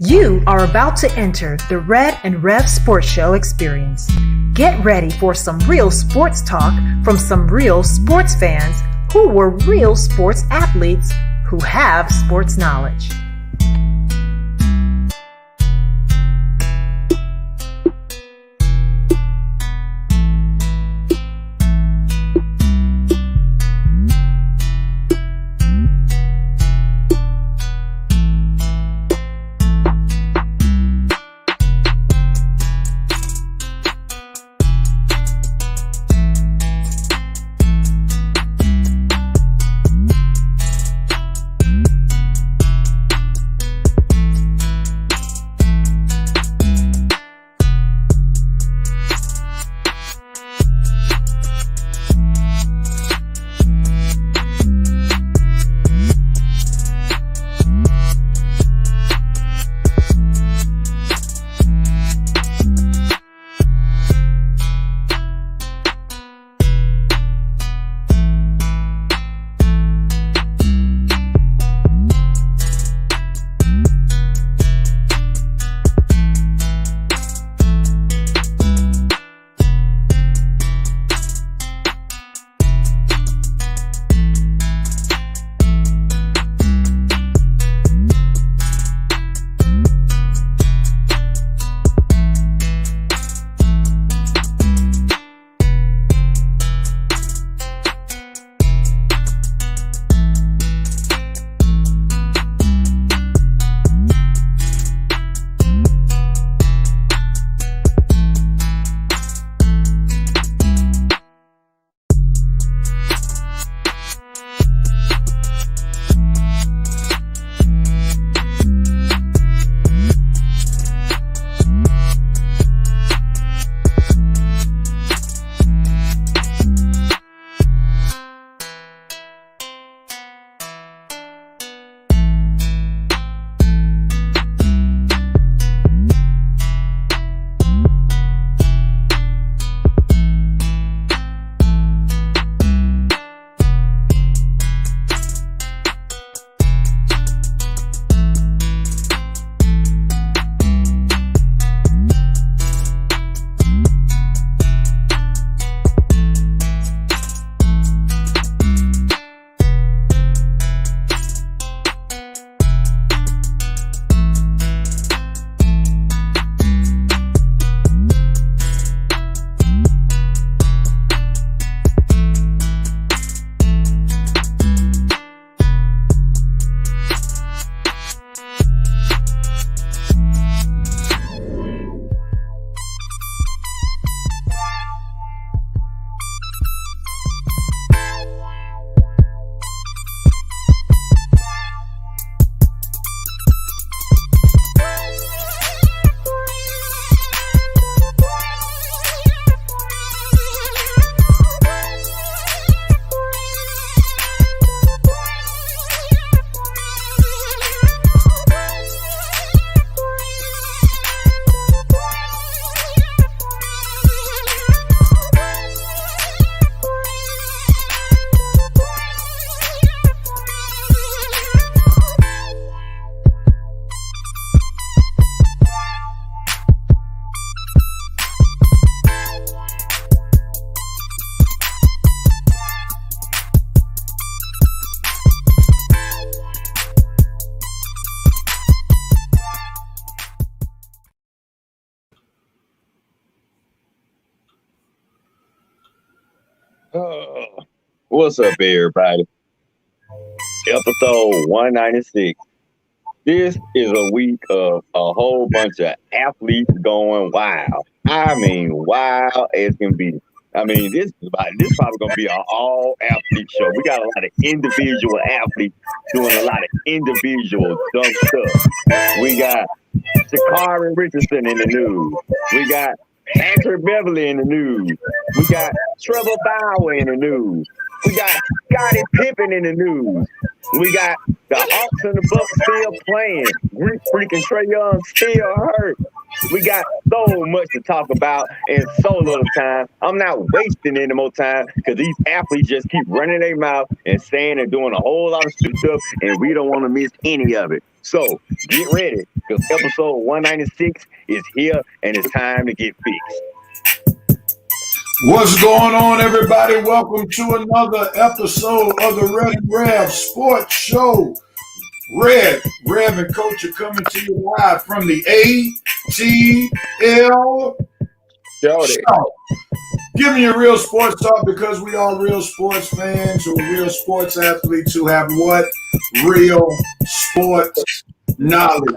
You are about to enter the Red and Rev Sports Show experience. Get ready for some real sports talk from some real sports fans who were real sports athletes who have sports knowledge. What's up, everybody? Episode 196. This is a week of a whole bunch of athletes going wild. I mean, wild as can be. I mean, this probably gonna be an all athlete show. We got a lot of individual athletes doing a lot of individual dumb stuff. We got Sha'Carri Richardson in the news. We got Patrick Beverly in the news. We got Trevor Bauer in the news. We got Scottie Pippen in the news. We got the Hawks and the Bucks still playing. Freaking Trae Young still hurt. We got so much to talk about in so little time. I'm not wasting any more time because these athletes just keep running their mouth and saying and doing a whole lot of stupid stuff, and we don't want to miss any of it. So get ready because episode 196 is here, and it's time to get fixed. What's going on, everybody? Welcome to another episode of the Red Rev Sports Show. Red, Rev, and Coach are coming to you live from the ATL Show. Give me a real sports talk because we are real sports fans or real sports athletes who have what? Real sports knowledge.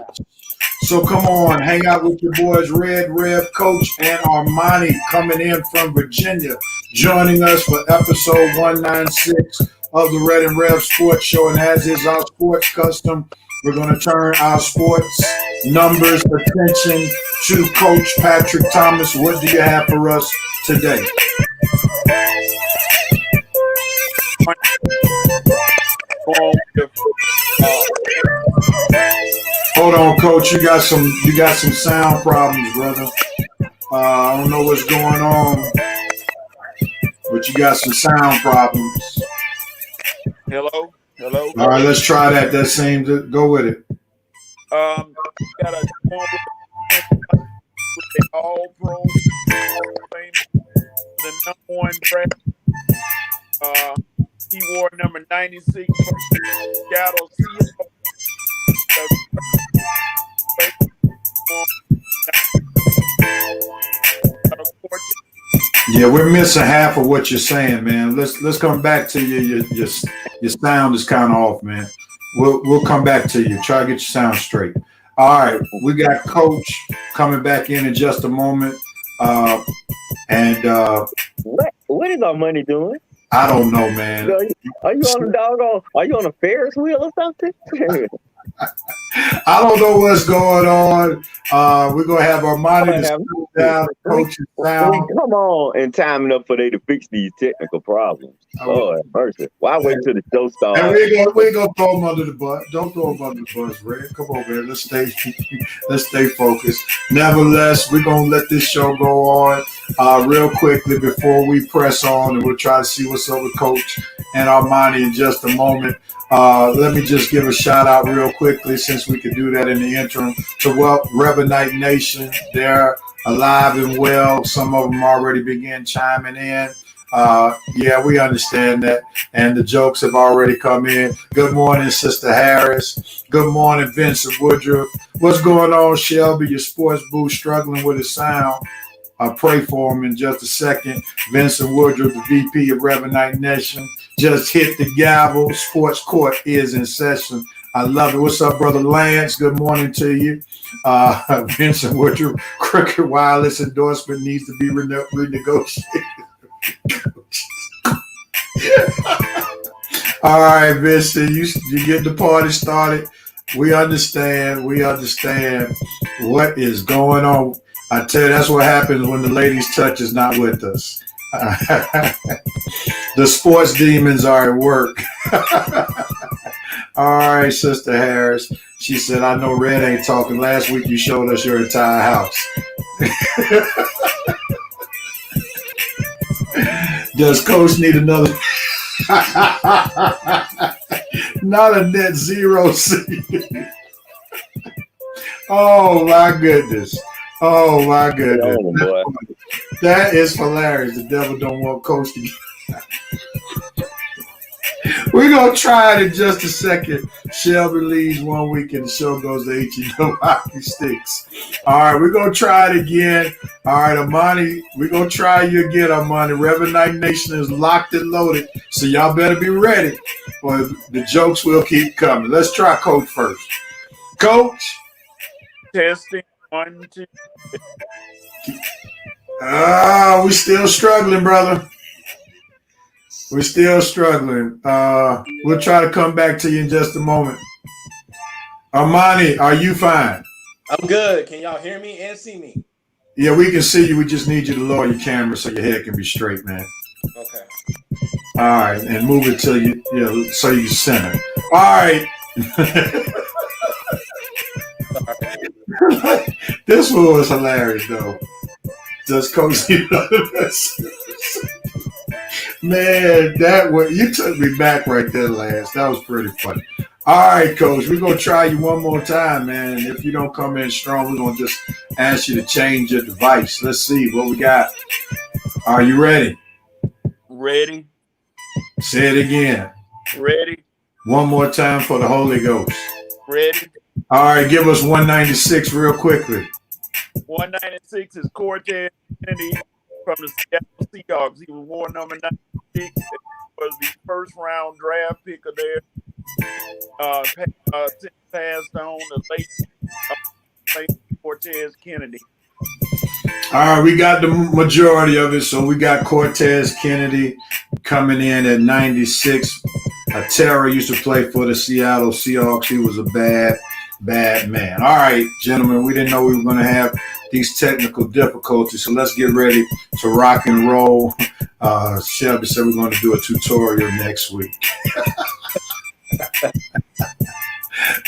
So come on, hang out with your boys, Red Rev, Coach, and Armani coming in from Virginia, joining us for episode 196 of the Red and Rev Sports Show. And as is our sports custom, we're going to turn our sports numbers attention to Coach Patrick Thomas. What do you have for us today? Hold on, Coach. You got some sound problems, brother. I don't know what's going on, but you got some sound problems. Hello. All right, let's try that. That seems to go with it. Got a with the All Pro, the number one draft. He wore number 96 for Seattle Seahawks. Yeah, we're missing half of what you're saying, man. Let's come back to you. Your sound is kind of off, man. We'll come back to you. Try to get your sound straight. All right, we got Coach coming back in just a moment. What is Armani doing? I don't know, man. Are you on a doggone? Are you on a Ferris wheel or something? I don't know what's going on. We're gonna have Armani to down Coach's sound. Come on, and timing up for they to fix these technical problems. Lord mercy! Why wait till the show starts? And we ain't gonna throw him under the bus. Don't throw him under the bus, Red. Come on, man. Let's stay focused. Nevertheless, we're gonna let this show go on real quickly before we press on, and we'll try to see what's up with Coach and Armani in just a moment. Let me just give a shout out real quickly, since we could do that in the interim, to Revenite Nation. They're alive and well. Some of them already began chiming in. Yeah, we understand that. And the jokes have already come in. Good morning, Sister Harris. Good morning, Vincent Woodruff. What's going on, Shelby? Your sports boo struggling with his sound. I'll pray for him in just a second. Vincent Woodruff, the VP of Revenite Nation, just hit the gavel. Sports Court is in session. I love it. What's up, Brother Lance? Good morning to you. Vincent Woodruff, Cricket Wireless endorsement needs to be renegotiated. All right, Vincent, you get the party started. We understand what is going on. I tell you, that's what happens when the ladies' touch is not with us. The sports demons are at work. All right, Sister Harris. She said, I know Red ain't talking. Last week you showed us your entire house. Does Coach need another? Not a net zero season. Oh, my goodness. Oh, my goodness. That is hilarious. The devil don't want Coach to get. We're going to try it in just a second. Shelby leaves 1 week and the show goes to H-E-W hockey sticks. All right, we're going to try it again. All right, Armani, we're going to try you again, Armani. Revenite Nation is locked and loaded, so y'all better be ready, or the jokes will keep coming. Let's try Coach first. Coach? Testing 1, 2. We're still struggling, brother. We're still struggling. We'll try to come back to you in just a moment. Armani, are you fine? I'm good. Can y'all hear me and see me? Yeah, we can see you. We just need you to lower your camera so your head can be straight, man. Okay. All right, and move it till you so you center. All right. This one was hilarious, though. Just Coach, man, that was, you took me back right there, Lance. That was pretty funny. All right, Coach, we're going to try you one more time, man. If you don't come in strong, we're going to just ask you to change your device. Let's see what we got. Are you ready? Ready. Say it again. Ready. One more time for the Holy Ghost. Ready. All right, give us 196 real quickly. 196 is Cortez Kennedy from the Seattle Seahawks. He was war number 96. He was the first round draft pick of theirs. Passed on the late Cortez Kennedy. All right, we got the majority of it. So we got Cortez Kennedy coming in at 96. Terra used to play for the Seattle Seahawks. He was a bad man. All right, gentlemen, we didn't know we were going to have these technical difficulties, so let's get ready to rock and roll. Shelby said we're going to do a tutorial next week.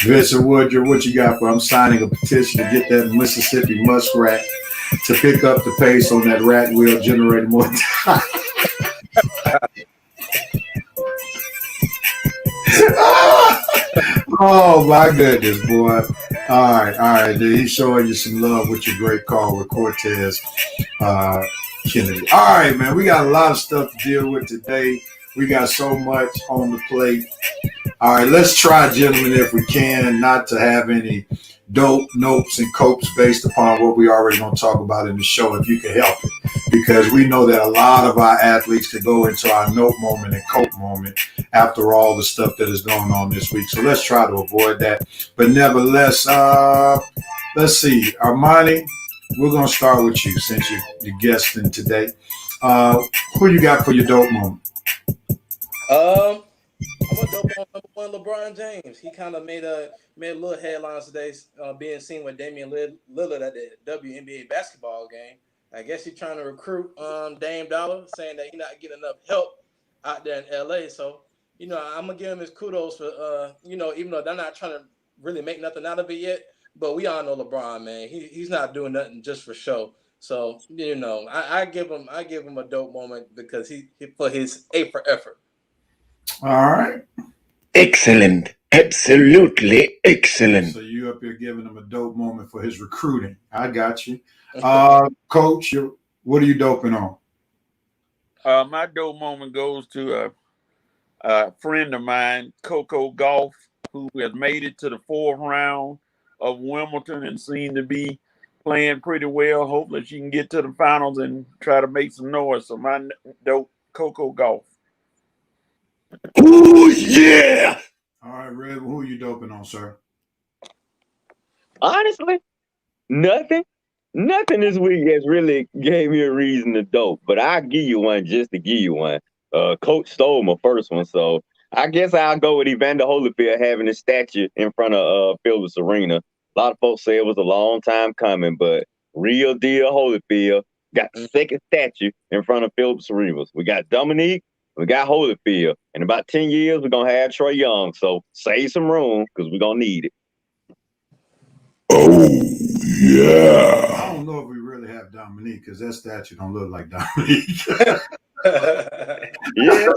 Vincent Woodruff, what you got for? I'm signing a petition to get that Mississippi muskrat to pick up the pace on that rat wheel generator more time. Oh my goodness, boy. All right. He's showing you some love with your great call with Cortez Kennedy. All right, man. We got a lot of stuff to deal with today. We got so much on the plate. All right, let's try, gentlemen, if we can, not to have any dope notes and copes based upon what we already going to talk about in the show, if you can help it. Because we know that a lot of our athletes could go into our note moment and cope moment after all the stuff that is going on this week. So let's try to avoid that. But nevertheless, let's see. Armani, we're going to start with you since you're guesting today. Who you got for your dope moment? I'm a dope on number one, LeBron James. He kind of made a little headlines today, being seen with Damian Lillard at the WNBA basketball game. I guess he's trying to recruit Dame Dollar, saying that he's not getting enough help out there in LA. So, I'm gonna give him his kudos for even though they're not trying to really make nothing out of it yet. But we all know LeBron, man. He's not doing nothing just for show. So, I give him a dope moment because he for his A for effort. All right. Excellent. Absolutely excellent. So you up here giving him a dope moment for his recruiting. I got you. Coach, what are you doping on? My dope moment goes to a friend of mine, Coco Gauff, who has made it to the fourth round of Wimbledon and seemed to be playing pretty well. Hopefully she can get to the finals and try to make some noise. So my dope, Coco Gauff. Oh, yeah. All right, Red, who are you doping on, sir? Honestly, nothing. Nothing this week has really gave me a reason to dope, but I'll give you one just to give you one. Coach stole my first one, so I guess I'll go with Evander Holyfield having his statue in front of Phillips Arena. A lot of folks say it was a long time coming, but real deal Holyfield got the second statue in front of Phillips Arena. We got Dominique, we got Holyfield. In about 10 years, we're going to have Trae Young, so save some room because we're going to need it. Oh, yeah. I don't know if we really have Dominique because that statue don't look like Dominique. Yeah,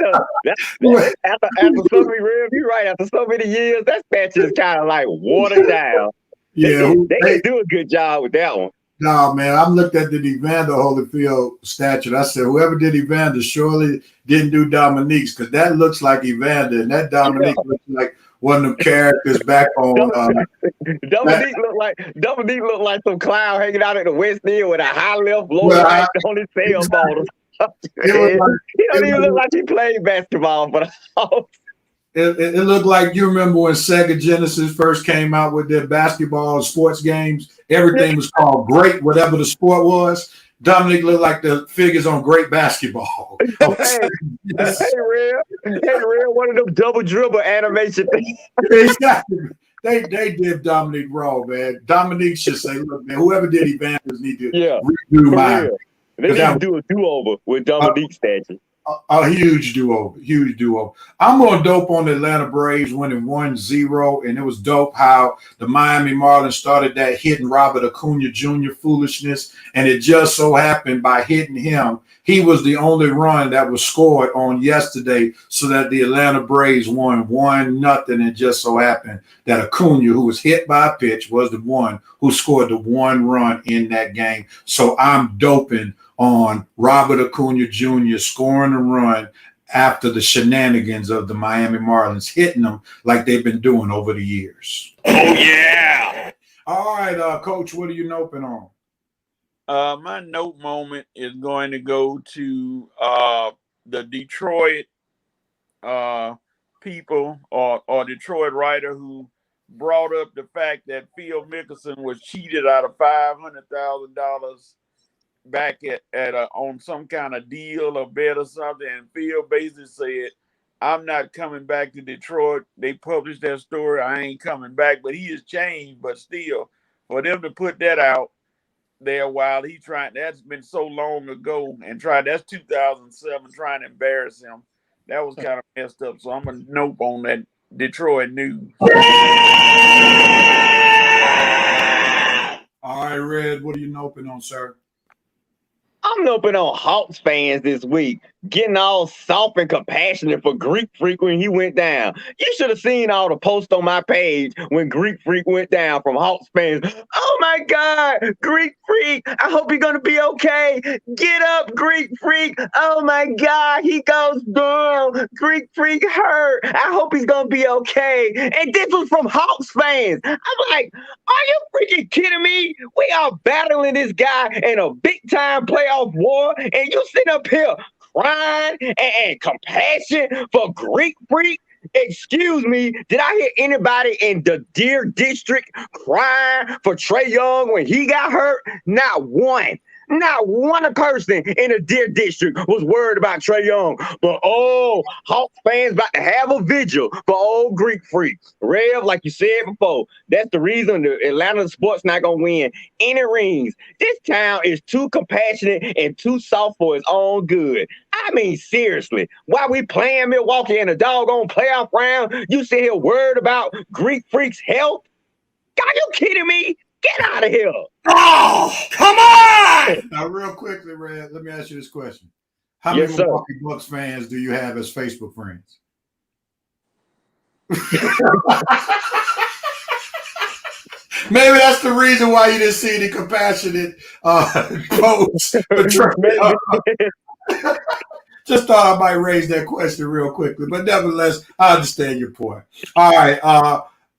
after so many years, you're right. After so many years, that statue is kind of like watered down. Yeah, they do a good job with that one. No, man, I looked at the Evander Holyfield statue. I said, whoever did Evander surely didn't do Dominique's because that looks like Evander, and that Dominique looks like one of them characters back on. Dominique looked like some clown hanging out at the West End with a high left low right on his sailboat. He don't even look like he played basketball for the house. It looked like, you remember when Sega Genesis first came out with their basketball sports games, everything was called Great, whatever the sport was. Dominic looked like the figures on Great Basketball. Hey, real, one of them double dribble animation things. Exactly. They did Dominic wrong, man. Dominic should say, look, man, whoever did Evanders need to redo mine. They need to do a do-over with Dominique's statue. A huge do-over, huge do-over. I'm going to dope on the Atlanta Braves winning 1-0, and it was dope how the Miami Marlins started that hitting Robert Acuna Jr. foolishness, and it just so happened by hitting him, he was the only run that was scored on yesterday, so that the Atlanta Braves won 1-0. It just so happened that Acuna, who was hit by a pitch, was the one who scored the one run in that game. So I'm doping on Robert Acuna Jr. scoring a run after the shenanigans of the Miami Marlins hitting them like they've been doing over the years. Oh, yeah. All right, Coach, what are you noping on? My note moment is going to go to the Detroit people or Detroit writer who brought up the fact that Phil Mickelson was cheated out of $500,000 back at on some kind of deal or bet or something, and Phil basically said, "I'm not coming back to Detroit." They published that story. I ain't coming back, but he has changed. But still, for them to put that out there while he trying, that's been so long ago, and that's 2007, trying to embarrass him. That was kind of messed up. So I'm gonna nope on that Detroit news. All right, Red, what are you noping on, sir? I'm noping on Hawks fans this week, getting all soft and compassionate for Greek Freak when he went down. You should have seen all the posts on my page when Greek Freak went down from Hawks fans. Oh my God, Greek Freak, I hope you're going to be okay. Get up, Greek Freak. Oh my God, he goes down. Greek Freak hurt. I hope he's going to be okay. And this was from Hawks fans. I'm like, are you freaking kidding me? We are battling this guy in a big time playoff war, and you sit up here crying and compassion for Greek Freak? Excuse me, did I hear anybody in the Deer District crying for Trae Young when he got hurt? Not one. Not one person in the Deer District was worried about Trae Young. But, Hawks fans about to have a vigil for old Greek Freak. Rev, like you said before, that's the reason the Atlanta sports not going to win any rings. This town is too compassionate and too soft for its own good. I mean, seriously, while we playing Milwaukee in a doggone playoff round, you sit here worried about Greek Freak's health? Are you kidding me? Get out of here. Oh, come on! Now, real quickly, Red, let me ask you this question. How many Milwaukee Bucks fans do you have as Facebook friends? Maybe that's the reason why you didn't see any compassionate posts. Just thought I might raise that question real quickly. But nevertheless, I understand your point. All right.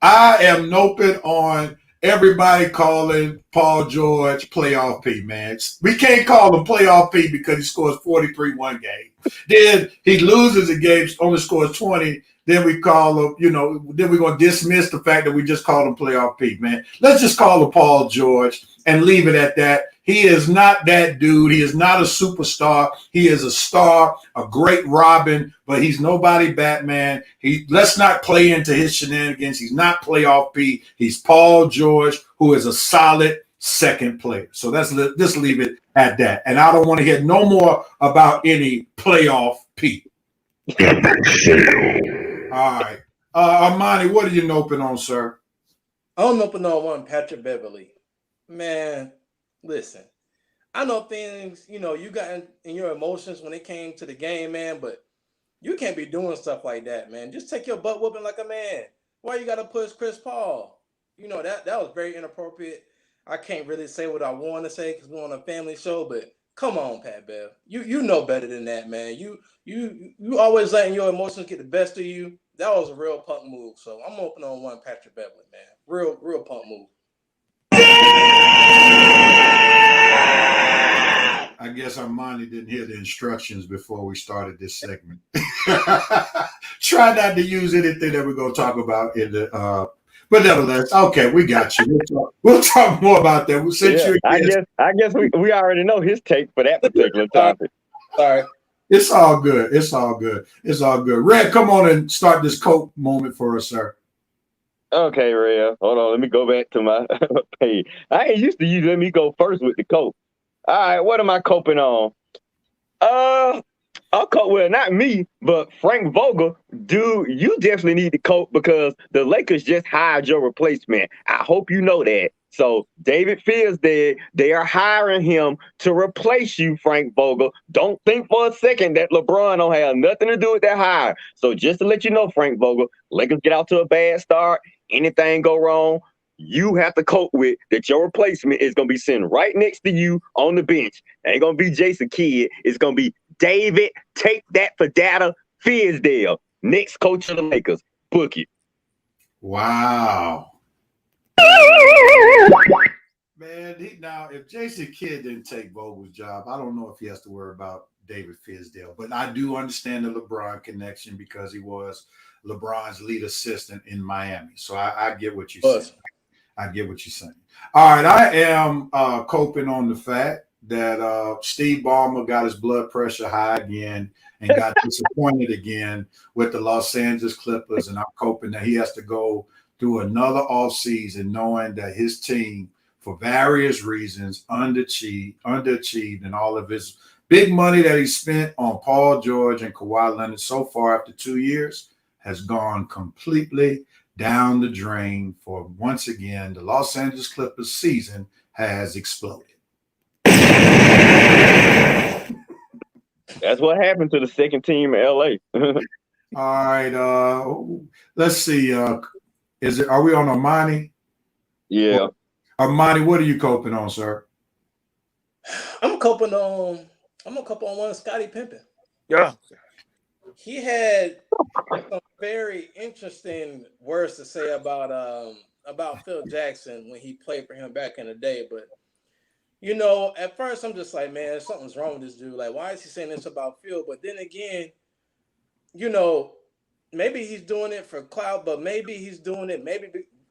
I am noping on everybody calling Paul George playoff P, man. We can't call him playoff P because he scores 43 one game. Then he loses a game, only scores 20. Then we call him, then we're going to dismiss the fact that we just called him playoff P, man. Let's just call him Paul George and leave it at that. He is not that dude. He is not a superstar. He is a star, a great Robin, but he's nobody Batman. Let's not play into his shenanigans. He's not playoff P. He's Paul George, who is a solid second player. So let's just leave it at that. And I don't want to hear no more about any playoff P. All right. Armani, what are you noping on, sir? I'm noping on one Patrick Beverly. Man, listen, I know things, you got in your emotions when it came to the game, man, but you can't be doing stuff like that, man. Just take your butt whooping like a man. Why you got to push Chris Paul? That was very inappropriate. I can't really say what I want to say because we're on a family show, but come on, Pat Bev. You know better than that, man. You always letting your emotions get the best of you. That was a real punk move. So I'm open on one Patrick Beverly, man. Real punk move. I guess Armani didn't hear the instructions before we started this segment. Try not to use anything that we're going to talk about in the. But nevertheless, okay, we got you. We'll talk more about that. I guess we already know his take for that particular topic. Sorry. It's all good. It's all good. Red, come on and start this Coke moment for us, sir. Okay, Rev. Hold on. Let me go back to my page. I ain't used to you. Let me go first with the Coke. All right, what am I coping on? Well, not me, but Frank Vogel. Dude, you definitely need to coach because the Lakers just hired your replacement. I hope you know that. So David Fizdale, they are hiring him to replace you, Frank Vogel. Don't think for a second that LeBron don't have nothing to do with that hire. So just to let you know, Frank Vogel, Lakers get out to a bad start, anything go wrong, you have to cope with that your replacement is going to be sitting right next to you on the bench. It ain't going to be Jason Kidd. It's going to be David, take that for data, Fizdale, next coach of the Lakers. Book it. Wow. Man, now if Jason Kidd didn't take Vogel's job, I don't know if he has to worry about David Fizdale. But I do understand the LeBron connection because he was LeBron's lead assistant in Miami. So I get what you're saying. I get what you're saying. All right, I am coping on the fact that Steve Ballmer got his blood pressure high again and got disappointed again with the Los Angeles Clippers. And I'm coping that he has to go through another offseason knowing that his team, for various reasons, underachieved and all of his big money that he spent on Paul George and Kawhi Leonard so far after 2 years has gone completely down the drain. For once again, the Los Angeles Clippers season has exploded. That's what happened to the second team in LA. All right, let's see. Are we on Armani? Yeah. Armani, what are you coping on, sir? I'm coping on one Scottie Pippen. Yeah. He had some very interesting words to say about Phil Jackson when he played for him back in the day. But you know, at first I'm just like, man, something's wrong with this dude. Like, why is he saying this about Phil? But then again, you know, maybe he's doing it for clout, but maybe he's doing it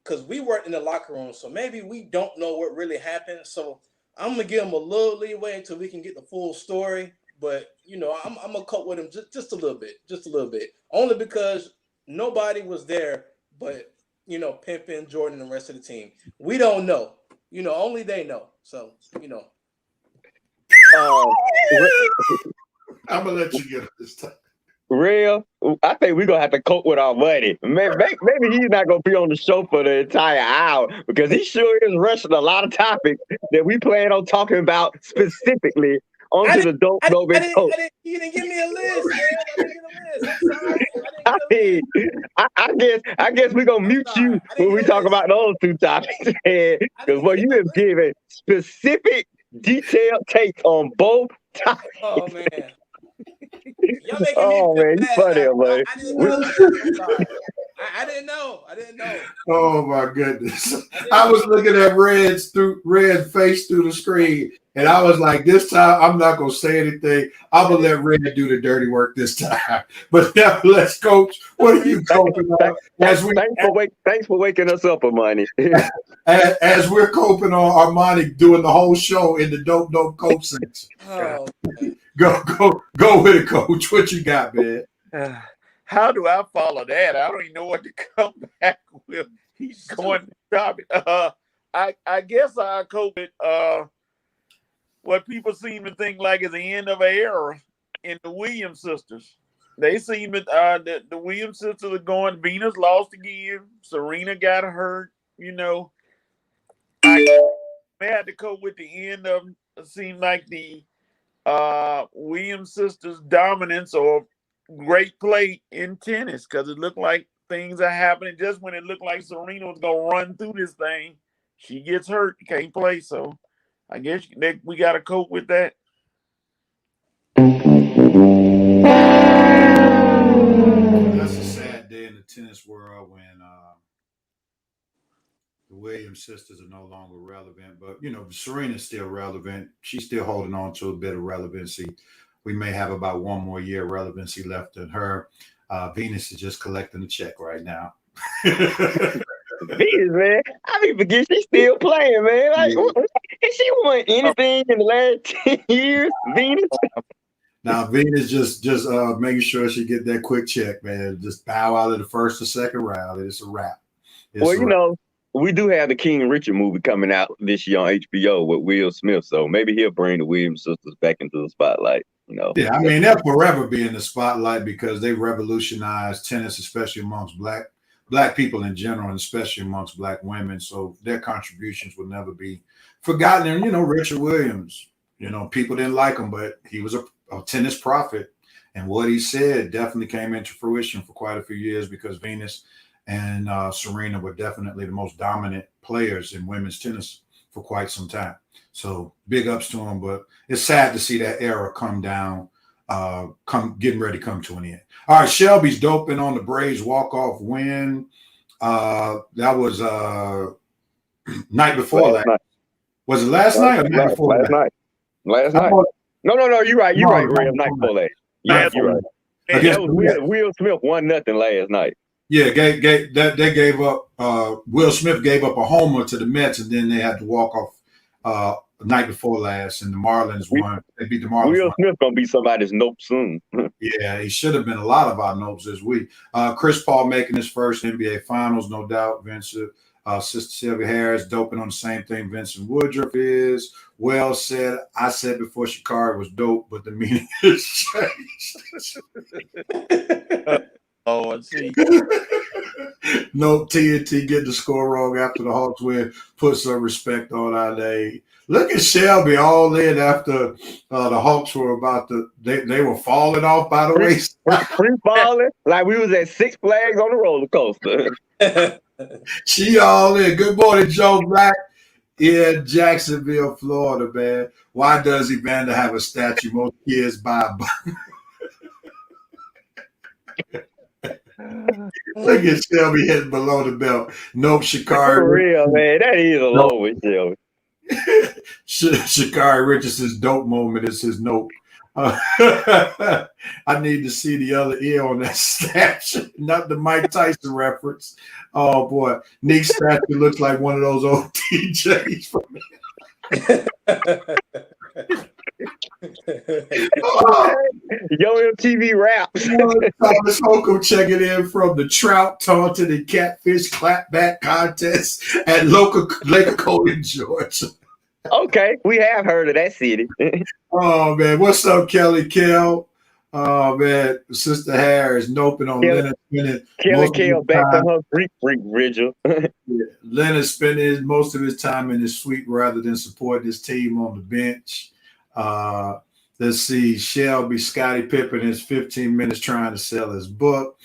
because we weren't in the locker room, so maybe we don't know what really happened. So I'm gonna give him a little leeway until we can get the full story. But you know, I'm gonna cope with him just a little bit, only because nobody was there, but you know, Pimpin, Jordan, and the rest of the team. We don't know. You know, only they know. So you know. I'm gonna let you get it this time. Real, I think we're gonna have to cope with our buddy. Maybe he's not gonna be on the show for the entire hour because he sure is rushing a lot of topics that we plan on talking about specifically onto the dope coach. You didn't give me a list, man. I didn't get a list. I'm sorry. I guess we're gonna mute you when we talk about those two topics. Because what you have given specific, detailed takes on both topics. Oh man. Y'all making man, you funny, man. I didn't know. Oh my goodness. I was looking at Red's face through the screen, and I was like, this time I'm not gonna say anything. I'm gonna let Red do the dirty work this time. But nevertheless, Coach, what are you coping on? Thanks for waking us up, Armani. as we're coping on Armani doing the whole show in the dope coach section. Oh, Go with it, Coach. What you got, man? How do I follow that? I don't even know what to come back with. He's going to stop it. I guess I cope with what people seem to think like is the end of an era in the Williams sisters. They seem that the Williams sisters are going. Venus lost again. Serena got hurt. You know, I had to cope with the end of. It seemed like the Williams sisters' dominance or great play in tennis because it looked like things are happening just when it looked like Serena was gonna run through this thing. She gets hurt, can't play. So I guess we got to cope with that. That's a sad day in the tennis world when the Williams sisters are no longer relevant. But, you know, Serena's still relevant. She's still holding on to a bit of relevancy. We may have about one more year of relevancy left in her. Venus is just collecting the check right now. Venus, man. I mean, forget she's still playing, man. Like, has she won anything in the last 10 years, Venus? Now, Venus just making sure she get that quick check, man. Just bow out of the first or second round. It's a wrap. You know, we do have the King Richard movie coming out this year on HBO with Will Smith, so maybe he'll bring the Williams sisters back into the spotlight. Yeah, I mean, they'll forever be in the spotlight because they revolutionized tennis, especially amongst black people in general, and especially amongst black women. So their contributions will never be forgotten. And, Richard Williams, people didn't like him, but he was a tennis prophet. And what he said definitely came into fruition for quite a few years because Venus and Serena were definitely the most dominant players in women's tennis for quite some time. So big ups to him, but it's sad to see that era come down, getting ready to come to an end. All right, Shelby's doping on the Braves walk-off win. That was night before last. Was it last night or night before last night? Last night. No, you're right. You're right, Rev. Night before last. Yeah, you're right. That was Will Smith 1-0 last night. Yeah, they gave up. Will Smith gave up a homer to the Mets, and then they had to walk off night before last, and the Marlins won. They beat the Marlins. Will Smith gonna be somebody's nope soon. Yeah, he should have been a lot of our nopes this week. Chris Paul making his first NBA Finals, no doubt. Vincent, Sister Sylvia Harris doping on the same thing Vincent Woodruff is. Well said. I said before Sha'Carri was dope, but the meaning has changed. Oh, I see. No, TNT get the score wrong after the Hawks win. Put some respect on our name. Look at Shelby all in after the Hawks were about to. They were falling off by the wayside. Free falling like we was at Six Flags on a roller coaster. She all in. Good morning, Joe Black. Yeah, Jacksonville, Florida, man. Why does Evander have a statue? Most kids buy a bike. Look at Shelby hitting below the belt. Nope, Sha'Carri. For real, man. That is a low with Shelby. Sha'Carri Richardson's dope moment is his nope. I need to see the other ear on that statue, not the Mike Tyson reference. Oh boy, Nick's statue looks like one of those old DJs from Yo MTV raps. Thomas Holcomb checking in from the Trout, Taunton, and Catfish Clapback contest at local Lake Cody, Georgia. Okay, we have heard of that city. Oh man, what's up, Kelly Kell? Oh man, Sister Harris noping on Leonard spending Kelly Kell back from her Greek Rigel. Leonard spending most of his time in his suite rather than supporting his team on the bench. Let's see, Shelby Scottie Pippen is 15 minutes trying to sell his book.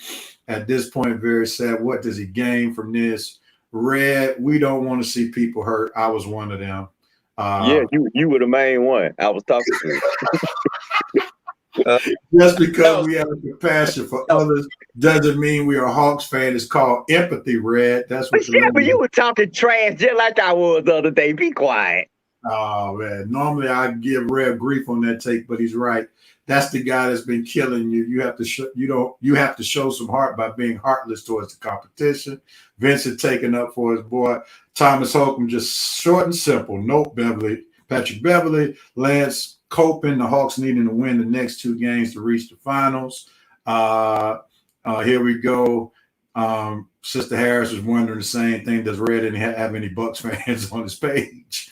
At this point, very sad. What does he gain from this? Red, we don't want to see people hurt. I was one of them. Yeah, you were the main one I was talking to. Just because we have a compassion for others doesn't mean we are a Hawks fan. It's called empathy, Red. That's what but you were talking trash just like I was the other day. Be quiet. Oh man, normally I give Red grief on that take, but he's right. That's the guy that's been killing you. You have to you have to show some heart by being heartless towards the competition. Vincent taking up for his boy. Thomas Holcomb just short and simple. Nope, Patrick Beverly, Lance Copen, the Hawks needing to win the next two games to reach the finals. Here we go. Sister Harris was wondering the same thing. Does Red didn't have any Bucks fans on his page?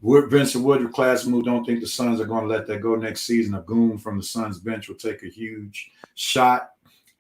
Vincent Woodruff class move. Don't think the Suns are going to let that go next season. A goon from the Suns bench will take a huge shot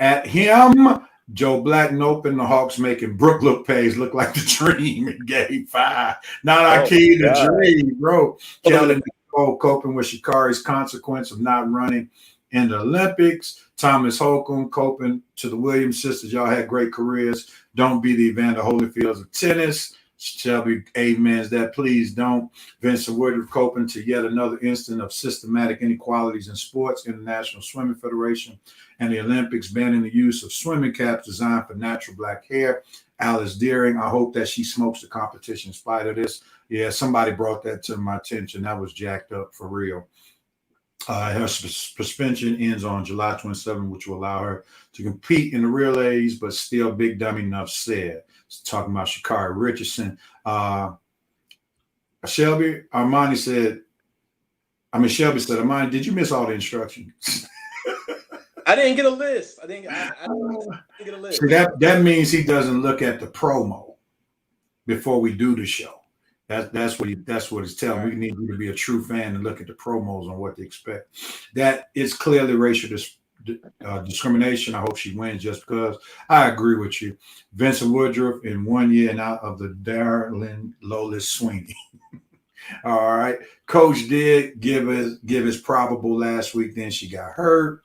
at him. Joe Black noping the Hawks making Brooke look like the dream in Game 5. Not our key, the dream, bro. Kelly Nicole coping with Sha'Carri's consequence of not running in the Olympics. Thomas Holcomb coping to the Williams sisters. Y'all had great careers. Don't be the Evander Holyfields of tennis. Shelby amens that. Please don't. Vincent Woodruff coping to yet another instance of systematic inequalities in sports. International Swimming Federation and the Olympics banning the use of swimming caps designed for natural black hair. Alice Deering, I hope that she smokes the competition in spite of this. Yeah, somebody brought that to my attention. That was jacked up for real. Her suspension ends on July 27, which will allow her to compete in the relays, but still big dummy enough said. Talking about Sha'Carri Richardson. Shelby said, Armani, did you miss all the instructions? I didn't get a list. I didn't get a list. See, that means he doesn't look at the promo before we do the show. That's what it's telling. We need you to be a true fan and look at the promos on what to expect. That is clearly racial discrimination. I hope she wins just because. I agree with you. Vincent Woodruff in 1 year and out of the Darlin Lolis Sweeney. All right. Coach did give his probable last week. Then she got hurt.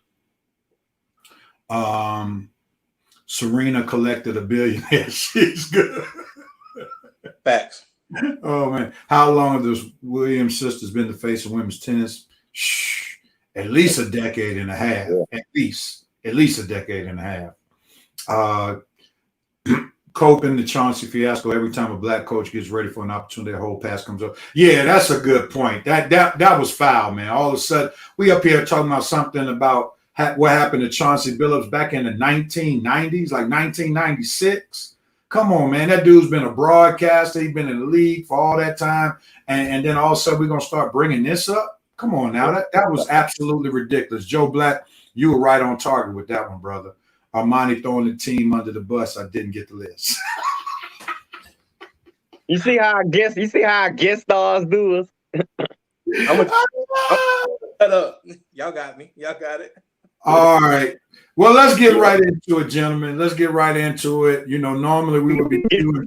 Serena collected $1 billion. She's good. Facts. Oh man, how long have those Williams sisters been the face of women's tennis? Shh, at least a decade and a half. At least a decade and a half. Coping the Chauncey fiasco. Every time a black coach gets ready for an opportunity, their whole pass comes up. Yeah, that's a good point. That was foul, man. All of a sudden, we up here talking about something about what happened to Chauncey Billups back in the 1990s, like 1996. Come on, man. That dude's been a broadcaster. He's been in the league for all that time. And then all of a sudden we're going to start bringing this up? Come on now. That was absolutely ridiculous. Joe Black, you were right on target with that one, brother. Armani throwing the team under the bus. I didn't get the list. You see how our guest stars do us? I'm shut up. Y'all got me. Y'all got it. All right. Well, let's get right into it, gentlemen. Let's get right into it. You know, normally we would be doing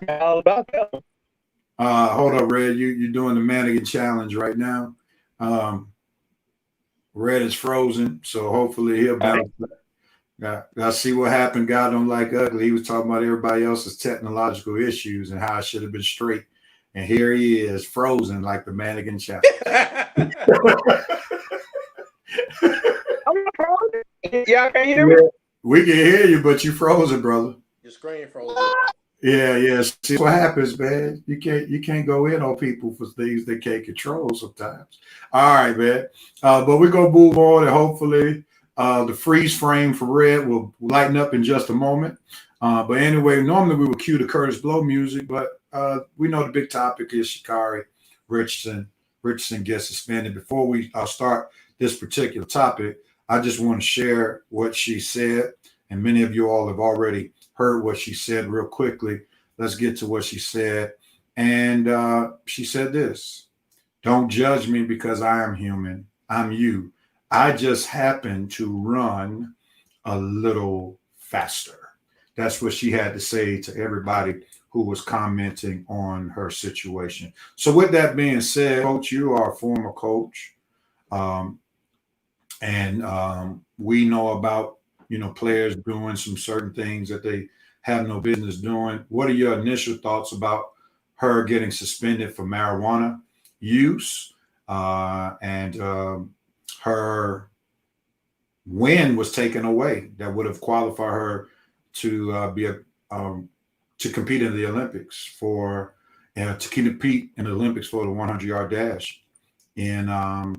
all about that. Hold up, Red. You're doing the mannequin challenge right now. Red is frozen, so hopefully he'll bounce back. Got see what happened. God don't like ugly. He was talking about everybody else's technological issues and how I should have been straight. And here he is, frozen like the mannequin challenge. Y'all can't hear me? We can hear you, but you frozen, brother. Your screen frozen. Yeah. See what happens, man. You can't go in on people for things they can't control sometimes. All right, man. But we're gonna move on, and hopefully the freeze frame for Red will lighten up in just a moment. But anyway, normally we would cue the Curtis Blow music, but we know the big topic is Sha'Carri Richardson. Richardson gets suspended. Before we start this particular topic, I just want to share what she said, and many of you all have already heard what she said real quickly. Let's get to what she said. And she said this: "Don't judge me because I am human. I'm you. I just happen to run a little faster." That's what she had to say to everybody who was commenting on her situation. So with that being said, Coach, you are a former coach. And we know about, players doing some certain things that they have no business doing. What are your initial thoughts about her getting suspended for marijuana use? And her win was taken away that would have qualified her to to compete in the Olympics to compete in the Olympics for the 100-yard dash in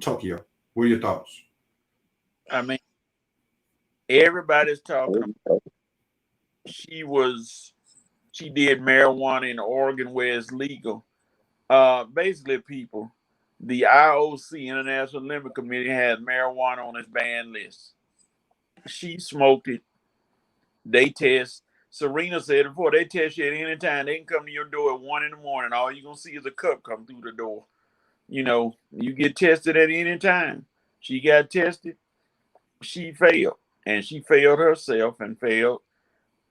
Tokyo. What are your thoughts? I mean, everybody's talking about she did marijuana in Oregon where it's legal. Basically, people, the IOC, International Olympic Committee, has marijuana on its banned list. She smoked it. They test. Serena said before, they test you at any time. They can come to your door at 1 a.m. All you're going to see is a cup come through the door. You get tested at any time. She got tested. She failed. And she failed herself and failed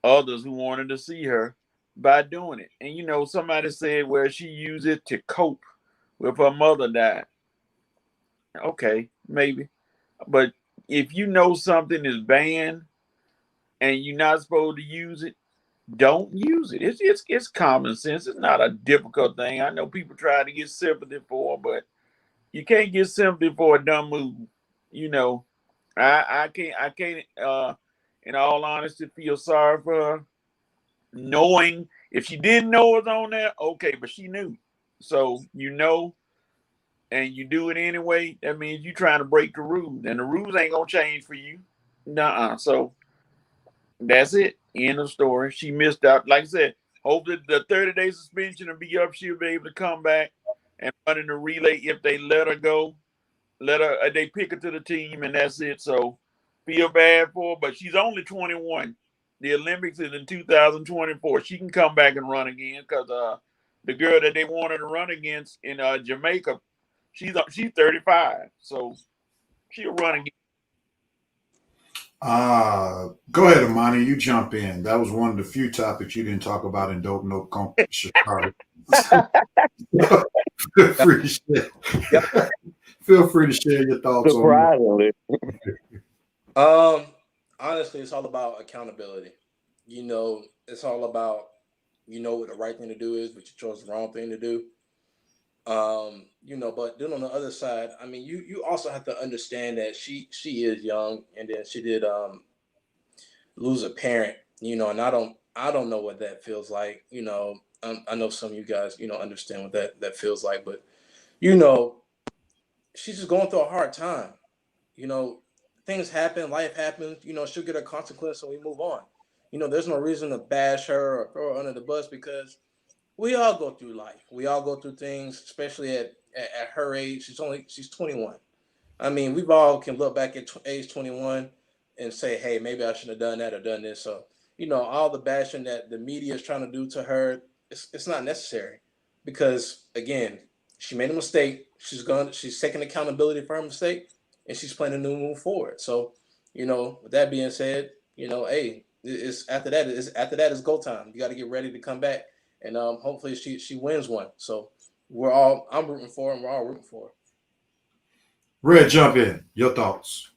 others who wanted to see her by doing it. And, somebody said, well, she used it to cope with her mother died. Okay, maybe. But if you know something is banned and you're not supposed to use it, don't use it. It's common sense. It's not a difficult thing. I know people try to get sympathy for, but you can't get sympathy for a dumb move. I can't in all honesty feel sorry for her. Knowing if she didn't know it was on there, okay, but she knew. So and you do it anyway, that means you're trying to break the rules. And the rules ain't gonna change for you. Nuh-uh. So that's it. End of story. She missed out. Like I said, hopefully the 30-day suspension will be up. She'll be able to come back and run in the relay if they let her go. They pick her to the team, and that's it. So feel bad for her, but she's only 21. The Olympics is in 2024. She can come back and run again because the girl that they wanted to run against in Jamaica, she's 35, so she'll run against. Go ahead, Amani. You jump in. That was one of the few topics you didn't talk about in Dope No Chicago. Feel free to share. Yep. Feel free to share your thoughts Surprisingly. Honestly, it's all about accountability. It's all about what the right thing to do is, but you chose the wrong thing to do. But then on the other side, I mean, you also have to understand that she is young, and then she did lose a parent, and I don't know what that feels like. I know some of you guys, understand what that feels like, but she's just going through a hard time. Things happen, life happens, she'll get a consequence and we move on. There's no reason to bash her or throw her under the bus because we all go through life. We all go through things, especially at her age. She's 21. I mean, we've all can look back at age 21 and say, hey, maybe I shouldn't have done that or done this. So, all the bashing that the media is trying to do to her, it's not necessary because, again, she made a mistake. She's taking accountability for her mistake, and she's playing a new move forward. So, with that being said, hey, it's after that is go time. You got to get ready to come back, and hopefully she wins one. So I'm rooting for her, and we're all rooting for her. Red, jump in. Your thoughts.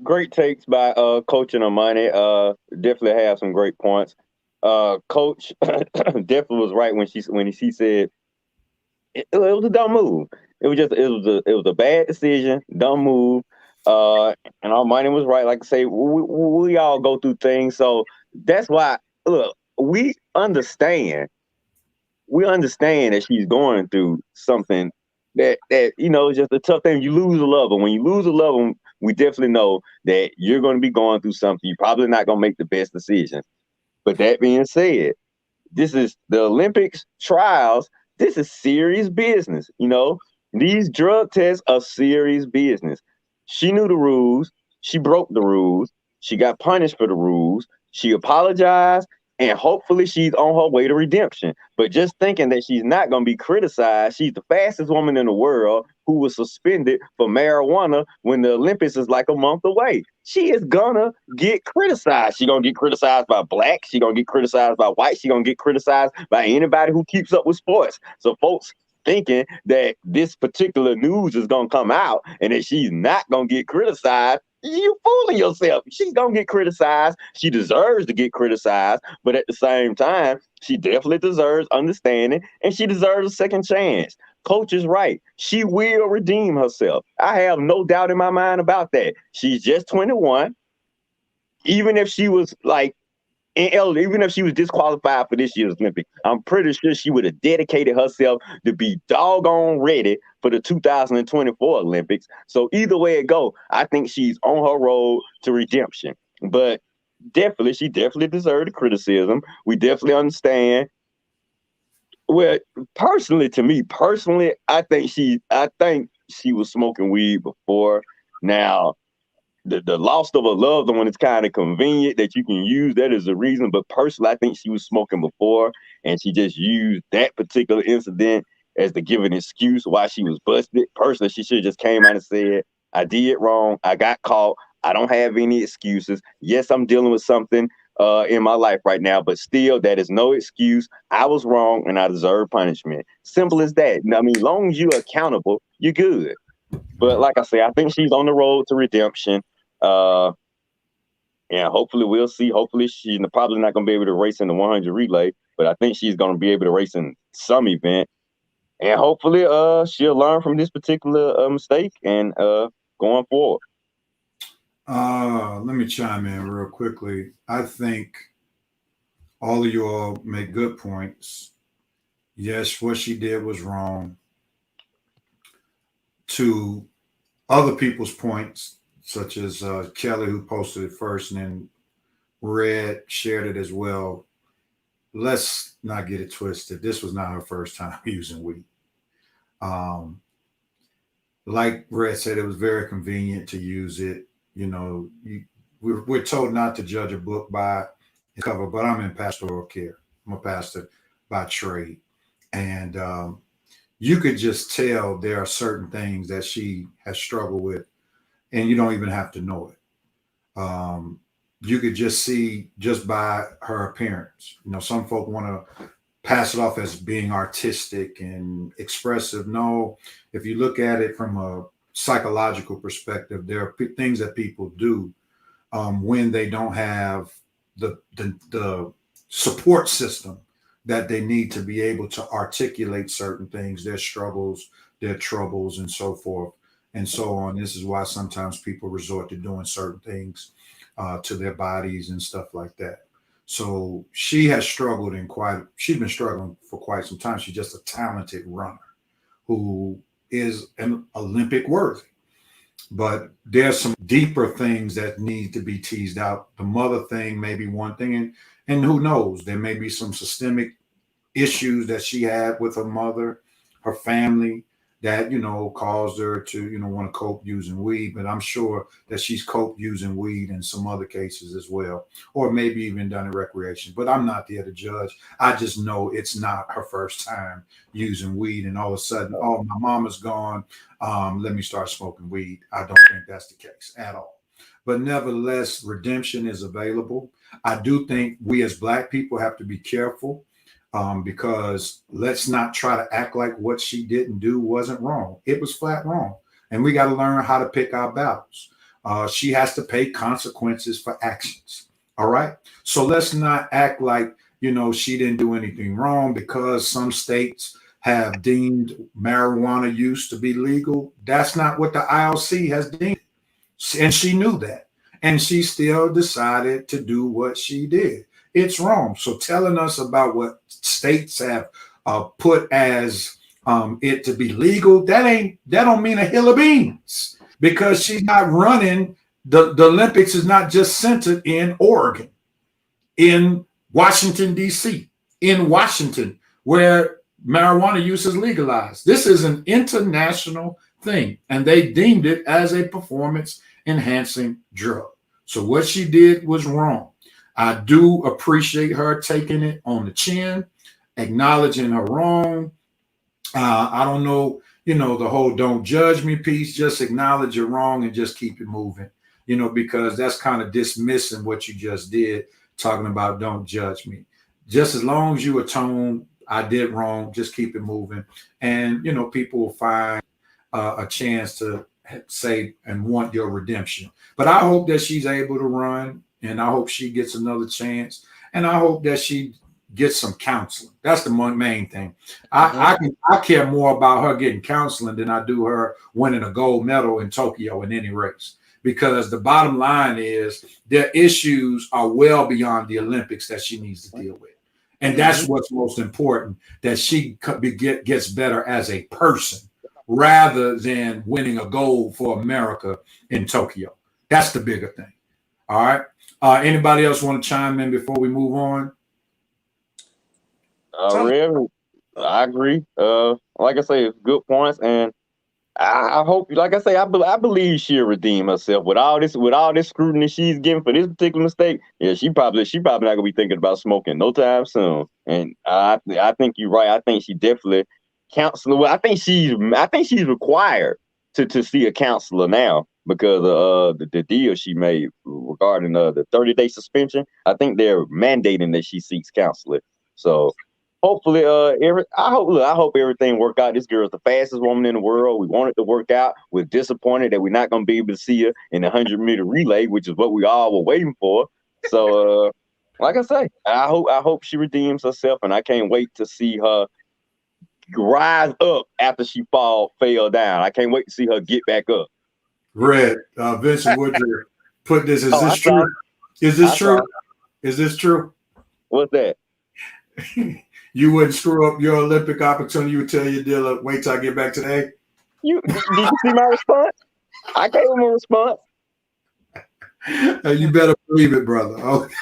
Great takes by Coach and Armani. Definitely have some great points. Coach definitely was right when she said it was a dumb move. It was a bad decision, dumb move. And Armani was right. Like I say, we all go through things, so that's why. Look, we understand that she's going through something that is just a tough thing. You lose a loved one. When you lose a loved one, we definitely know that you're going to be going through something. You're probably not going to make the best decisions. But that being said, this is the Olympics trials. This is serious business. These drug tests are serious business. She knew the rules. She broke the rules. She got punished for the rules. She apologized. And hopefully she's on her way to redemption. But just thinking that she's not going to be criticized, she's the fastest woman in the world who was suspended for marijuana when the Olympics is like a month away. She is going to get criticized. She's going to get criticized by blacks. She's going to get criticized by whites. She's going to get criticized by anybody who keeps up with sports. So folks thinking that this particular news is going to come out and that she's not going to get criticized, you fooling yourself. She's going to get criticized. She deserves to get criticized. But at the same time, she definitely deserves understanding and she deserves a second chance. Coach is right. She will redeem herself. I have no doubt in my mind about that. She's just 21. Even if she was even if she was disqualified for this year's Olympics, I'm pretty sure she would have dedicated herself to be doggone ready for the 2024 Olympics. So either way it go, I think she's on her road to redemption. But she definitely deserved the criticism. We definitely understand. Well, personally, I think she was smoking weed before. Now, the loss of a loved one is kind of convenient that you can use that as a reason. But personally, I think she was smoking before, and she just used that particular incident as to give an excuse why she was busted. Personally, she should have just came out and said, I did wrong. I got caught. I don't have any excuses. Yes, I'm dealing with something in my life right now, but still, that is no excuse. I was wrong, and I deserve punishment. Simple as that. I mean, as long as you're accountable, you're good. But like I say, I think she's on the road to redemption. And hopefully we'll see. Hopefully she's probably not going to be able to race in the 100 relay, but I think she's going to be able to race in some event. And hopefully she'll learn from this particular mistake and going forward. Let me chime in real quickly. I think all of you all make good points. Yes, what she did was wrong. To other people's points, such as Kelly, who posted it first, and then Red shared it as well. Let's not get it twisted. This was not her first time using weed. Like Red said, it was very convenient to use it. We're told not to judge a book by its cover, but I'm in pastoral care. I'm a pastor by trade. And you could just tell there are certain things that she has struggled with, and you don't even have to know it. You could just see just by her appearance. You know, some folk want to pass it off as being artistic and expressive. No, if you look at it from a psychological perspective, there are things that people do when they don't have the support system that they need to be able to articulate certain things, their struggles, their troubles, and so forth and so on. This is why sometimes people resort to doing certain things to their bodies and stuff like that. So she has struggled she's been struggling for quite some time. She's just a talented runner who is an Olympic worthy. But there's some deeper things that need to be teased out. The mother thing may be one thing, and who knows, there may be some systemic issues that she had with her mother, her family, that, you know, caused her to, you know, want to cope using weed. But I'm sure that she's coped using weed in some other cases as well, or maybe even done it recreation. But I'm not there to judge. I just know it's not her first time using weed, and all of a sudden, oh, my mama's gone. Let me start smoking weed. I don't think that's the case at all. But nevertheless, redemption is available. I do think we as Black people have to be careful, because let's not try to act like what she didn't do wasn't wrong. It was flat wrong. And we got to learn how to pick our battles. She has to pay consequences for actions. All right. So let's not act like, you know, she didn't do anything wrong because some states have deemed marijuana use to be legal. That's not what the ILC has deemed. And she knew that. And she still decided to do what she did. It's wrong. So telling us about what states have put as it to be legal, that don't mean a hill of beans, because she's not running. The Olympics is not just centered in Oregon, in Washington, D.C., in Washington, where marijuana use is legalized. This is an international thing, and they deemed it as a performance enhancing drug. So what she did was wrong. I do appreciate her taking it on the chin, acknowledging her wrong. I don't know, you know, the whole don't judge me piece, just acknowledge you're wrong and just keep it moving, you know, because that's kind of dismissing what you just did, talking about don't judge me. Just as long as you atone, I did wrong, just keep it moving. And, you know, people will find a chance to say and want your redemption. But I hope that she's able to run. And I hope she gets another chance. And I hope that she gets some counseling. That's the main thing. I care more about her getting counseling than I do her winning a gold medal in Tokyo in any race. Because the bottom line is their issues are well beyond the Olympics that she needs to deal with. And that's what's most important, that she gets better as a person rather than winning a gold for America in Tokyo. That's the bigger thing. All right. Anybody else want to chime in before we move on? Rev, I agree. Like I say, it's good points, and I hope, like I say, I believe she'll redeem herself with all this scrutiny she's getting for this particular mistake. Yeah, she probably not gonna be thinking about smoking no time soon. And I think you're right. I think she definitely counselor. Well, I think she's required to see a counselor now, because of the deal she made regarding the 30-day suspension. I think they're mandating that she seeks counseling. So hopefully, I hope everything work out. This girl's the fastest woman in the world. We want it to work out. We're disappointed that we're not going to be able to see her in the 100-meter relay, which is what we all were waiting for. So, like I say, I hope she redeems herself, and I can't wait to see her rise up after she fell down. I can't wait to see her get back up. Red, Vincent Woodruff put this. Is this true? Is this true? Is this true? What's that? You wouldn't screw up your Olympic opportunity. You would tell your dealer, wait till I get back today. Did you see my response? I gave him a response. You better believe it, brother. Okay.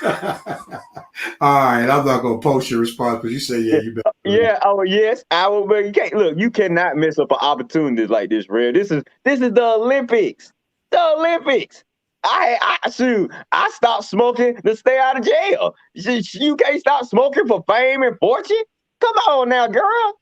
All right, I'm not gonna post your response because you say, yeah, you better. Yeah. Oh, yes, I will. But you can't look. You cannot mess up an opportunity like this, Red. This is the Olympics. The Olympics. I stopped smoking to stay out of jail. You can't stop smoking for fame and fortune. Come on now, girl.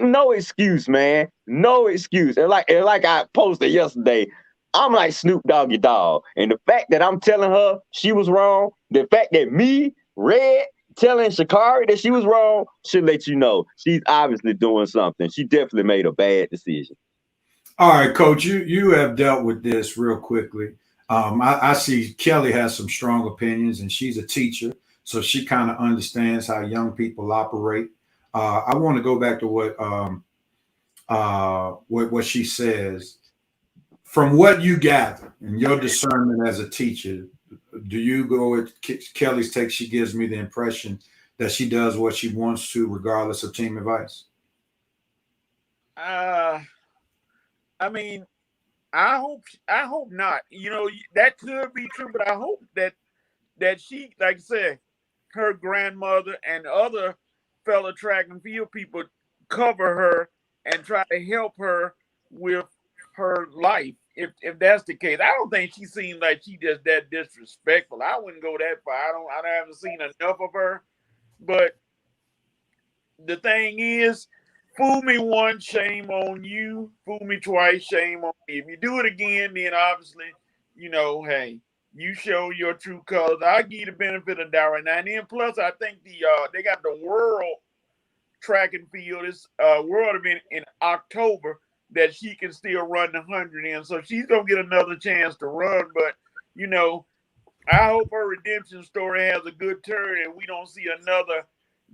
no excuse, man. No excuse. And like I posted yesterday, I'm like Snoop Doggy Dogg. And the fact that I'm telling her she was wrong, the fact that me, Red, telling Sha'Carri that she was wrong should let you know she's obviously doing something. She definitely made a bad decision. All right, Coach, you have dealt with this real quickly. I see Kelly has some strong opinions, and she's a teacher, so she kind of understands how young people operate. I want to go back to what she says. From what you gather and your discernment as a teacher, do you go with Kelly's take? She gives me the impression that she does what she wants to, regardless of team advice. I mean, I hope not. You know, that could be true, but I hope that she, like I said, her grandmother and other fellow track and field people cover her and try to help her with her life. If that's the case, I don't think she seems like she just that disrespectful. I wouldn't go that far. I haven't seen enough of her. But the thing is, fool me once, shame on you. Fool me twice, shame on me. If you do it again, then obviously, you know, hey, you show your true colors. I'll give you the benefit of the doubt right now. And then plus, I think they got the world track and field. This world event in October that she can still run the 100 in. So she's going to get another chance to run. But, you know, I hope her redemption story has a good turn and we don't see another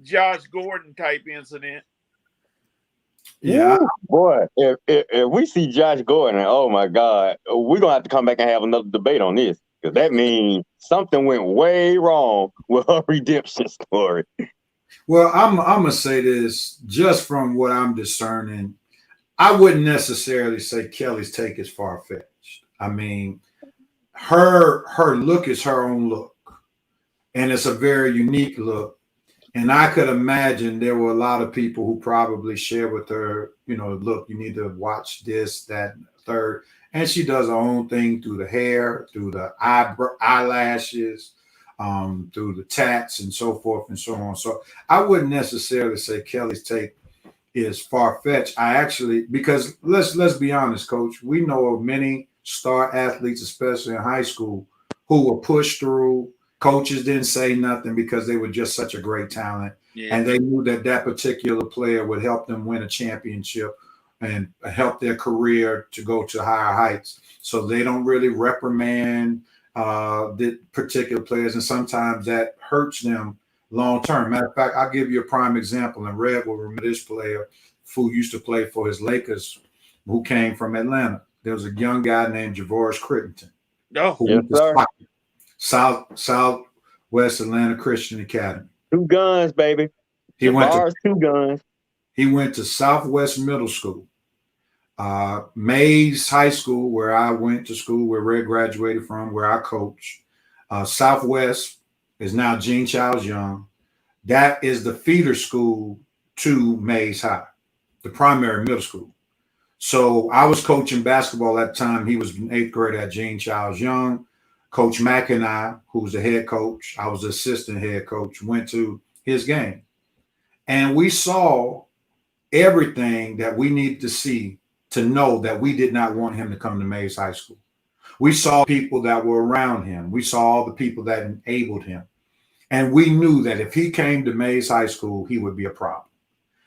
Josh Gordon type incident. Yeah, Ooh, boy, if we see Josh Gordon, oh my God, we're gonna have to come back and have another debate on this, because that means something went way wrong with her redemption story. well, I'm gonna say this just from what I'm discerning. I wouldn't necessarily say Kelly's take is far fetched. I mean, her look is her own look, and it's a very unique look. And I could imagine there were a lot of people who probably share with her, you know, look, you need to watch this, that, and the third. And she does her own thing through the hair, through the eyelashes, through the tats, and so forth and so on. So I wouldn't necessarily say Kelly's take is far fetched. I actually, because let's be honest, Coach, we know of many star athletes, especially in high school, who were pushed through. Coaches didn't say nothing because they were just such a great talent. Yeah. And they knew that particular player would help them win a championship and help their career to go to higher heights. So they don't really reprimand the particular players. And sometimes that hurts them long term. Matter of fact, I'll give you a prime example. And Red will remember this player who used to play for his Lakers, who came from Atlanta. There was a young guy named Javoris Crittenton. Oh, yes, sir. Southwest Atlanta Christian Academy. Two guns, baby. He went to two guns. He went to Southwest Middle School, Mays High School, where I went to school, where Red graduated from, where I coached. Southwest is now Gene Childs Young. That is the feeder school to Mays High, the primary middle school. So I was coaching basketball at the time. He was in 8th grade at Gene Childs Young. Coach Mack and I, who was the head coach, I was the assistant head coach, went to his game. And we saw everything that we needed to see to know that we did not want him to come to Mays High School. We saw people that were around him. We saw all the people that enabled him. And we knew that if he came to Mays High School, he would be a problem.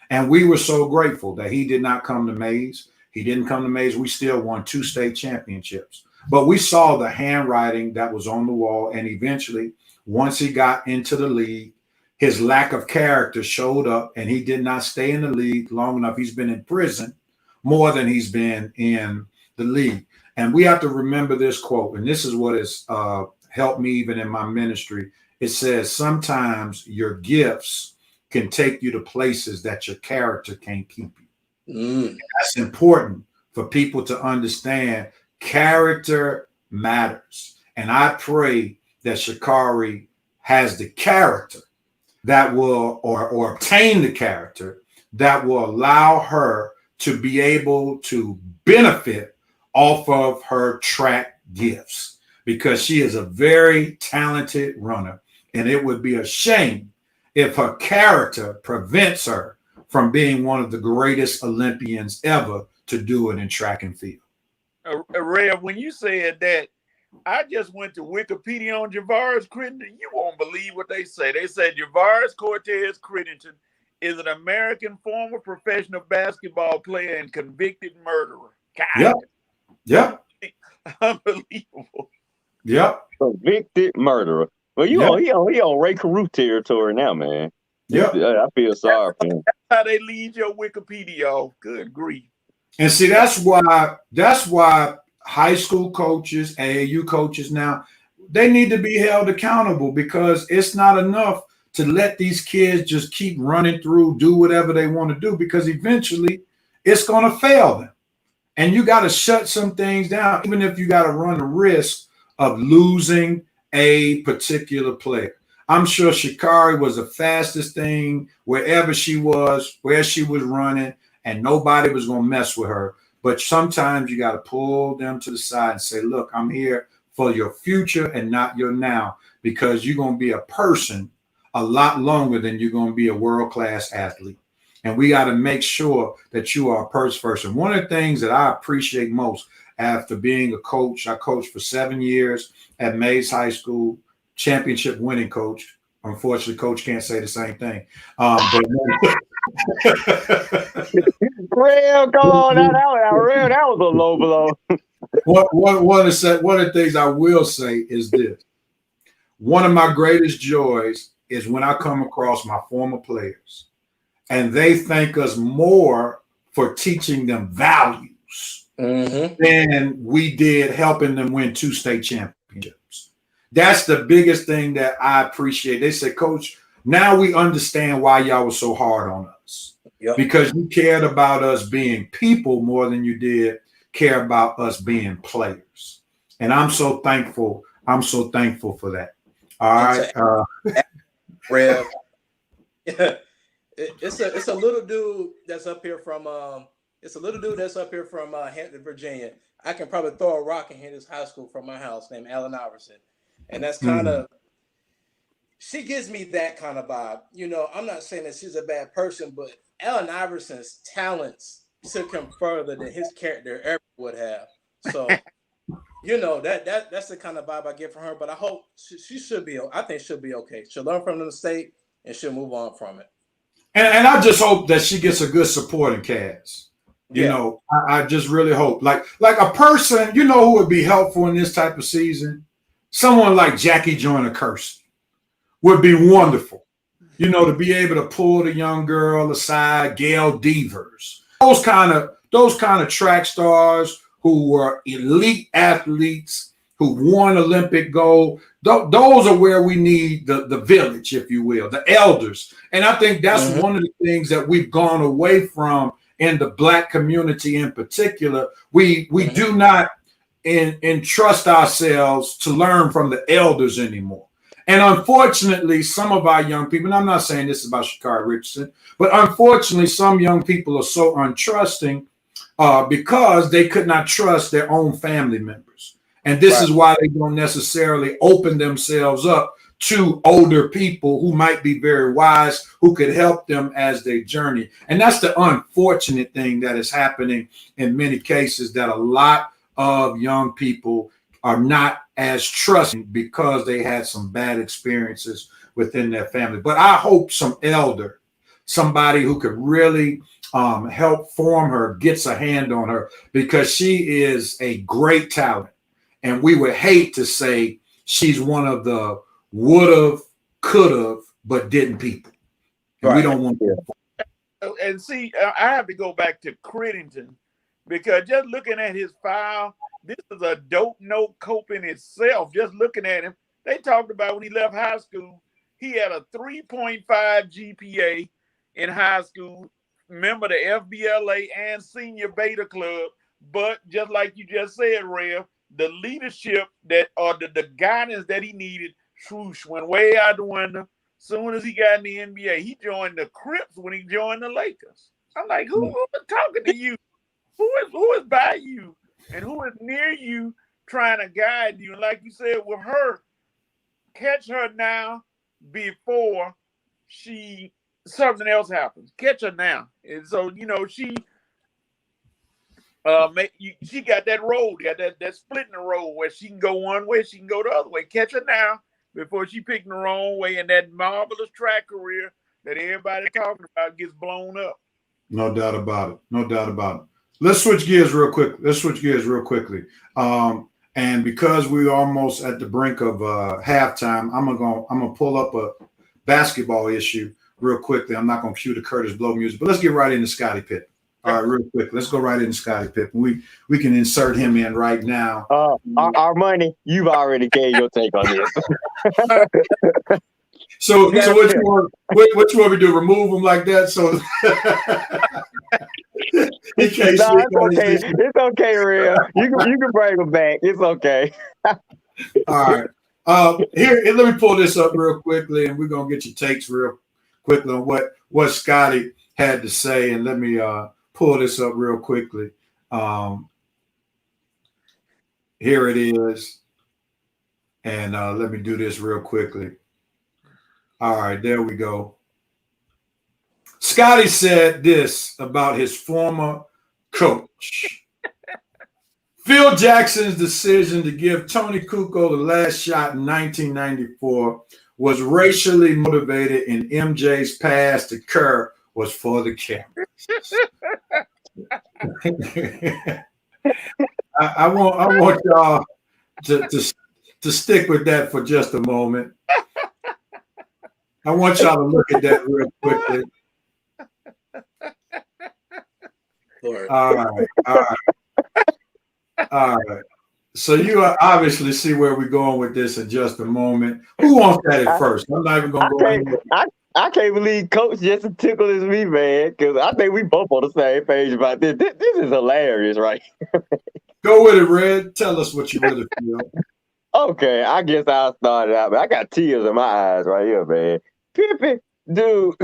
And we were so grateful that he did not come to Mays. He didn't come to Mays. We still won 2 state championships. But we saw the handwriting that was on the wall. And eventually, once he got into the league, his lack of character showed up, and he did not stay in the league long enough. He's been in prison more than he's been in the league. And we have to remember this quote, and this is what has helped me even in my ministry. It says, sometimes your gifts can take you to places that your character can't keep you. That's important for people to understand. Character matters. And I pray that Sha'Carri has the character that will, or obtain the character that will allow her to be able to benefit off of her track gifts, because she is a very talented runner. And it would be a shame if her character prevents her from being one of the greatest Olympians ever to do it in track and field. Rev, when you said that, I just went to Wikipedia on Javaris Crittenton. You won't believe what they say. They said Javaris Cortez Crittenton is an American former professional basketball player and convicted murderer. God. Yep. Unbelievable. Yep. Convicted murderer. Well, he on Ray Caruth territory now, man. Yep. I feel sorry for him. That's how they lead your Wikipedia off. Good grief. And see, that's why high school coaches, AAU coaches now, they need to be held accountable, because it's not enough to let these kids just keep running through, do whatever they want to do, because eventually it's going to fail them. And you got to shut some things down, even if you got to run the risk of losing a particular player. I'm sure Sha'Carri was the fastest thing wherever she was, where she was running, and nobody was going to mess with her. But sometimes you got to pull them to the side and say, look, I'm here for your future and not your now, because you're going to be a person a lot longer than you're going to be a world-class athlete. And we got to make sure that you are a person first. And one of the things that I appreciate most after being a coach, I coached for 7 years at Mays High School, championship winning coach. Unfortunately, coach can't say the same thing. But Real, come on, that was a low blow. One of the things I will say is this. One of my greatest joys is when I come across my former players and they thank us more for teaching them values than we did helping them win 2 state championships. That's the biggest thing that I appreciate. They said, Coach, now we understand why y'all were so hard on us. Yep. Because you cared about us being people more than you did care about us being players. And I'm so thankful. I'm so thankful for that. All right. Rev. It's a little dude that's up here from Hampton, Virginia. I can probably throw a rock and hit his high school from my house, named Allen Iverson. And that's kind of, she gives me that kind of vibe. You know, I'm not saying that she's a bad person, but Allen Iverson's talents took him further than his character ever would have. So, you know, that's the kind of vibe I get from her. But I hope she should be. I think she'll be okay. She'll learn from the mistake and she'll move on from it. And I just hope that she gets a good supporting cast. You know, I just really hope, like a person, you know, who would be helpful in this type of season. Someone like Jackie Joyner-Kersee would be wonderful, you know, to be able to pull the young girl aside, Gail Devers, those kind of track stars who were elite athletes who won Olympic gold. Those are where we need the village, if you will, the elders. And I think that's one of the things that we've gone away from in the Black community in particular. We do not entrust ourselves to learn from the elders anymore. And unfortunately, some of our young people, and I'm not saying this about Sha'Carri Richardson, but unfortunately, some young people are so untrusting because they could not trust their own family members. And this is why they don't necessarily open themselves up to older people who might be very wise, who could help them as they journey. And that's the unfortunate thing that is happening in many cases, that a lot of young people are not as trusting because they had some bad experiences within their family. But I hope some elder, somebody who could really help form her, gets a hand on her, because she is a great talent. And we would hate to say she's one of the would've, could've, but didn't people. And we don't want that. And see, I have to go back to Crittenton, because just looking at his file, this is a dope note cope in itself. Just looking at him, they talked about when he left high school, he had a 3.5 GPA in high school, member of the FBLA and Senior Beta Club. But just like you just said, Rev, the leadership or the guidance that he needed, swoosh, went way out the window. Soon as he got in the NBA, he joined the Crips when he joined the Lakers. I'm like, who is talking to you? Who is by you? And who is near you trying to guide you? And like you said, with her, catch her now before she something else happens. Catch her now. And so, she she got that road, that split in the road where she can go one way, she can go the other way. Catch her now before she picked the wrong way, and that marvelous track career that everybody talking about gets blown up. No doubt about it. No doubt about it. Let's switch gears real quick. Quickly. And because we're almost at the brink of halftime, I'm gonna pull up a basketball issue real quickly. I'm not gonna cue the Curtis Blow music, but let's get right into Scottie Pippen. All right, real quick. Let's go right into Scottie Pippen. We can insert him in right now. Armani, you've already gave your take on this. So what you want me to do? Remove him like that? So he can't it's okay, Real. You can bring him back. It's okay. All right. Here, let me pull this up real quickly, and we're gonna get your takes real quickly on what Scottie had to say. And let me pull this up real quickly. Here it is, and let me do this real quickly. All right, there we go. Scottie said this about his former coach. Phil Jackson's decision to give Tony Kukoc the last shot in 1994 was racially motivated, and MJ's pass to Kerr was for the camera. I want y'all to stick with that for just a moment. I want y'all to look at that real quickly. All right. So you obviously see where we're going with this in just a moment. Who wants that at first? I'm not even going to go anywhere. I can't believe Coach just tickled me, man, because I think we both on the same page about this. This is hilarious, right? Go with it, Red. Tell us what you really feel. Okay, I guess I'll start it out, but I got tears in my eyes right here, man. Pippen, dude,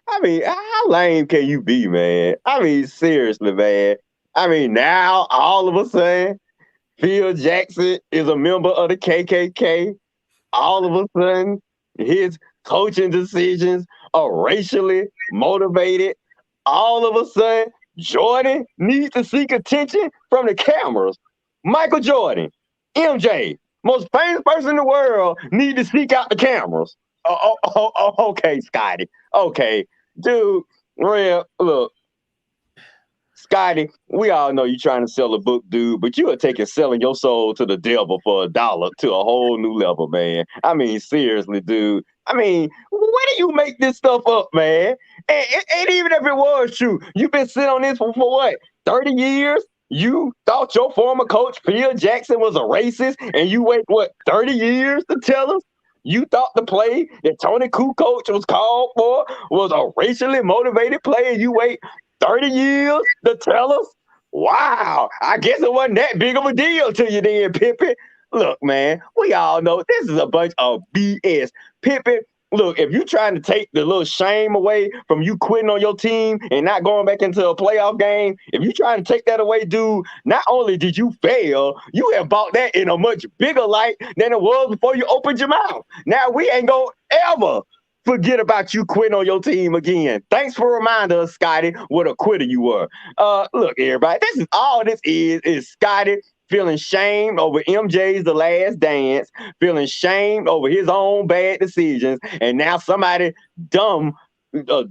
I mean, how lame can you be, man? I mean, seriously, man. I mean, now all of a sudden, Phil Jackson is a member of the KKK. All of a sudden, his coaching decisions are racially motivated. All of a sudden, Jordan needs to seek attention from the cameras. Michael Jordan, MJ, most famous person in the world, need to seek out the cameras. Okay, Scottie. Okay, dude, Real, look, Scottie, we all know you're trying to sell a book, dude, but you are taking selling your soul to the devil for $1 to a whole new level, man. I mean, seriously, dude. I mean, where do you make this stuff up, man? And even if it was true, you've been sitting on this for what, 30 years? You thought your former coach, Phil Jackson, was a racist, and you wait, 30 years to tell us? You thought the play that Tony Kukoc was called for was a racially motivated play, and you wait 30 years to tell us? Wow, I guess it wasn't that big of a deal to you then, Pippen. Look, man, we all know this is a bunch of BS. Pippen, look, if you're trying to take the little shame away from you quitting on your team and not going back into a playoff game, if you're trying to take that away, dude, not only did you fail, you have bought that in a much bigger light than it was before you opened your mouth. Now we ain't gonna ever forget about you quitting on your team again. Thanks for reminding us, Scottie, what a quitter you were. Look, everybody, this is Scottie feeling shamed over MJ's The Last Dance, feeling shamed over his own bad decisions, and now somebody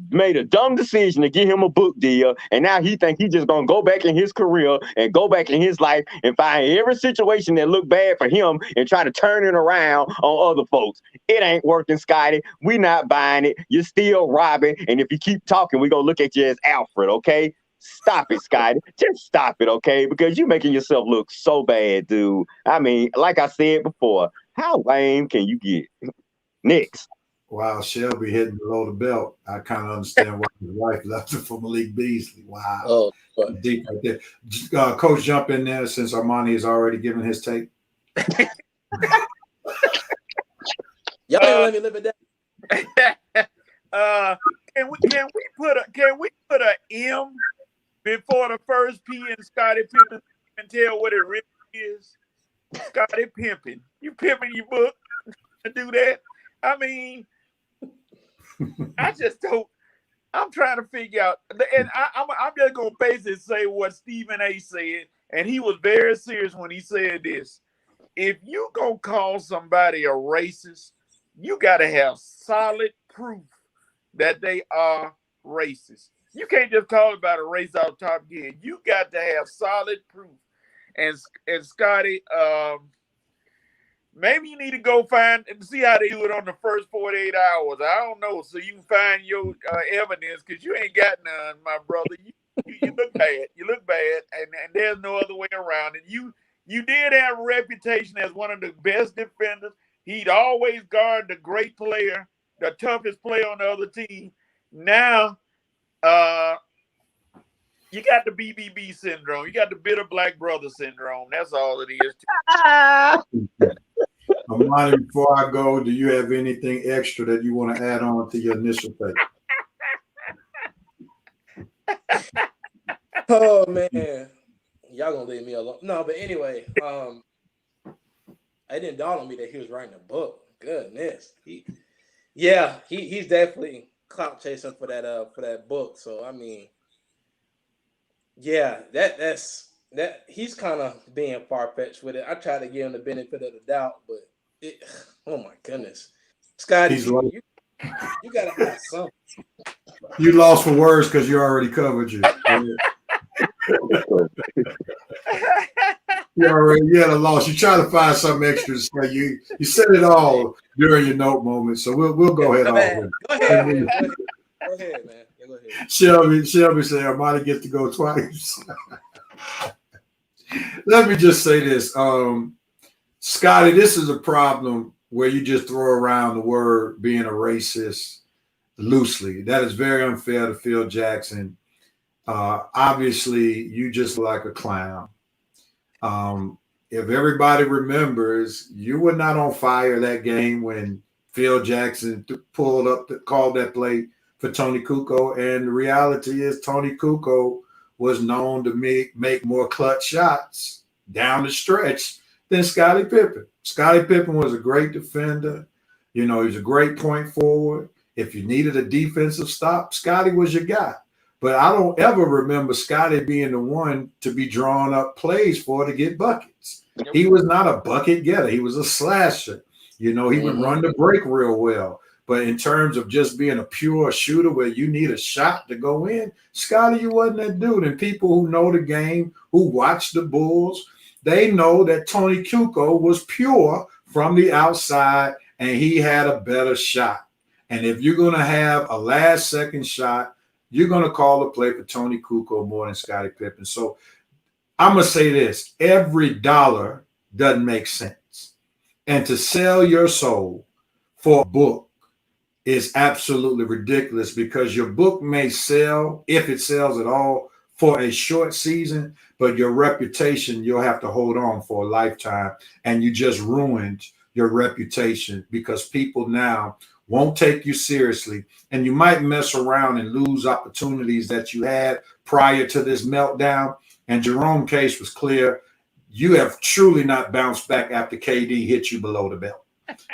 made a dumb decision to give him a book deal, and now he think he's just gonna go back in his career and go back in his life and find every situation that looked bad for him and try to turn it around on other folks. It ain't working, Scottie. We not buying it. You're still robbing, and if you keep talking, we're gonna look at you as Alfred, okay? Stop it, Scottie. Just stop it, okay? Because you're making yourself look so bad, dude. I mean, like I said before, how lame can you get? Next. Wow, Shelby hitting below the belt. I kind of understand why his wife left him for Malik Beasley. Wow. Oh, deep right there. Coach, jump in there since Armani has already given his take. Y'all ain't let me live it down. Can we put a M before the first P in Scottie Pippen and tell what it really is? Scottie Pippen. You pimping your book to do that? I mean, I just don't. I'm trying to figure out, and I'm just gonna basically say what Stephen A. said, and he was very serious when he said this. If you gonna call somebody a racist, you gotta have solid proof that they are racist. You can't just call about a race off top again. You got to have solid proof. And Scotty, maybe you need to go find and see how they do it on the first 48 hours. I don't know. So you can find your evidence, because you ain't got none, my brother. You look bad. You look bad, and there's no other way around it. You did have a reputation as one of the best defenders. He'd always guard the great player, the toughest player on the other team. Now, you got the BBB syndrome. You got the bitter black brother syndrome. That's all it is. Armani, before I go, do you have anything extra that you want to add on to your initial take? Oh man, y'all gonna leave me alone? No, but anyway, it didn't dawn on me that he was writing a book. Goodness, he's definitely clout chasing for that book. So I mean, yeah, that's he's kind of being far fetched with it. I tried to give him the benefit of the doubt, but oh my goodness, Scotty, you gotta have something. You lost for words because you already covered you. You had a loss. You try to find something extra to say. You said it all during your note moment. So we'll go ahead. Go ahead, man. Go ahead, man. Go ahead. Shelby said Armani gets to go twice. Let me just say this, Scotty. This is a problem where you just throw around the word being a racist loosely. That is very unfair to Phil Jackson. Obviously, you just like a clown. If everybody remembers, you were not on fire that game when Phil Jackson called that play for Tony Kukoc. And the reality is Tony Kukoc was known to make more clutch shots down the stretch than Scottie Pippen. Scottie Pippen was a great defender. You know, he was a great point forward. If you needed a defensive stop, Scottie was your guy. But I don't ever remember Scottie being the one to be drawing up plays to get buckets. He was not a bucket getter. He was a slasher. You know, he would run the break real well. But in terms of just being a pure shooter where you need a shot to go in, Scottie, you wasn't that dude. And people who know the game, who watch the Bulls, they know that Tony Kukoc was pure from the outside and he had a better shot. And if you're going to have a last-second shot, you're going to call a play for Tony Kukoc more than Scottie Pippen. So I'm going to say this. Every dollar doesn't make sense. And to sell your soul for a book is absolutely ridiculous, because your book may sell, if it sells at all, for a short season, but your reputation you'll have to hold on for a lifetime. And you just ruined your reputation because people now won't take you seriously, and you might mess around and lose opportunities that you had prior to this meltdown. And Jerome's case was clear. You have truly not bounced back after KD hit you below the belt,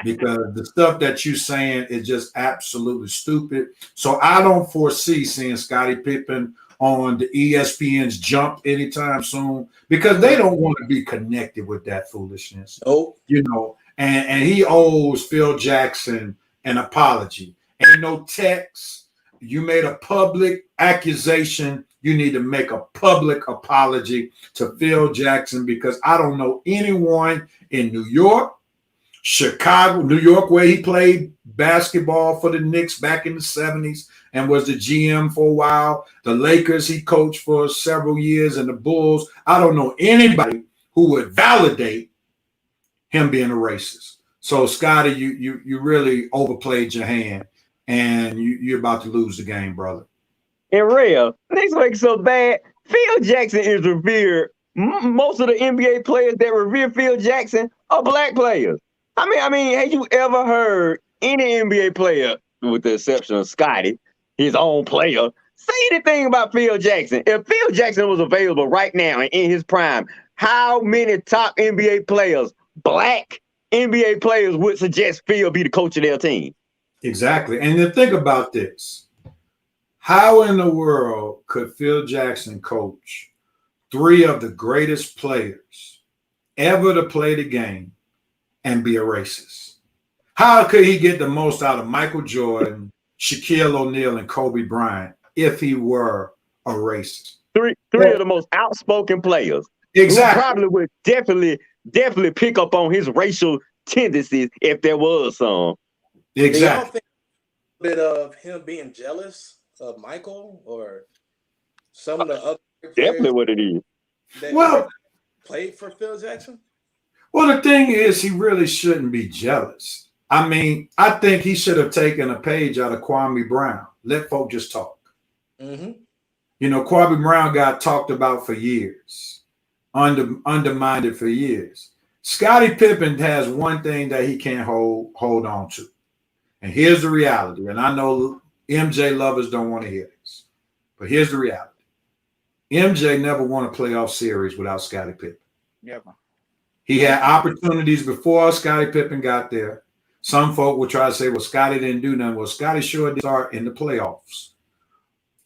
because the stuff that you're saying is just absolutely stupid. So I don't foresee seeing Scottie Pippen on the ESPN's Jump anytime soon, because they don't want to be connected with that foolishness. Oh, you know, and he owes Phil Jackson an apology. Ain't no text. You made a public accusation. You need to make a public apology to Phil Jackson, because I don't know anyone in New York, Chicago, New York, where he played basketball for the Knicks back in the 70s and was the GM for a while. The Lakers he coached for several years, and the Bulls. I don't know anybody who would validate him being a racist. So, Scotty, you really overplayed your hand, and you're about to lose the game, brother. And Rev, this makes so bad. Phil Jackson is revered. Most of the NBA players that revere Phil Jackson are black players. I mean, have you ever heard any NBA player, with the exception of Scotty, his own player, say anything about Phil Jackson? If Phil Jackson was available right now and in his prime, how many top NBA players, black NBA players, would suggest Phil be the coach of their team? Exactly. And then think about this. How in the world could Phil Jackson coach three of the greatest players ever to play the game and be a racist? How could he get the most out of Michael Jordan, Shaquille O'Neal, and Kobe Bryant if he were a racist? Three of the most outspoken players. Exactly. Who probably would definitely pick up on his racial tendencies if there was some. Exactly. Do y'all think a bit of him being jealous of Michael or some of the other Definitely what it is. that played for Phil Jackson? Well, the thing is, he really shouldn't be jealous. I mean, I think he should have taken a page out of Kwame Brown. Let folk just talk. Mm-hmm. You know, Kwame Brown got talked about for years, undermined for years. Scottie Pippen has one thing that he can't hold on to. And here's the reality. And I know MJ lovers don't want to hear this, but here's the reality. MJ never won a playoff series without Scottie Pippen. Never. He had opportunities before Scottie Pippen got there. Some folk will try to say, well, Scottie didn't do nothing. Well, Scottie sure did start in the playoffs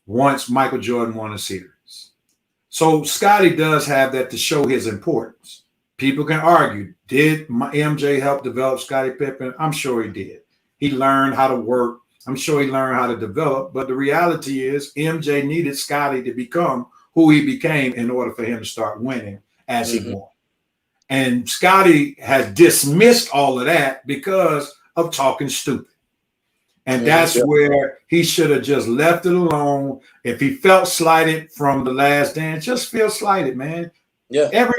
once Michael Jordan won a series. So Scottie does have that to show his importance. People can argue, did MJ help develop Scottie Pippen? I'm sure he did. He learned how to work. I'm sure he learned how to develop. But the reality is MJ needed Scottie to become who he became in order for him to start winning as he won. And Scottie has dismissed all of that because of talking stupid. And that's where he should have just left it alone. If he felt slighted from the last dance, just feel slighted, man. Yeah.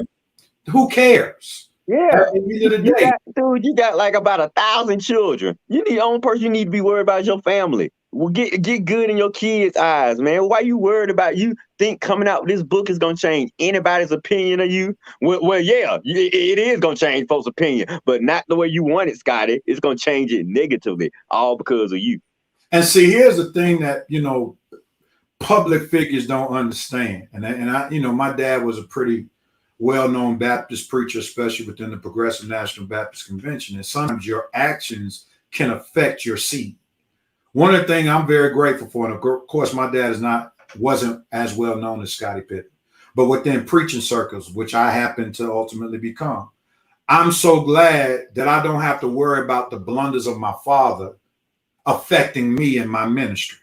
Who cares? Yeah. You got like about 1,000 children. The only person you need to be worried about is your family. Well, get good in your kids' eyes, man. Why you worried about you think coming out with this book is going to change anybody's opinion of you? Well, yeah, it is going to change folks' opinion, but not the way you want it, Scottie. It's going to change it negatively, all because of you. And see, here's the thing that, public figures don't understand. And I my dad was a pretty well-known Baptist preacher, especially within the Progressive National Baptist Convention. And sometimes your actions can affect your seed. One of the things I'm very grateful for, and of course, my dad wasn't as well known as Scottie Pippen, but within preaching circles, which I happened to ultimately become, I'm so glad that I don't have to worry about the blunders of my father affecting me in my ministry.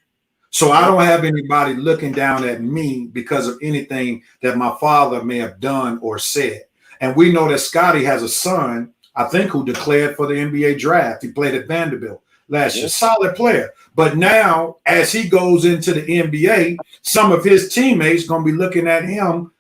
So I don't have anybody looking down at me because of anything that my father may have done or said. And we know that Scottie has a son, I think, who declared for the NBA draft. He played at Vanderbilt last year, solid player. But now, as he goes into the NBA, some of his teammates going to be looking at him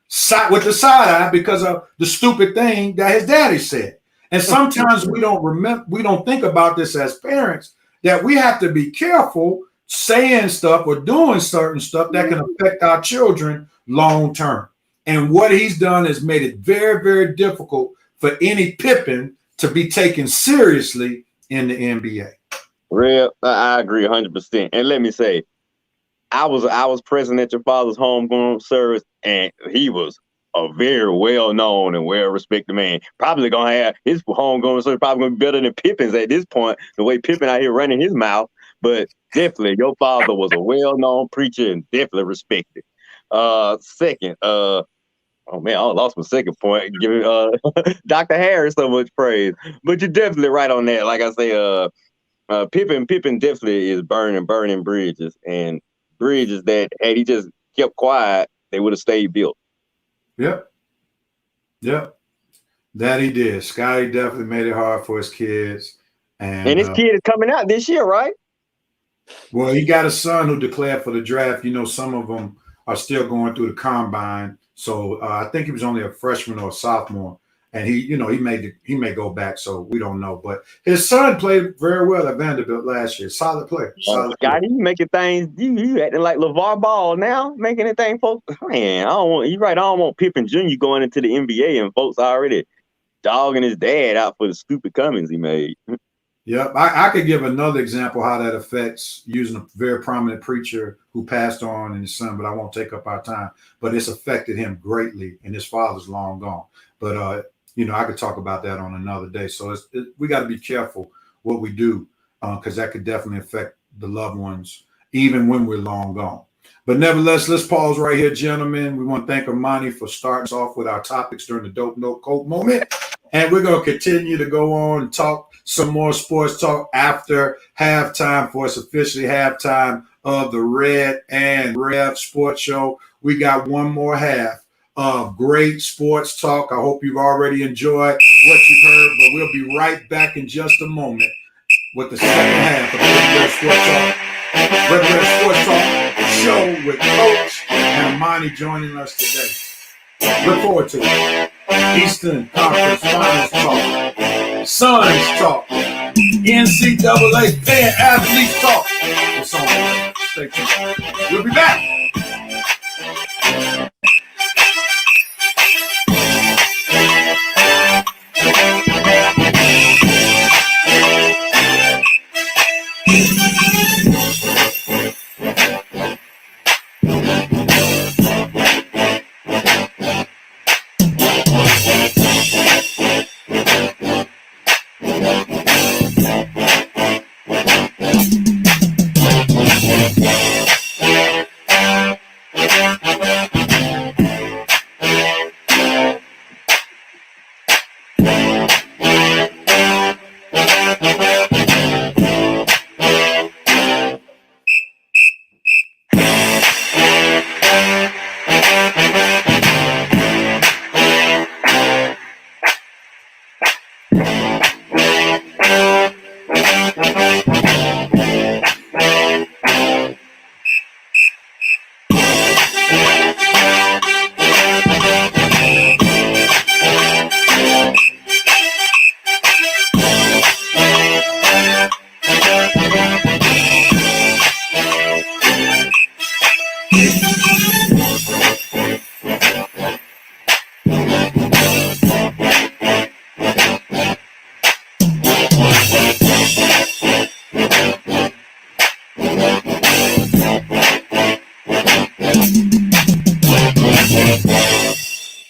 with the side eye because of the stupid thing that his daddy said. And sometimes we don't think about this as parents, that we have to be careful saying stuff or doing certain stuff that can affect our children long term. And what he's done has made it very, very difficult for any Pippen to be taken seriously in the NBA. Real, I agree 100%. And let me say, I was present at your father's homegoing service, and he was a very well-known and well-respected man. Probably gonna have his homegoing service probably gonna be better than Pippen's at this point. The way Pippen out here running his mouth, but definitely your father was a well-known preacher and definitely respected. Second, oh man, I lost my second point. Giving Dr. Harris so much praise, but you're definitely right on that. Like I say, Pippen definitely is burning bridges, and bridges that had he just kept quiet, they would have stayed built. Yep. That he did. Scottie definitely made it hard for his kids. And his kid is coming out this year, right? Well, he got a son who declared for the draft. Some of them are still going through the combine. So I think he was only a freshman or a sophomore. And he may go back, so we don't know. But his son played very well at Vanderbilt last year. Solid player. Scottie, you making things. You acting like LeVar Ball now, making it thing, folks. Man, I don't want Pippen Jr. going into the NBA and folks already dogging his dad out for the stupid comments he made. Yep, I could give another example how that affects using a very prominent preacher who passed on and his son, but I won't take up our time. But it's affected him greatly, and his father's long gone. But I could talk about that on another day. So we got to be careful what we do. because that could definitely affect the loved ones, even when we're long gone. But nevertheless, let's pause right here, gentlemen. We want to thank Armani for starting us off with our topics during the Dope No Coke moment. And we're going to continue to go on and talk some more sports talk after halftime, for it's officially halftime of the Red and Rev Sports Show. We got one more half of great sports talk. I hope you've already enjoyed what you've heard, but we'll be right back in just a moment with the second half of the Red Rev Sports Talk. Red Rev Sports Talk show with Coach and Armani joining us today. Look forward to it. Eastern Conference Finals talk, Suns talk, NCAA fan athletes talk. It's on the way. Stay tuned. We'll be back.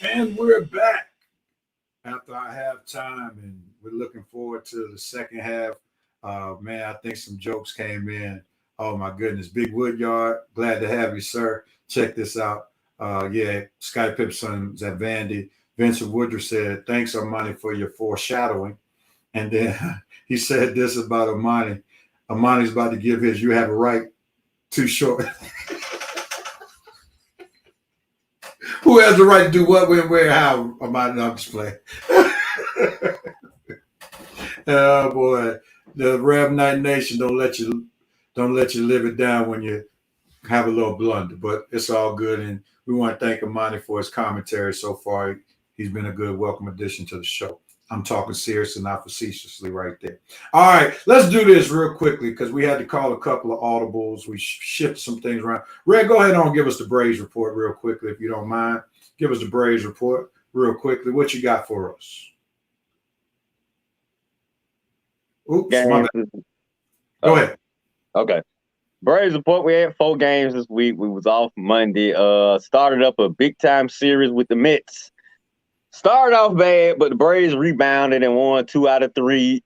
And we're back after our halftime, and we're looking forward to the second half. Man, I think some jokes came in. Oh my goodness, Big Woodyard, glad to have you, sir. Check this out. Yeah, Scottie Pipson's at Vandy. Vincent Woodruff said, "Thanks, Armani, for your foreshadowing." And then he said this about Armani. Armani's about to give his "You Have a Right" too short. Who has the right to do what, when, where, how? Armani, no, I'm just playing. Oh boy, the Rev Night Nation don't let you live it down when you have a little blunder, but it's all good. And we want to thank Armani for his commentary so far. He's been a good welcome addition to the show. I'm talking serious and not facetiously right there. All right, let's do this real quickly because we had to call a couple of audibles. We shifted some things around. Red, go ahead and give us the Braves report real quickly if you don't mind. Give us the Braves report real quickly. What you got for us? Oops, my bad. Go ahead. Okay. Braves report, we had 4 games this week. We was off Monday. Started up a big-time series with the Mets. Started off bad, but the Braves rebounded and won 2 out of 3.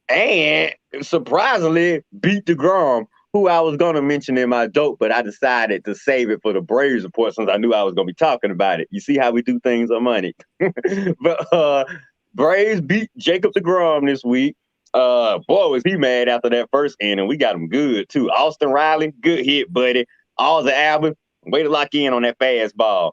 And surprisingly, beat DeGrom, who I was going to mention in my dope, but I decided to save it for the Braves report since I knew I was going to be talking about it. You see how we do things on money. But Braves beat Jacob DeGrom this week. Boy, was he mad after that first inning. We got him good, too. Austin Riley, good hit, buddy. Ozzie Albion, way to lock in on that fastball.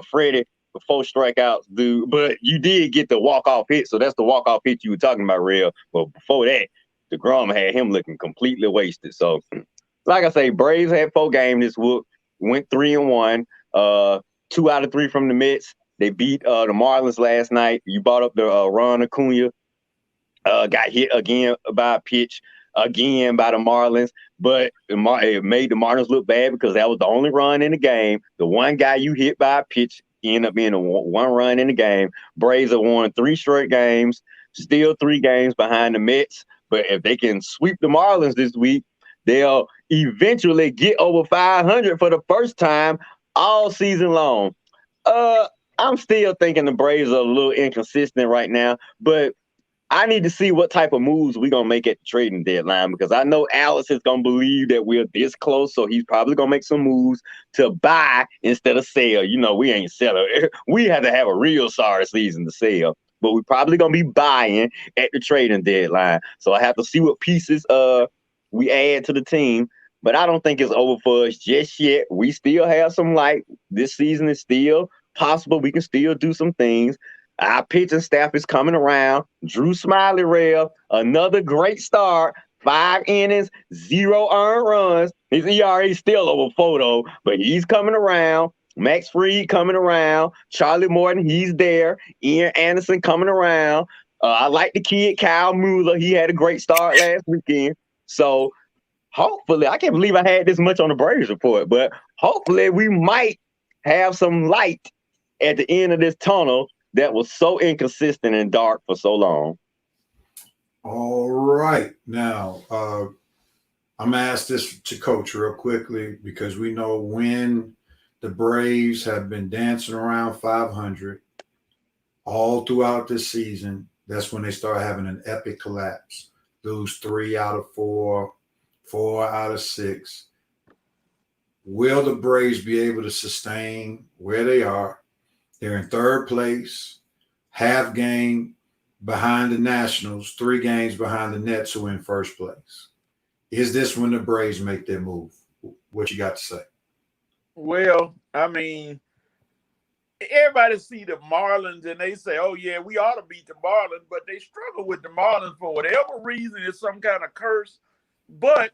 Freddie, 4 strikeouts, dude. But you did get the walk-off hit, so that's the walk-off hit you were talking about, Real. But before that, DeGrom had him looking completely wasted. So, like I say, Braves had 4 games this week. Went 3-1. 2 out of 3 from the Mets. They beat the Marlins last night. You brought up the Ron Acuna. Got hit again by a pitch, again by the Marlins. But it made the Marlins look bad because that was the only run in the game. The one guy you hit by a pitch ended up being a 1 run in the game. Braves have won 3 straight games, still 3 games behind the Mets. But if they can sweep the Marlins this week, they'll eventually get over 500 for the first time all season long. I'm still thinking the Braves are a little inconsistent right now, but I need to see what type of moves we're going to make at the trading deadline, because I know Alex is going to believe that we're this close, so he's probably going to make some moves to buy instead of sell. You know, we ain't selling. We had to have a real sorry season to sell, but we're probably going to be buying at the trading deadline. So I have to see what pieces we add to the team, but I don't think it's over for us just yet. We still have some light. This season is still possible. We can still do some things. Our pitching staff is coming around. Drew Smiley, Rev, another great start. 5 innings, 0 earned runs. His ERA is still over 4, but he's coming around. Max Fried coming around. Charlie Morton, he's there. Ian Anderson coming around. I like the kid, Kyle Mueller. He had a great start last weekend. So hopefully, I can't believe I had this much on the Braves report, but hopefully we might have some light at the end of this tunnel that was so inconsistent and dark for so long. All right. Now, I'm going to ask this to Coach real quickly, because we know when the Braves have been dancing around 500 all throughout this season, that's when they start having an epic collapse. Lose 3 out of 4, 4 out of 6. Will the Braves be able to sustain where they are? They're in 3rd place, half game behind the Nationals, 3 games behind the Nets, who are in 1st place. Is this when the Braves make their move? What you got to say? Well, I mean, everybody see the Marlins and they say, oh, yeah, we ought to beat the Marlins, but they struggle with the Marlins for whatever reason. It's some kind of curse. But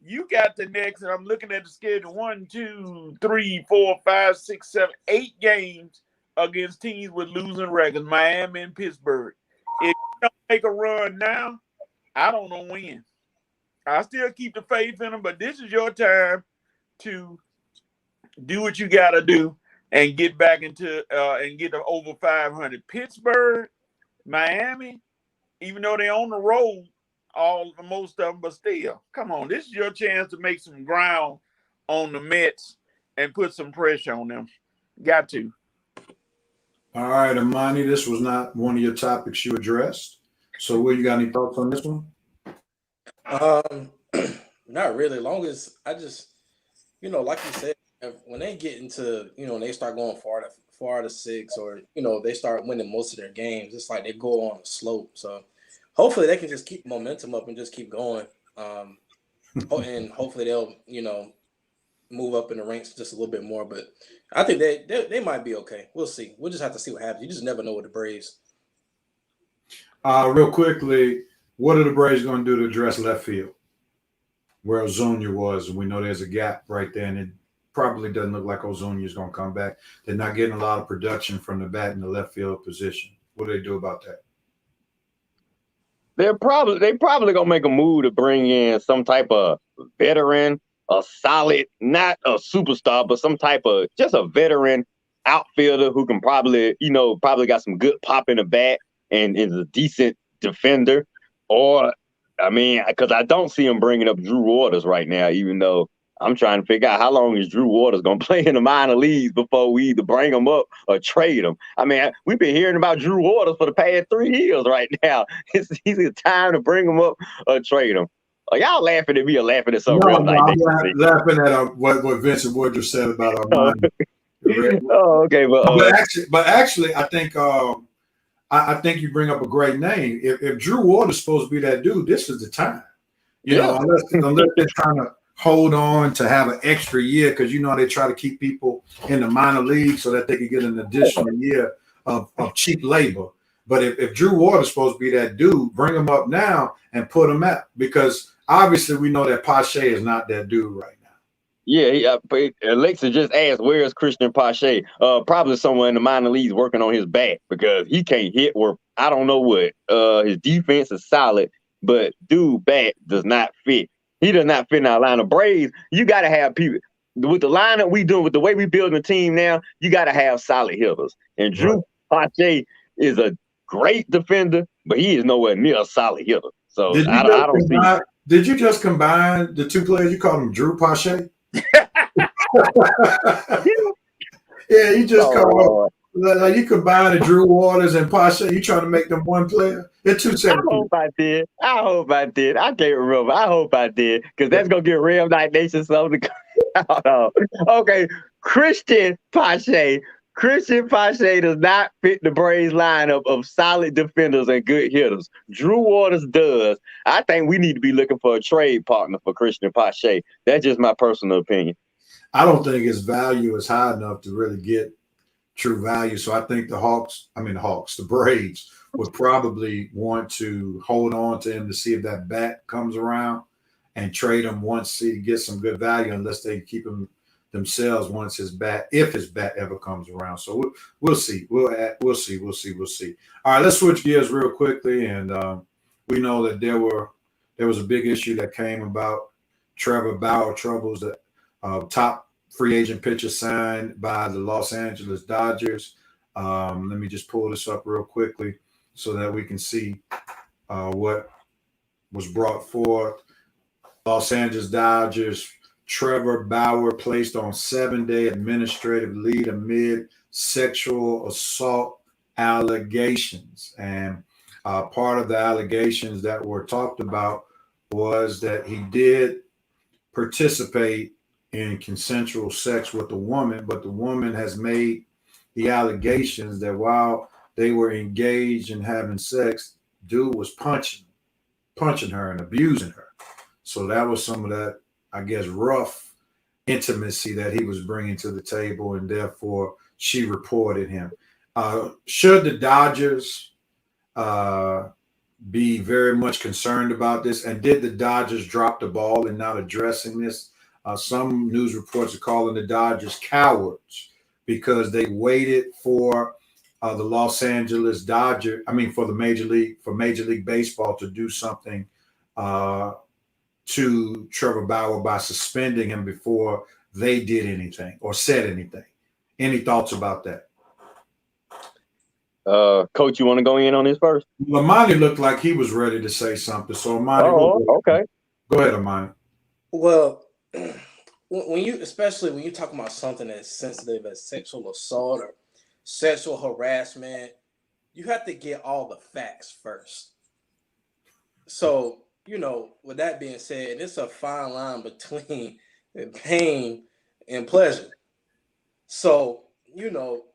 you got the next, and I'm looking at the schedule, 1, 2, 3, 4, 5, 6, 7, 8 games against teams with losing records, Miami and Pittsburgh. If you don't make a run now, I don't know when. I still keep the faith in them, but this is your time to do what you got to do and get back into and get to over 500. Pittsburgh, Miami, even though they're on the road, most of them, but still, come on. This is your chance to make some ground on the Mets and put some pressure on them. Got to. All right, Armani, this was not one of your topics you addressed. So, Will, you got any thoughts on this one? Not really. Long as I just, like you said, when they get into, they start going 4 out of 6, or they start winning most of their games, it's like they go on a slope. So hopefully they can just keep momentum up and just keep going. And hopefully they'll, move up in the ranks just a little bit more. But I think they might be okay. We'll see. We'll just have to see what happens. You just never know with the Braves. Real quickly, what are the Braves going to do to address left field, where Ozuna was? And we know there's a gap right there, and it probably doesn't look like Ozuna is going to come back. They're not getting a lot of production from the bat in the left field position. What do they do about that? They probably gonna make a move to bring in some type of veteran, a solid, not a superstar, but some type of just a veteran outfielder who can probably got some good pop in the bat and is a decent defender. Or, I mean, because I don't see him bringing up Drew Waters right now, even though I'm trying to figure out how long is Drew Waters going to play in the minor leagues before we either bring him up or trade him. I mean, we've been hearing about Drew Waters for the past 3 years right now. It's time to bring him up or trade him. Are y'all laughing at me or laughing at something else? I'm laughing at what Vincent Woodruff said about our mind. Oh, okay. But actually, I think I think you bring up a great name. If Drew Waters is supposed to be that dude, this is the time. Unless they're trying to hold on to have an extra year, because they try to keep people in the minor league so that they can get an additional year of cheap labor. But if Drew Waters is supposed to be that dude, bring him up now and put him out, because obviously we know that Pache is not that dude right now. Yeah, Alexa just asked, where's Christian Pache? Probably somewhere in the minor leagues working on his bat, because he can't hit where I don't know what. His defense is solid, but dude bat does not fit. He does not fit in our line of Braves. You got to have people with the lineup we doing, with the way we building the team now. You got to have solid hitters, and Drew Pache is a great defender, but he is nowhere near a solid hitter. So I don't see. Did you just combine the two players? You call him Drew Pache? Yeah, you just called Like you combine the Drew Waters and Pache, you trying to make them one player? They're two I separate people. hope I did. I hope I did. I can't remember. I hope I did because that's gonna get Rev Night Nation something. I don't know. Okay, Christian Pache. Christian Pache does not fit the Braves lineup of solid defenders and good hitters. Drew Waters does. I think we need to be looking for a trade partner for Christian Pache. That's just my personal opinion. I don't think his value is high enough to really get true value. So I think the Braves would probably want to hold on to him to see if that bat comes around and trade him once he gets some good value, unless they keep him themselves once if his bat ever comes around. So we'll see. We'll see. All right, let's switch gears real quickly. And we know that there was a big issue that came about Trevor Bauer troubles, that top free agent pitcher signed by the Los Angeles Dodgers. Let me just pull this up real quickly so that we can see what was brought forth. Los Angeles Dodgers, Trevor Bauer placed on 7-day administrative leave amid sexual assault allegations. And part of the allegations that were talked about was that he did participate in consensual sex with a woman, but the woman has made the allegations that while they were engaged in having sex, dude was punching her and abusing her. So that was some of that, I guess, rough intimacy that he was bringing to the table, and therefore she reported him. Should the Dodgers be very much concerned about this? And did the Dodgers drop the ball in not addressing this? Some news reports are calling the Dodgers cowards because they waited for the Los Angeles Dodgers. For Major League Baseball to do something to Trevor Bauer by suspending him before they did anything or said anything. Any thoughts about that? Coach, you want to go in on this first? Armani looked like he was ready to say something. So Armani, okay. Go ahead, Armani. Well, especially when you talk about something as sensitive as sexual assault or sexual harassment, you have to get all the facts first. So, with that being said, it's a fine line between pain and pleasure. So,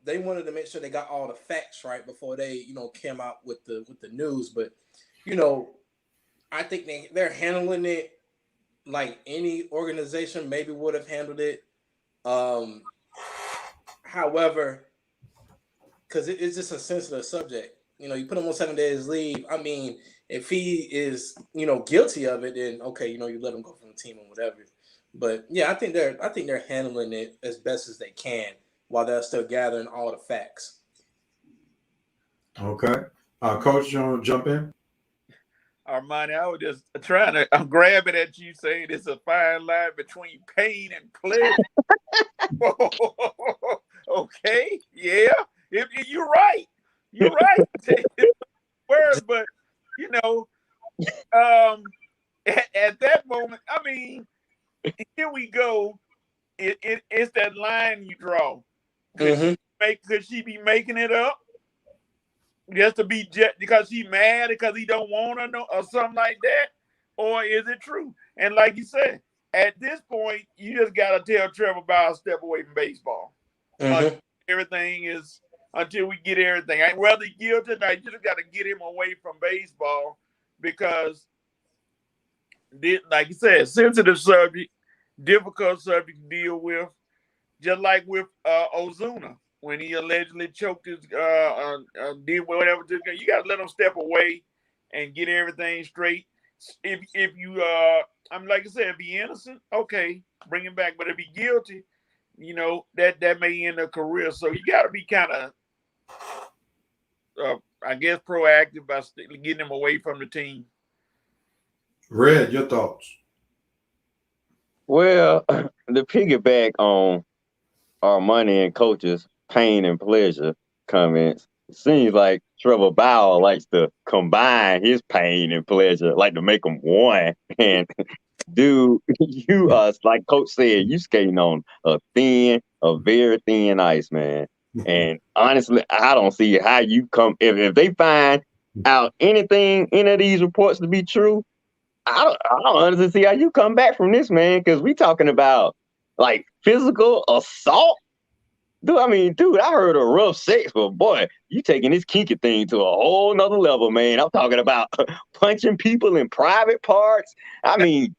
they wanted to make sure they got all the facts right before they, came out with the news. But, I think they're handling it like any organization maybe would have handled it. However, because it's just a sensitive subject. You put him on 7 days leave. If he is, guilty of it, then okay, you let him go from the team or whatever. But yeah, I think they're handling it as best as they can while they're still gathering all the facts. Okay. Coach, you want to jump in? Armani, I was just I'm grabbing at you saying it's a fine line between pain and pleasure. Okay, yeah. You're right. You're right. Words, but at that moment, here we go. It's that line you draw. Could she be making it up just to be because she mad because he don't want her or something like that, or is it true? And like you said, at this point, you just gotta tell Trevor Bauer step away from baseball. Until we get everything. Whether guilty or not, you just got to get him away from baseball because, like you said, sensitive subject, difficult subject to deal with. Just like with Ozuna, when he allegedly choked his, did whatever. You got to let him step away and get everything straight. If you, like I said, if he innocent, okay, bring him back. But if he guilty, that may end a career. So you got to be kind of, I guess, proactive by getting him away from the team. Red, your thoughts? Well, the piggyback on Armani and Coach's pain and pleasure comments, it seems like Trevor Bauer likes to combine his pain and pleasure, like to make them one. And dude, you are, like Coach said, you skating on a very thin ice, man. And honestly, I don't see how you come if they find out anything, any of these reports to be true. I don't honestly see how you come back from this, man, because we talking about like physical assault. Dude, I heard of rough sex, but boy, you taking this kinky thing to a whole nother level, man. I'm talking about punching people in private parts.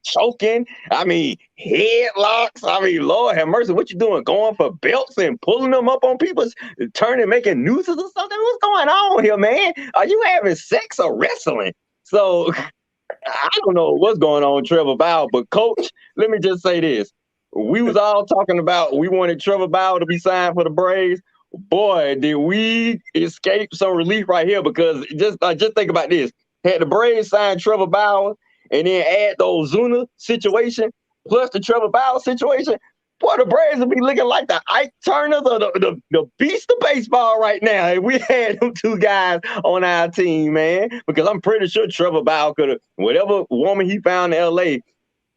Choking. Headlocks. Lord have mercy. What you doing? Going for belts and pulling them up on people, turning, making nooses or something? What's going on here, man? Are you having sex or wrestling? So I don't know what's going on, Trevor Bauer, but coach, let me just say this. We was all talking about we wanted Trevor Bauer to be signed for the Braves. Boy, did we escape some relief right here, because just think about this. Had the Braves signed Trevor Bauer and then add the Ozuna situation plus the Trevor Bauer situation, boy, the Braves would be looking like the Ike Turner, the beast of baseball right now. If we had them two guys on our team, man, because I'm pretty sure Trevor Bauer could have, whatever woman he found in L.A.,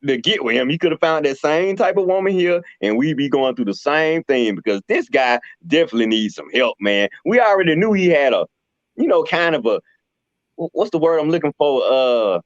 to get with him, he could have found that same type of woman here, and we'd be going through the same thing, because this guy definitely needs some help, man. We already knew he had a, kind of a, what's the word I'm looking for?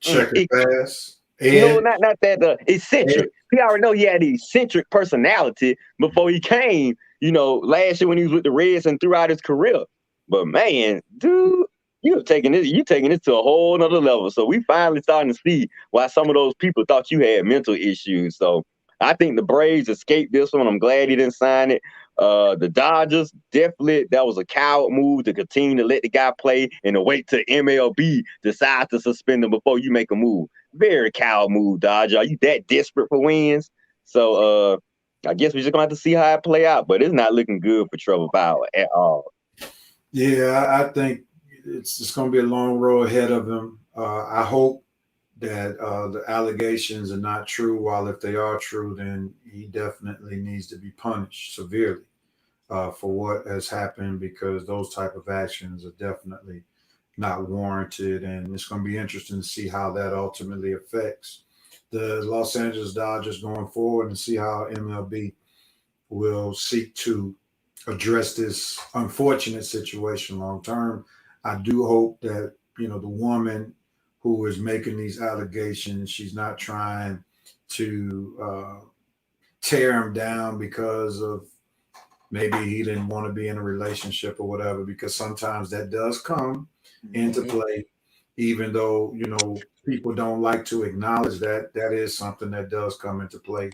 Checker pass. No, not that, eccentric. We already know he had the eccentric personality before he came, last year when he was with the Reds and throughout his career. But man, dude, you're taking this to a whole nother level. So we finally starting to see why some of those people thought you had mental issues. So I think the Braves escaped this one. I'm glad he didn't sign it. The Dodgers, definitely, that was a coward move to continue to let the guy play and to wait till MLB decides to suspend him before you make a move. Very coward move, Dodger. Are you that desperate for wins? So I guess we're just going to have to see how it play out. But it's not looking good for Trevor Bauer at all. Yeah, I think it's just going to be a long road ahead of him. I hope that the allegations are not true. While if they are true, then he definitely needs to be punished severely for what has happened, because those type of actions are definitely not warranted. And it's going to be interesting to see how that ultimately affects the Los Angeles Dodgers going forward, and see how MLB will seek to address this unfortunate situation long term. I do hope that, the woman who is making these allegations, she's not trying to tear him down because of maybe he didn't want to be in a relationship or whatever, because sometimes that does come into play, even though, people don't like to acknowledge that. That is something that does come into play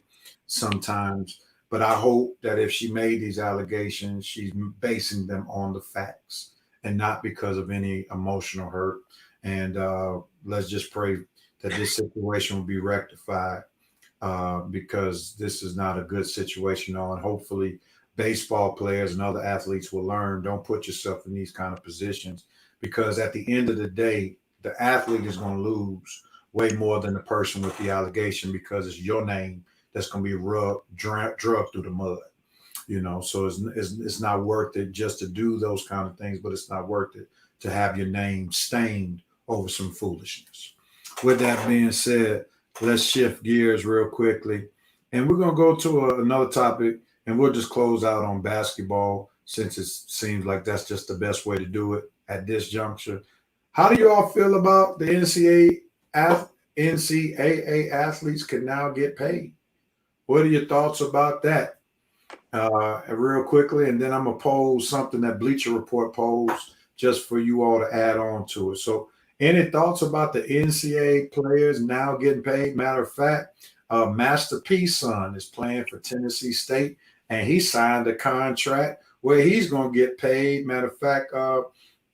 sometimes. But I hope that if she made these allegations, she's basing them on the facts and not because of any emotional hurt. And let's just pray that this situation will be rectified, because this is not a good situation. And hopefully baseball players and other athletes will learn, don't put yourself in these kind of positions, because at the end of the day, the athlete is going to lose way more than the person with the allegation, because it's your name that's going to be drugged through the mud. So it's not worth it just to do those kind of things, but it's not worth it to have your name stained over some foolishness. With that being said, let's shift gears real quickly, and we're going to go to another topic, and we'll just close out on basketball, since it seems like that's just the best way to do it at this juncture. How do you all feel about the NCAA athletes can now get paid? What are your thoughts about that? Real quickly, and then I'm going to pose something that Bleacher Report posed just for you all to add on to it. So any thoughts about the NCAA players now getting paid? Matter of fact, Master P's son is playing for Tennessee State, and he signed a contract where he's going to get paid. Matter of fact,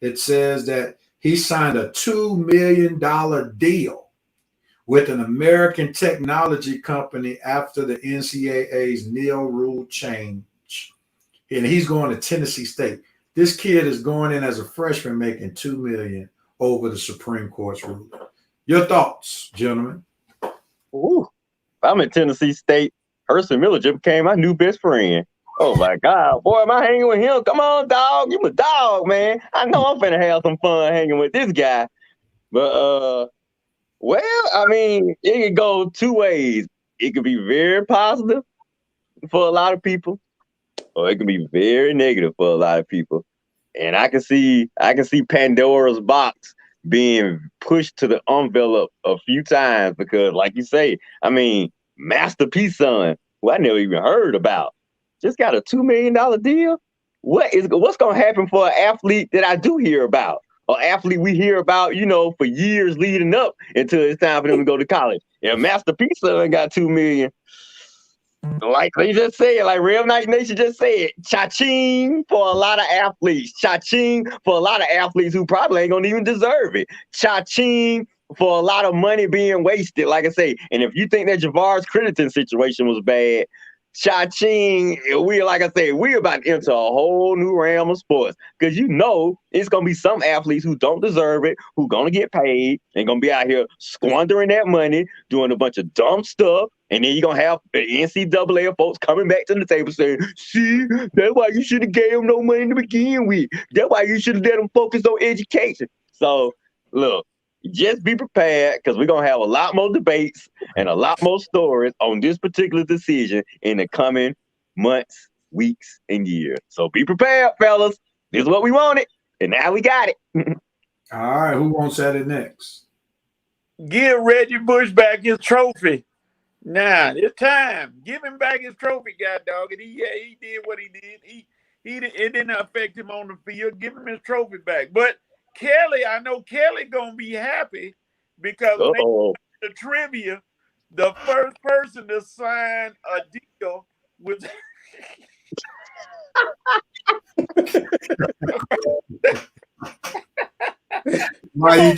it says that he signed a $2 million deal with an American technology company after the NCAA's NIL rule change. And he's going to Tennessee State. This kid is going in as a freshman making $2 million over the Supreme Court's ruling. Your thoughts, gentlemen? Ooh, I'm at Tennessee State. Hurston Miller just became my new best friend. Oh my God, boy, am I hanging with him? Come on, dog. You a dog, man. I know I'm finna have some fun hanging with this guy. But well, it could go two ways. It could be very positive for a lot of people, or it can be very negative for a lot of people. And I can see Pandora's box being pushed to the envelope a few times because, like you say, I mean, Master P son, who I never even heard about, just got a $2 million deal. What's gonna happen for an athlete that I do hear about? An athlete we hear about, for years leading up until it's time for them to go to college. And Master P son got $2 million. Like they just said, like Real Night Nation just said, cha-ching for a lot of athletes. Cha-ching for a lot of athletes who probably ain't gonna even deserve it. Cha-ching for a lot of money being wasted, like I say. And if you think that Javaris Crittenton situation was bad, cha-ching, like I say, we're about to enter a whole new realm of sports. Because it's gonna be some athletes who don't deserve it, who gonna get paid, and gonna be out here squandering that money, doing a bunch of dumb stuff. And then you're going to have the NCAA folks coming back to the table saying, see, that's why you should have gave them no money to begin with. That's why you should have let them focus on education. So, look, just be prepared because we're going to have a lot more debates and a lot more stories on this particular decision in the coming months, weeks, and years. So be prepared, fellas. This is what we wanted, and now we got it. All right, who wants at it next? Give Reggie Bush back his trophy. Nah, it's time. Give him back his trophy, God dog. And he did what he did. It didn't affect him on the field. Give him his trophy back. But Kelly, I know Kelly gonna be happy because when they the trivia, the first person to sign a deal was Why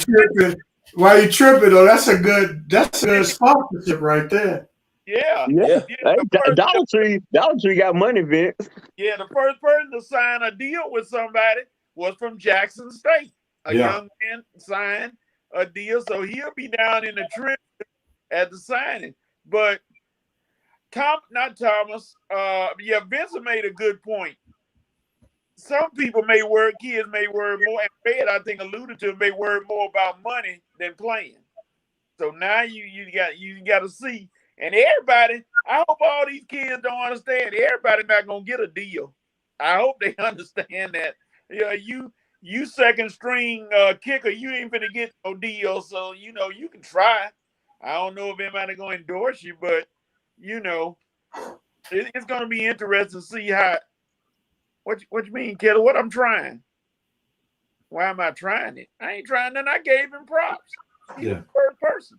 you tripping? Though? That's a good sponsorship right there. Yeah. Hey, Dollar Tree got money, Vince. Yeah, the first person to sign a deal with somebody was from Jackson State. A young man signed a deal, so he'll be down in the trip at the signing. But Vincent made a good point. Some people kids may worry more, and Fed, I think, alluded to, may worry more about money than playing. So now you got to see. And everybody, I hope all these kids don't understand. Everybody not gonna get a deal. I hope they understand that. You second string kicker, you ain't gonna get no deal. So you can try. I don't know if anybody gonna endorse you, but it's gonna be interesting to see how. What you mean, Kelly? What I'm trying? Why am I trying it? I ain't trying nothing. I gave him props. He was the first person.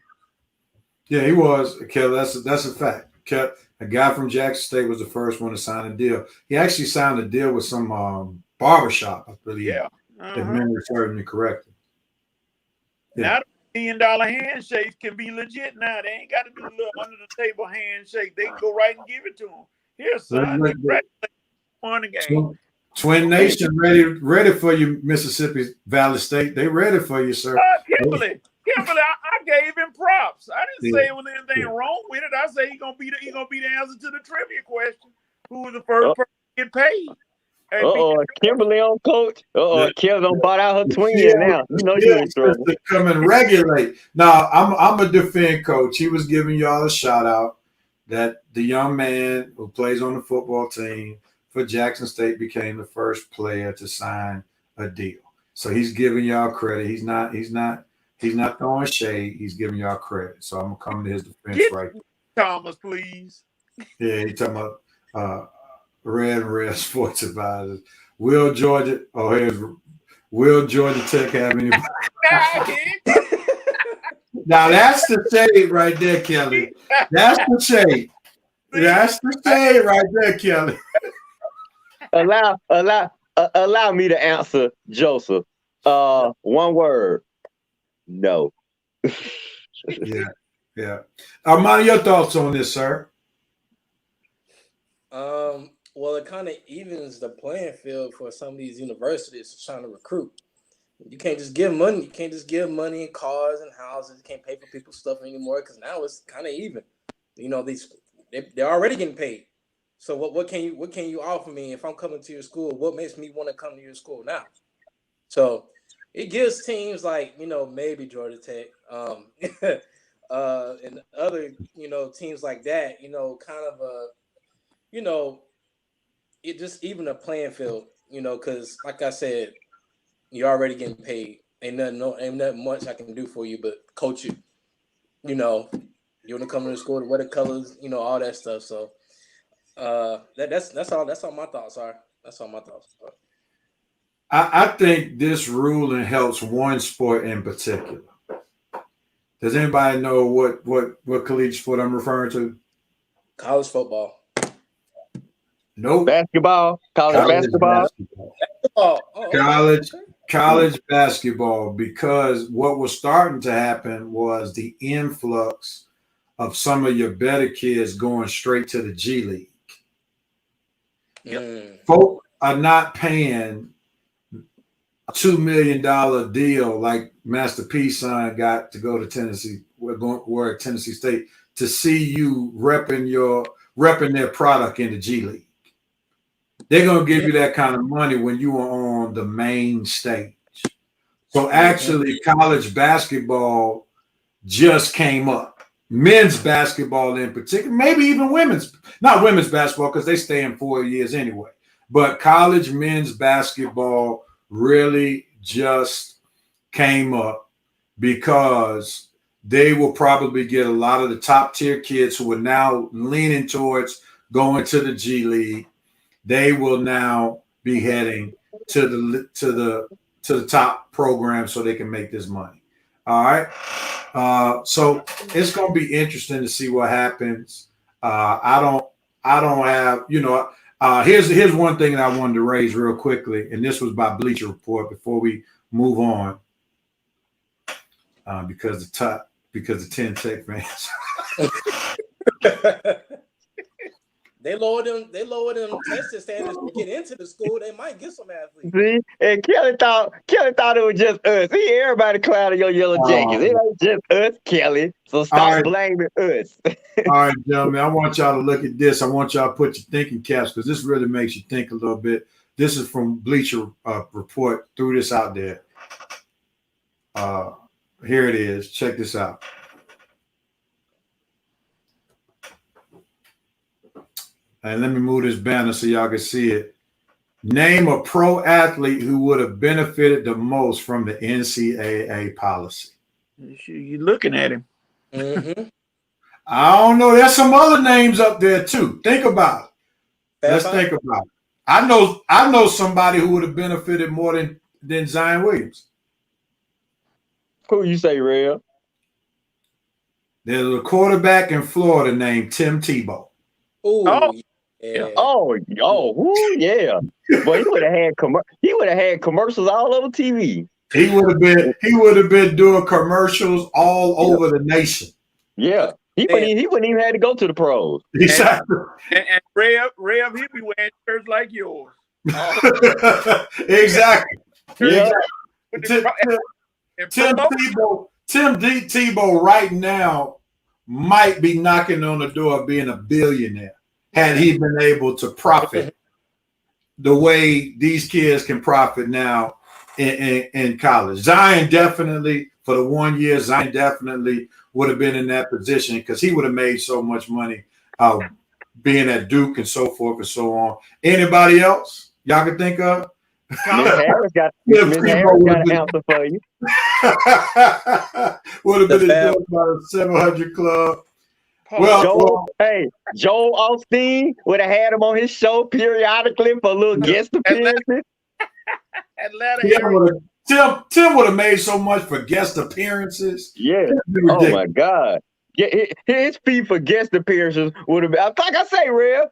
Yeah, he was. Kelly, that's a fact. A guy from Jackson State was the first one to sign a deal. He actually signed a deal with some barbershop, I believe. Yeah. If memory serves me correctly. Yeah. Now the $1 million handshakes can be legit now. They ain't got to do a little under the table handshake. They can go right and give it to him. Here, son. Won the game. Twin Nation ready for you, Mississippi Valley State. They ready for you, sir. Kimberly, I gave him props. I didn't say it was anything wrong with it. I say he's gonna be the answer to the trivia question. Who was the first person to get paid? Kimberly on coach. Kelly don't bought out her twin now. You're in trouble. To come and regulate. Now I'm a defend coach. He was giving y'all a shout out that the young man who plays on the football team for Jackson State became the first player to sign a deal. So he's giving y'all credit. He's not throwing shade. He's giving y'all credit. So I'm gonna come to his defense right now. Thomas, please. Yeah, he's talking about Red Rev Sports Advisors. Will Georgia Tech have anybody? Now that's the shade right there, Kelly. That's the shade. That's the shade right there, Kelly. Allow me to answer, Joseph. One word. No. Yeah. Armani, your thoughts on this, sir? Well, it kind of evens the playing field for some of these universities trying to recruit. You can't just give money. You can't just give money and cars and houses. You can't pay for people's stuff anymore because now it's kind of even. They're already getting paid. So what can you offer me if I'm coming to your school? What makes me want to come to your school now? So it gives teams like maybe Georgia Tech, and other teams like that, kind of it just even a playing field, because like I said, you're already getting paid. Ain't nothing much I can do for you but coach you. You want to come to the school, to wear the colors, all that stuff. So that's all my thoughts are. That's all my thoughts are. I think this ruling helps one sport in particular. Does anybody know what collegiate sport I'm referring to? College football. Nope. Basketball. College basketball. College basketball, because what was starting to happen was the influx of some of your better kids going straight to the G League. Folk are not paying a $2 million deal like Master P's son got to go to Tennessee. We're at Tennessee State to see you repping their product in the G League. They're gonna give you that kind of money when you are on the main stage. So actually, college basketball just came up. Men's basketball in particular, maybe even not women's basketball because they stay in 4 years anyway. But college men's basketball really just came up because they will probably get a lot of the top tier kids who are now leaning towards going to the G League. They will now be heading to the top program so they can make this money. All right. So it's going to be interesting to see what happens. I don't have, here's one thing that I wanted to raise real quickly, and this was by Bleacher Report before we move on, because the 10 Tech fans. They lowered them testing standards to get into the school. They might get some athletes. See, and Kelly thought it was just us. See, everybody clouded your yellow jackets. It ain't just us, Kelly. So stop blaming us. All right, gentlemen. I want y'all to look at this. I want y'all to put your thinking caps because this really makes you think a little bit. This is from Bleacher Report. Threw this out there. Here it is. Check this out. And let me move this banner so y'all can see it. Name a pro athlete who would have benefited the most from the NCAA policy. You're looking at him. Mm-hmm. I don't know. There's some other names up there too. Think about it. Let's think about it. I know somebody who would have benefited more than Zion Williams. Who you say, Rev? There's a quarterback in Florida named Tim Tebow. Ooh, oh, yeah. Yeah. But he would have had commercials all over TV. He would have been doing commercials all over the nation. Yeah. He wouldn't even have to go to the pros. Exactly. And Rev, he'd be wearing shirts like yours. Exactly. Yeah. Tim Tebow right now might be knocking on the door of being a billionaire had he been able to profit the way these kids can profit now in college. Zion definitely, for the 1 year, Zion definitely would have been in that position because he would have made so much money being at Duke and so forth and so on. Anybody else y'all can think of? Miss Harris got an answer for you. Would have been a about a 700 club. Joel Osteen would have had him on his show periodically for a little guest appearances. Tim would have made so much for guest appearances. Yeah. Oh my God. Yeah, his fee for guest appearances would have been, like I say, Rev,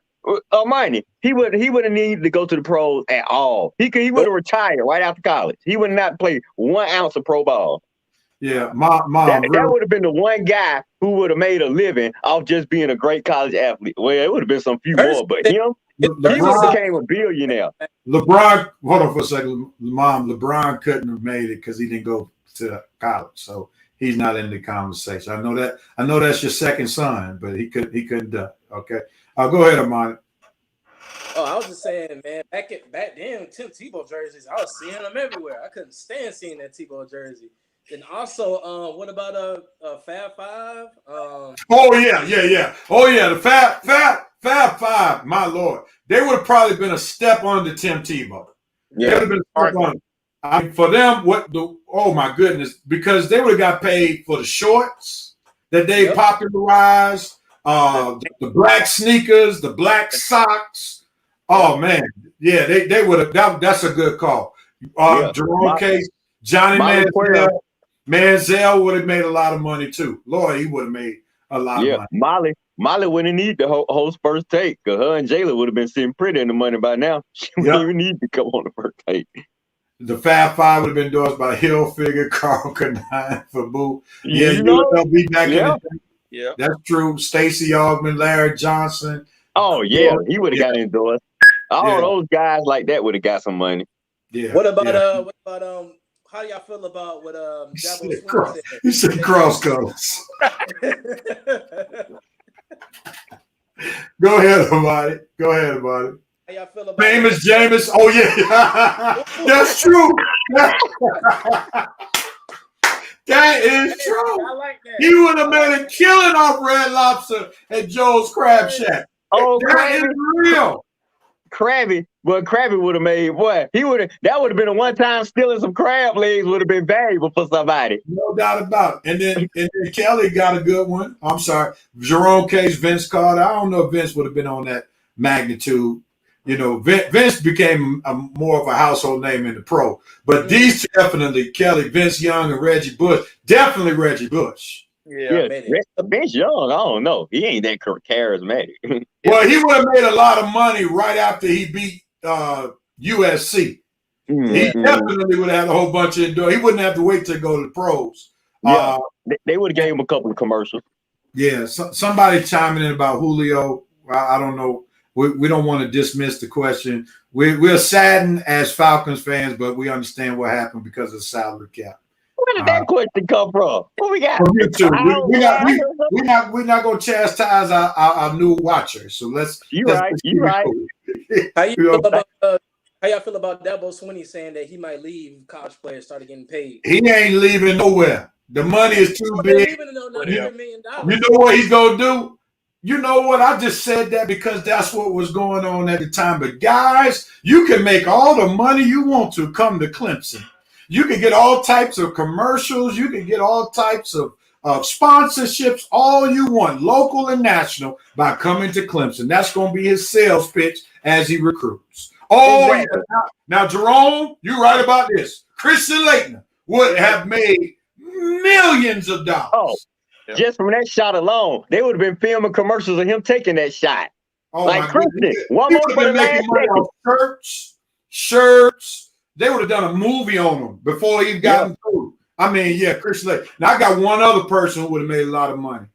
Armani, he wouldn't need to go to the pros at all. He would have retired right after college. He would not play 1 ounce of pro ball. Yeah, Mom. That would have been the one guy who would have made a living off just being a great college athlete. Well, it would have been some few more, but him, he became a billionaire. LeBron, hold on for a second, Mom. LeBron couldn't have made it because he didn't go to college, so he's not in the conversation. I know that's your second son, but he couldn't do it. Okay, go ahead, Armani. Oh, I was just saying, man. Back then, Tim Tebow jerseys, I was seeing them everywhere. I couldn't stand seeing that Tebow jersey. And also, what about Fab Five? Oh yeah. Oh yeah, the Fab Five, my Lord, they would have probably been a step under Tim Tebow. They would have been a step under. I mean, for them, oh my goodness, because they would have got paid for the shorts that they popularized, the black sneakers, the black socks. Oh man, yeah, they would have. That's a good call. Jerome Case, Johnny Manziel would have made a lot of money too. Lord, he would have made a lot of money. Molly wouldn't need to host First Take because her and Jayla would have been sitting pretty in the money by now. She wouldn't even need to come on the First Take. The Fab Five would have been endorsed by Hilfiger, Carl Canine, Fabu. Yeah, they'll be back in the day. Yeah, that's true. Stacey Augman, Larry Johnson. Oh yeah, he would have got endorsed. All those guys like that would have got some money. Yeah. What about how do y'all feel about what Dabo Swinney said? You said cross colors. Go ahead, Armani. How y'all feel about famous Jameis? Oh yeah, that's true. That is true. I like that. He would have made a killing off Red Lobster at Joe's Crab Shack. Oh, that is real. Krabby would have made what? That would have been a one-time stealing some crab legs would have been valuable for somebody. No doubt about it. And then Kelly got a good one. I'm sorry. Jerome Case, Vince Carter. I don't know if Vince would have been on that magnitude. You know, Vince became more of a household name in the pro. But these definitely, Kelly, Vince Young, and Reggie Bush. Definitely Reggie Bush. Yeah. Vince Young, I don't know. He ain't that charismatic. Well, he would have made a lot of money right after he beat USC. Mm-hmm. He definitely would have had a whole bunch of He wouldn't have to wait to go to the pros. Yeah, they would have gave him a couple of commercials. Yeah, somebody chiming in about Julio. I don't know. We don't want to dismiss the question. We're saddened as Falcons fans, but we understand what happened because of the salary cap. Where did that question come from? What we got? From you two. We're not going to chastise our new watchers. So let's. You right. How y'all feel about Dabo Swinney saying that he might leave college players started getting paid? He ain't leaving nowhere. The money is too big. You know what he's going to do? You know what? I just said that because that's what was going on at the time. But guys, you can make all the money you want to come to Clemson. You can get all types of commercials. You can get all types of sponsorships, all you want, local and national, by coming to Clemson. That's going to be his sales pitch as he recruits. Oh, exactly. Yeah. Now, Jerome, you're right about this. Christian Laettner would have made millions of dollars. Oh. Just from that shot alone, they would have been filming commercials of him taking that shot. Oh, like Christian, one more for the last shirts. They would have done a movie on him before he got through. I mean, Christian Laettner. Now, I got one other person who would have made a lot of money.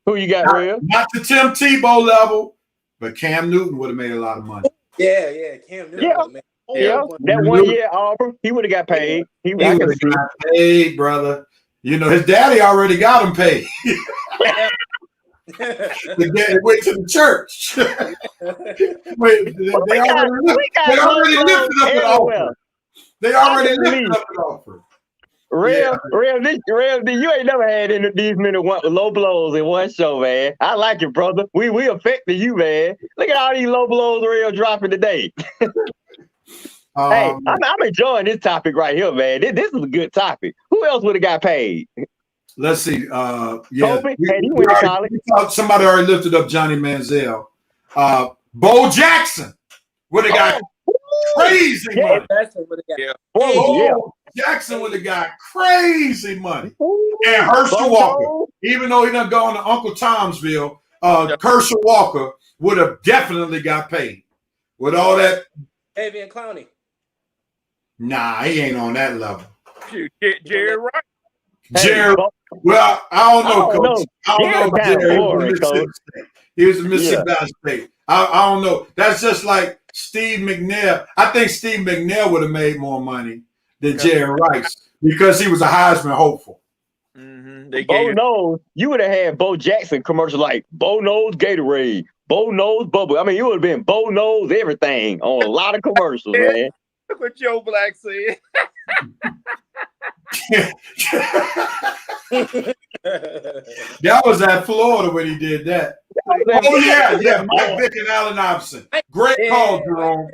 Who you got, Rev? Not the Tim Tebow level, but Cam Newton would have made a lot of money. Yeah, Cam Newton. Yeah, that 1 year Auburn, he would have got paid. He would have got paid, brother. You know, his daddy already got him paid. The daddy went to the church. They already lifted up an offer. They already lifted up an offer. Rev, you ain't never had these many low blows in one show, man. I like it, brother. We affected you, man. Look at all these low blows Rev dropping today. Hey, I'm enjoying this topic right here, man. This is a good topic. Who else would have got paid? Let's see. He went to college. Somebody already lifted up Johnny Manziel. Bo Jackson would have got crazy money. Bo Jackson would have got crazy money. And Herschel Walker, even though he done gone to Uncle Tomsville, Herschel Walker would have definitely got paid with all that. Avian Clowney. Nah, he ain't on that level. Jerry Rice. Jerry, well, I don't know, Coach. I don't know about Jerry. He was a Mississippi State. I don't know. That's just like Steve McNair. I think Steve McNair would have made more money than Jerry Rice because he was a Heisman hopeful. Mm-hmm. Bo knows. You would have had Bo Jackson commercial like Bo knows Gatorade, Bo knows Bubble. I mean, you would have been Bo knows everything on a lot of commercials, man. Look what Joe Black said. That was at Florida when he did that. Oh, yeah. Mike Vick and Allen Iverson. Great call, Jerome.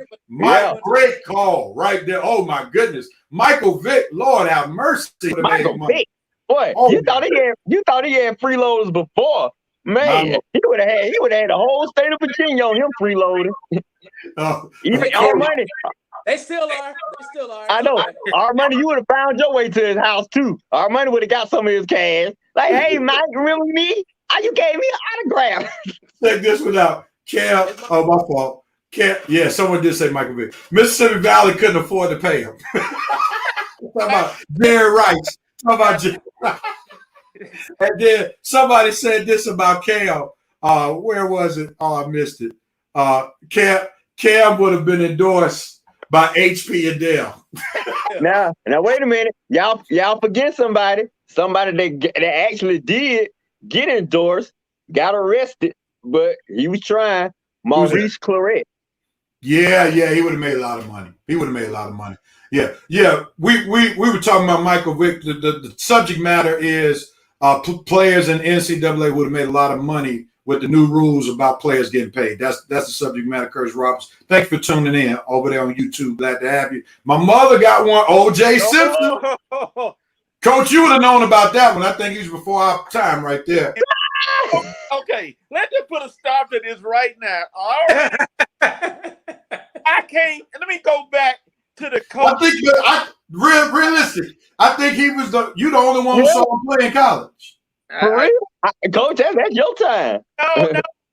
Great call right there. Oh, my goodness. Michael Vick, Lord have mercy. Michael Vick. Boy, you thought he had freeloaders before. Man, he would have had the whole state of Virginia on him freeloading. Even Armani. They still are. I know. Armani, you would have found your way to his house too. Armani would have got some of his cash. Like, hey, Mike, remember me? You gave me an autograph. Check this one out. Cam, oh, my fault. Yeah, someone did say Michael Vick. Mississippi Valley couldn't afford to pay him. Talk about Jerry Rice. Talk about Jerry Rice. And then somebody said this about Cam. Where was it? Oh, I missed it. Cam would have been endorsed by HP and Dell. Now wait a minute. Y'all forget somebody. Somebody that actually did get endorsed, got arrested, but he was trying. Maurice Claret. Yeah, he would have made a lot of money. Yeah. We were talking about Michael Vick. The subject matter is players in NCAA would have made a lot of money with the new rules about players getting paid. That's the subject matter, Curtis Roberts. Thanks for tuning in over there on YouTube. Glad to have you. My mother got one, O.J. Simpson. Coach, you would have known about that one. I think he was before our time right there. Okay, let's just put a stop to this right now. All right. I can't. Let me go back to the coach. I think realistic. I think he was the only one who saw him play in college. For real? Coach, that's your time.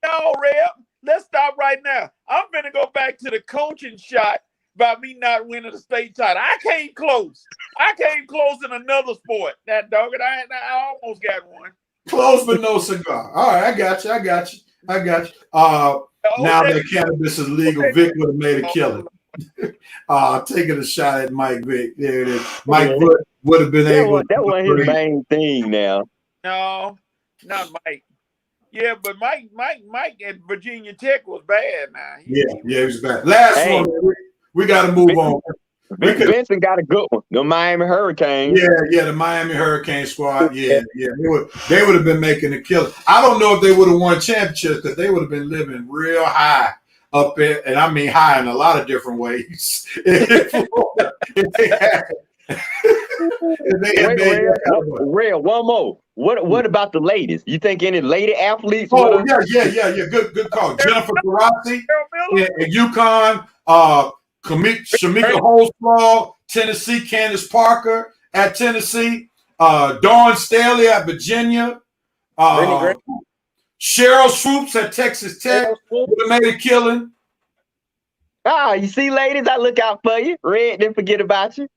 No, Reb. Let's stop right now. I'm going to go back to the coaching shot by me not winning the state title. I came close. In another sport. That dog, I almost got one. Close but no cigar. All right, I got you. Now that cannabis is legal, Vic would have made a killing. Taking a shot at Mike Vick. There it is. Mike would have been able. That wasn't his main thing now. No, not Mike. Yeah, but Mike at Virginia Tech was bad now. He was bad. Last one. We got to move on. Vincent got a good one. The Miami Hurricanes. Yeah, the Miami Hurricane squad. Yeah. They would have been making a killing. I don't know if they would have won championships because they would have been living real high up there, and I mean high in a lot of different ways. Real, one more. What about the ladies? You think any lady athletes? Oh, yeah. Good call. Jennifer Taurasi in UConn. Shamika Holzclaw, Tennessee. Candace Parker at Tennessee. Dawn Staley at Virginia. Cheryl Swoops at Texas Tech would have made a killing. You see, ladies, I look out for you. Red, didn't forget about you.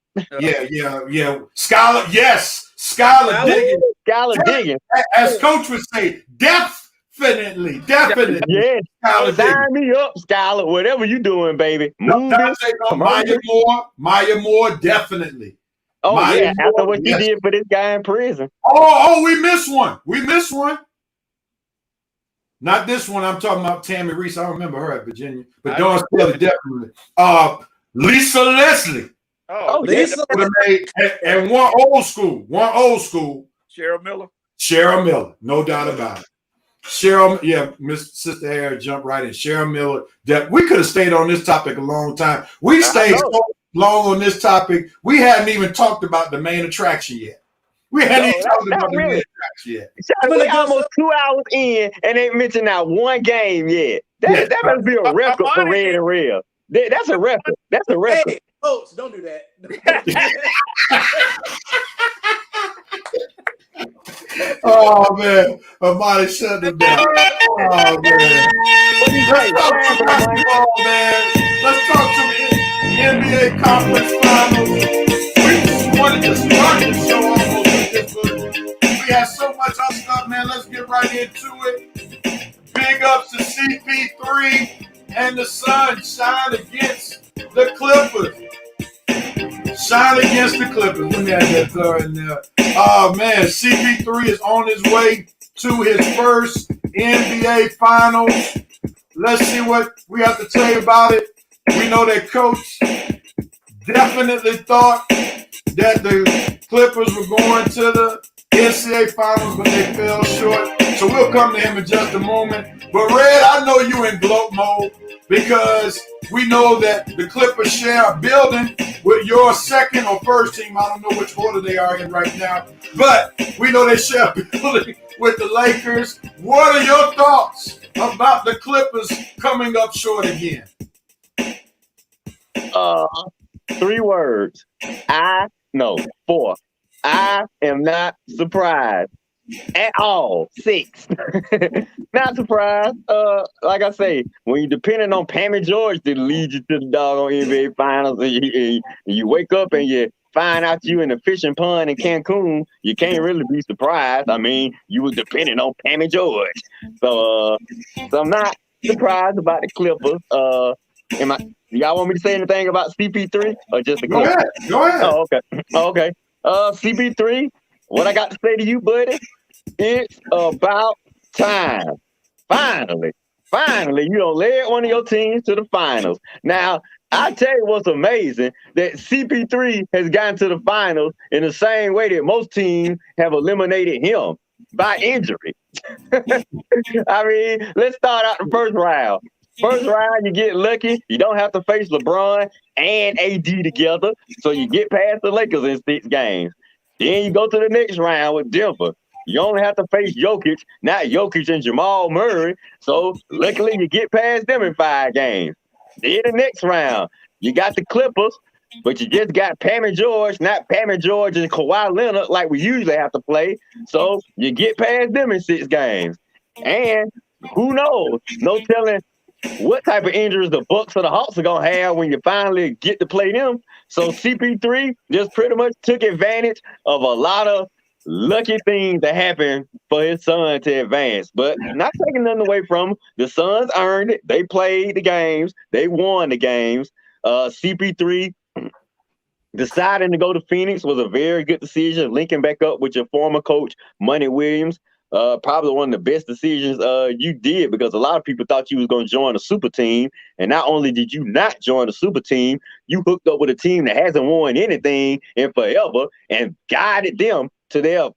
Yeah. Skylar, yes. Skylar Diggins. Skylar Diggins. As Coach would say, definitely. Yeah. Sign me up, Skylar. Whatever you doing, baby. Maya Moore, definitely. Oh, Maya Moore, after what you did for this guy in prison. Oh, we missed one. Not this one. I'm talking about Tammy Reese. I don't remember her at Virginia. But Dawn Staley, definitely. Lisa Leslie. Lisa. And one old school. Cheryl Miller. No doubt about it. Cheryl, Miss Sister Harris jumped right in. Cheryl Miller. We could have stayed on this topic a long time. We stayed so long on this topic, we hadn't even talked about the main attraction yet. We hadn't even talked about the main attraction yet. We're almost 2 hours in and ain't mentioned not one game yet. That must be a record for Red and Rev. That's a record. Hey, folks, don't do that. Oh, man. Armani shut them down. Oh, man. Let's talk to the NBA Conference Finals. We just wanted to start the show almost with this, but we have so much other stuff, man. Let's get right into it. Big ups to CP3 and the Sun shine against the Clippers. Let me add that third in there. Oh, man, CP3 is on his way to his first NBA Finals. Let's see what we have to tell you about it. We know that Coach definitely thought that the Clippers were going to NCAA finals, but they fell short. So we'll come to him in just a moment. But Red, I know you in gloat mode because we know that the Clippers share a building with your second or first team. I don't know which order they are in right now, but we know they share a building with the Lakers. What are your thoughts about the Clippers coming up short again? 3 words. Four. I am not surprised at all. 6. Not surprised. Like I say, when you're depending on Pammy George to lead you to the doggone NBA Finals, and you wake up and you find out you in the fishing pond in Cancun, you can't really be surprised. I mean, you were depending on Pammy George. So I'm not surprised about the Clippers. Y'all want me to say anything about CP3 or just the Clippers? Go ahead. Oh, okay. CP3, what I got to say to you, buddy? It's about time. Finally, you led one of your teams to the finals. Now, I tell you what's amazing, that CP3 has gotten to the finals in the same way that most teams have eliminated him, by injury. I mean, let's start out the first round. First round, you get lucky. You don't have to face LeBron and AD together, so you get past the Lakers in 6 games. Then you go to the next round with Denver. You only have to face Jokic, not Jokic and Jamal Murray. So luckily you get past them in 5 games. Then the next round, you got the Clippers, but you just got Pammy George, not Pammy George and Kawhi Leonard like we usually have to play. So you get past them in 6 games. And who knows? No telling what type of injuries the Bucks or the Hawks are going to have when you finally get to play them. So CP3 just pretty much took advantage of a lot of lucky things that happened for his son to advance. But not taking nothing away from him. The Suns earned it. They played the games. They won the games. CP3 deciding to go to Phoenix was a very good decision. Linking back up with your former coach, Money Williams. Probably one of the best decisions you did, because a lot of people thought you was going to join a super team. And not only did you not join a super team, you hooked up with a team that hasn't won anything in forever and guided them to their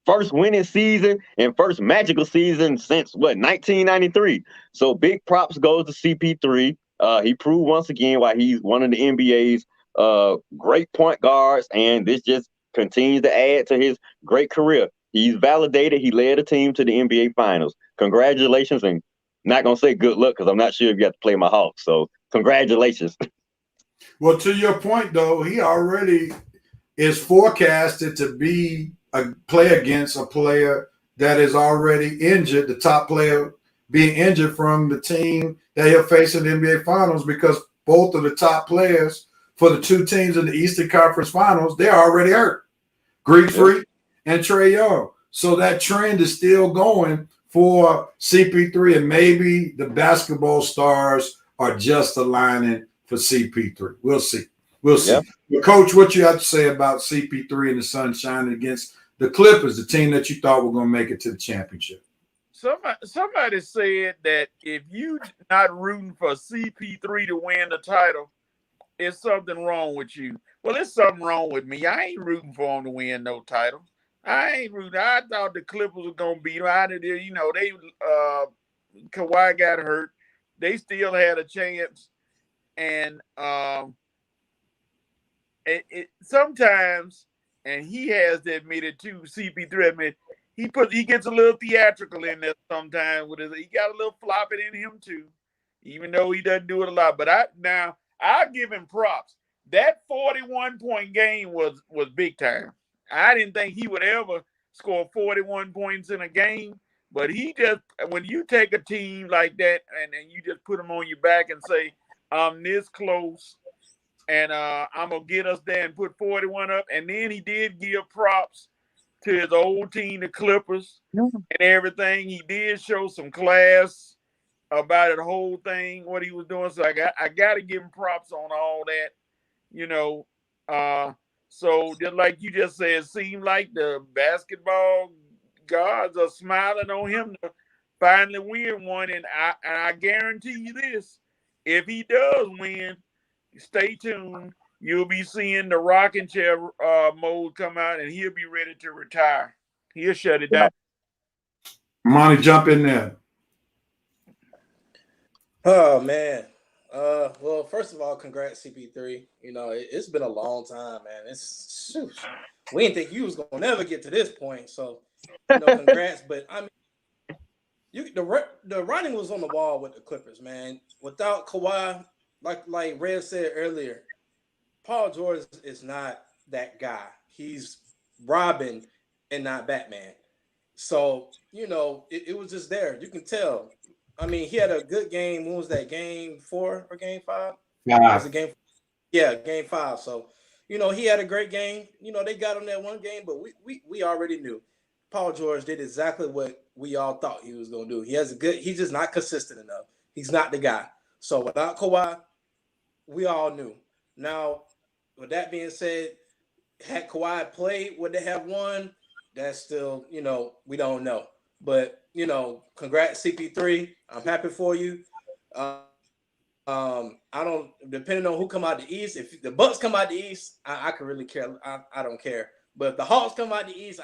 first winning season and first magical season since 1993. So big props goes to CP3. He proved once again why he's one of the NBA's great point guards, and this just continues to add to his great career. He's validated. He led a team to the NBA Finals. Congratulations, and not going to say good luck because I'm not sure if you have to play my Hawks. So congratulations. Well, to your point, though, he already is forecasted to play against a player that is already injured, the top player being injured from the team that he'll face in the NBA Finals, because both of the top players for the 2 teams in the Eastern Conference Finals, they're already hurt. Greek Freak and Trae Young. So that trend is still going for CP3, and maybe the basketball stars are just aligning for CP3. We'll see. Yep. But Coach, what you have to say about CP3 and the Suns shining against the Clippers, the team that you thought were going to make it to the championship? Somebody said that if you're not rooting for CP3 to win the title, it's something wrong with you. Well, it's something wrong with me. I ain't rooting for him to win no title. I ain't rooting. I thought the Clippers were gonna beat him. Kawhi got hurt. They still had a chance, and sometimes, and he has to admit it too. CP3 admit he gets a little theatrical in there sometimes with he got a little flopping in him too, even though he doesn't do it a lot. But I'll give him props. That 41-point game was big time. I didn't think he would ever score 41 points in a game, but when you take a team like that and you just put them on your back and say, I'm this close and I'm going to get us there and put 41 up. And then he did give props to his old team, the Clippers, and everything. He did show some class about the whole thing, what he was doing. So I got to give him props on all that, So just like you just said, it seemed like the basketball gods are smiling on him to finally win one. And I guarantee you this, if he does win, stay tuned. You'll be seeing the rocking chair mode come out, and he'll be ready to retire. He'll shut it down. Monty, jump in there. Oh man. Well, first of all, congrats, CP3. You know, it's been a long time, man. We didn't think you was gonna never get to this point. So, you know, congrats. But I mean, the writing was on the wall with the Clippers, man. Without Kawhi, like Red said earlier, Paul George is not that guy. He's Robin and not Batman. So, you know, it was just there. You can tell. I mean, he had a good game. When was that? Game 4 or game 5? Was it game? Yeah, game 5. So, you know, he had a great game. You know, they got him that one game, but we already knew Paul George did exactly what we all thought he was going to do. He's just not consistent enough. He's not the guy. So without Kawhi, we all knew. Now, with that being said, had Kawhi played, would they have won? That's still, you know, we don't know. But, you know, congrats, CP3. I'm happy for you. I don't, depending on who come out the East, if the Bucks come out the East, I could really care. I don't care. But if the Hawks come out the East,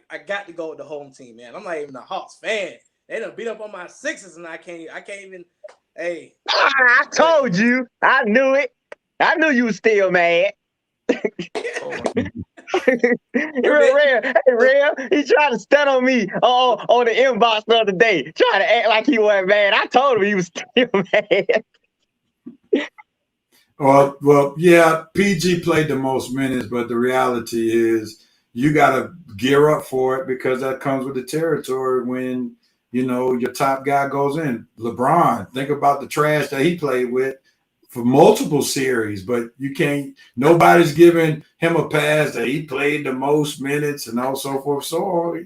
I got to go with the home team, man. I'm not even a Hawks fan. They done beat up on my Sixers, and I can't even. Hey, I told you. I knew it. I knew you was still mad. Real, he tried to stun on me on the inbox the other day, trying to act like he wasn't mad. I told him he was still mad. Well, yeah, PG played the most minutes, but the reality is you got to gear up for it because that comes with the territory when, you know, your top guy goes in. LeBron, think about the trash that he played with for multiple series, but you can't, nobody's giving him a pass that he played the most minutes and all so forth. So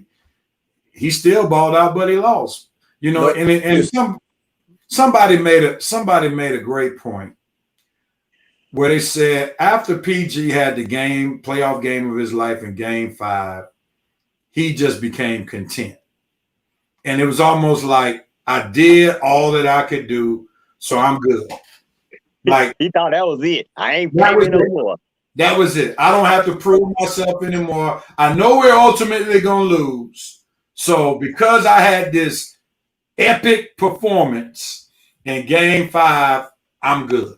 he still balled out, but he lost. You know, and somebody made a great point where they said after PG had the playoff game of his life in game 5, he just became content. And it was almost like I did all that I could do, so I'm good. Like he thought that was it. I ain't playing no more. That was it. I don't have to prove myself anymore. I know we're ultimately going to lose. So because I had this epic performance in game 5, I'm good.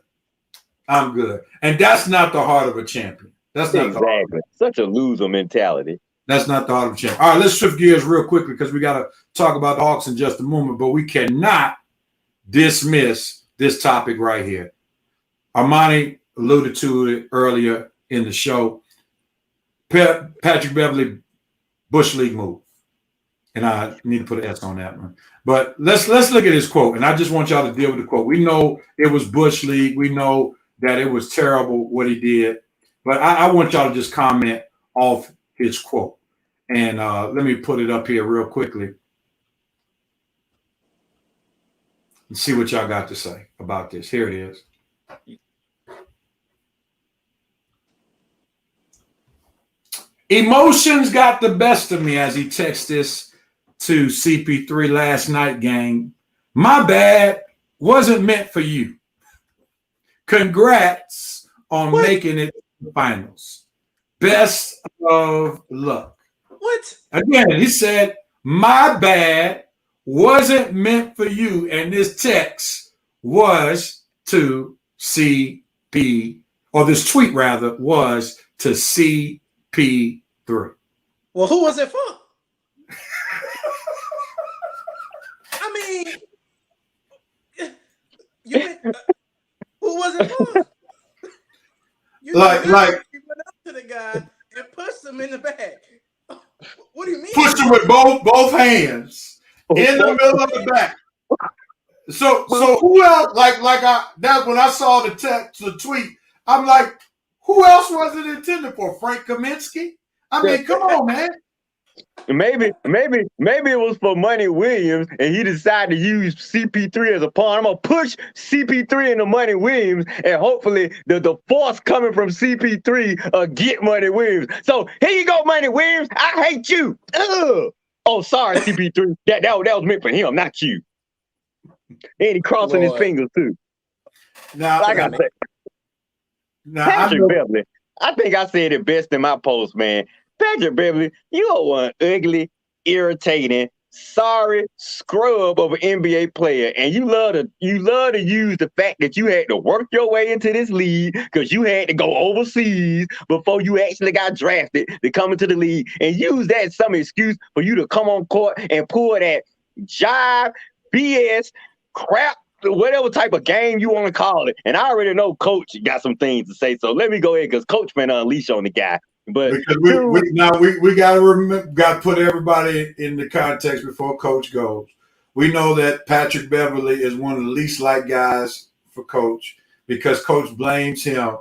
I'm good. And that's not the heart of a champion. That's not exactly. Such a loser mentality. That's not the heart of a champion. All right, let's shift gears real quickly because we got to talk about the Hawks in just a moment, but we cannot dismiss this topic right here. Armani alluded to it earlier in the show. Patrick Beverly, Bush League move. And I need to put an S on that one. But let's look at his quote. And I just want y'all to deal with the quote. We know it was Bush League. We know that it was terrible what he did. But I want y'all to just comment off his quote. And let me put it up here real quickly and see what y'all got to say about this. Here it is. Emotions got the best of me as he texts this to CP3 last night, gang. My bad, wasn't meant for you. Congrats on making it to the finals. Best of luck. What? Again, he said, my bad, wasn't meant for you. And this text was to CP, or this tweet rather, was to CP3. Well, who was it for? I mean, who was it for? You went up to the guy and pushed him in the back. What do you mean? Pushed him with both hands in the middle of the back. So who else? When I saw the tweet, I'm like, who else was it intended for? Frank Kaminsky? I mean, come on, man. Maybe it was for Money Williams, and he decided to use CP3 as a pawn. I'm gonna push CP3 into Money Williams, and hopefully the force coming from CP3 get Money Williams. So here you go, Money Williams. I hate you. Ugh. Oh, sorry, CP3. That was meant for him, not you. And he crossing his fingers too. Now, like I said, Patrick Beverly. I think I said it best in my post, man. Patrick Beverly, you are one ugly, irritating, sorry scrub of an NBA player, and you love to use the fact that you had to work your way into this league because you had to go overseas before you actually got drafted to come into the league, and use that as some excuse for you to come on court and pull that jive, BS, crap, whatever type of game you want to call it. And I already know Coach got some things to say, so let me go ahead because Coach been unleash on the guy. But because we got to put everybody in the context before Coach goes. We know that Patrick Beverly is one of the least liked guys for Coach because Coach blames him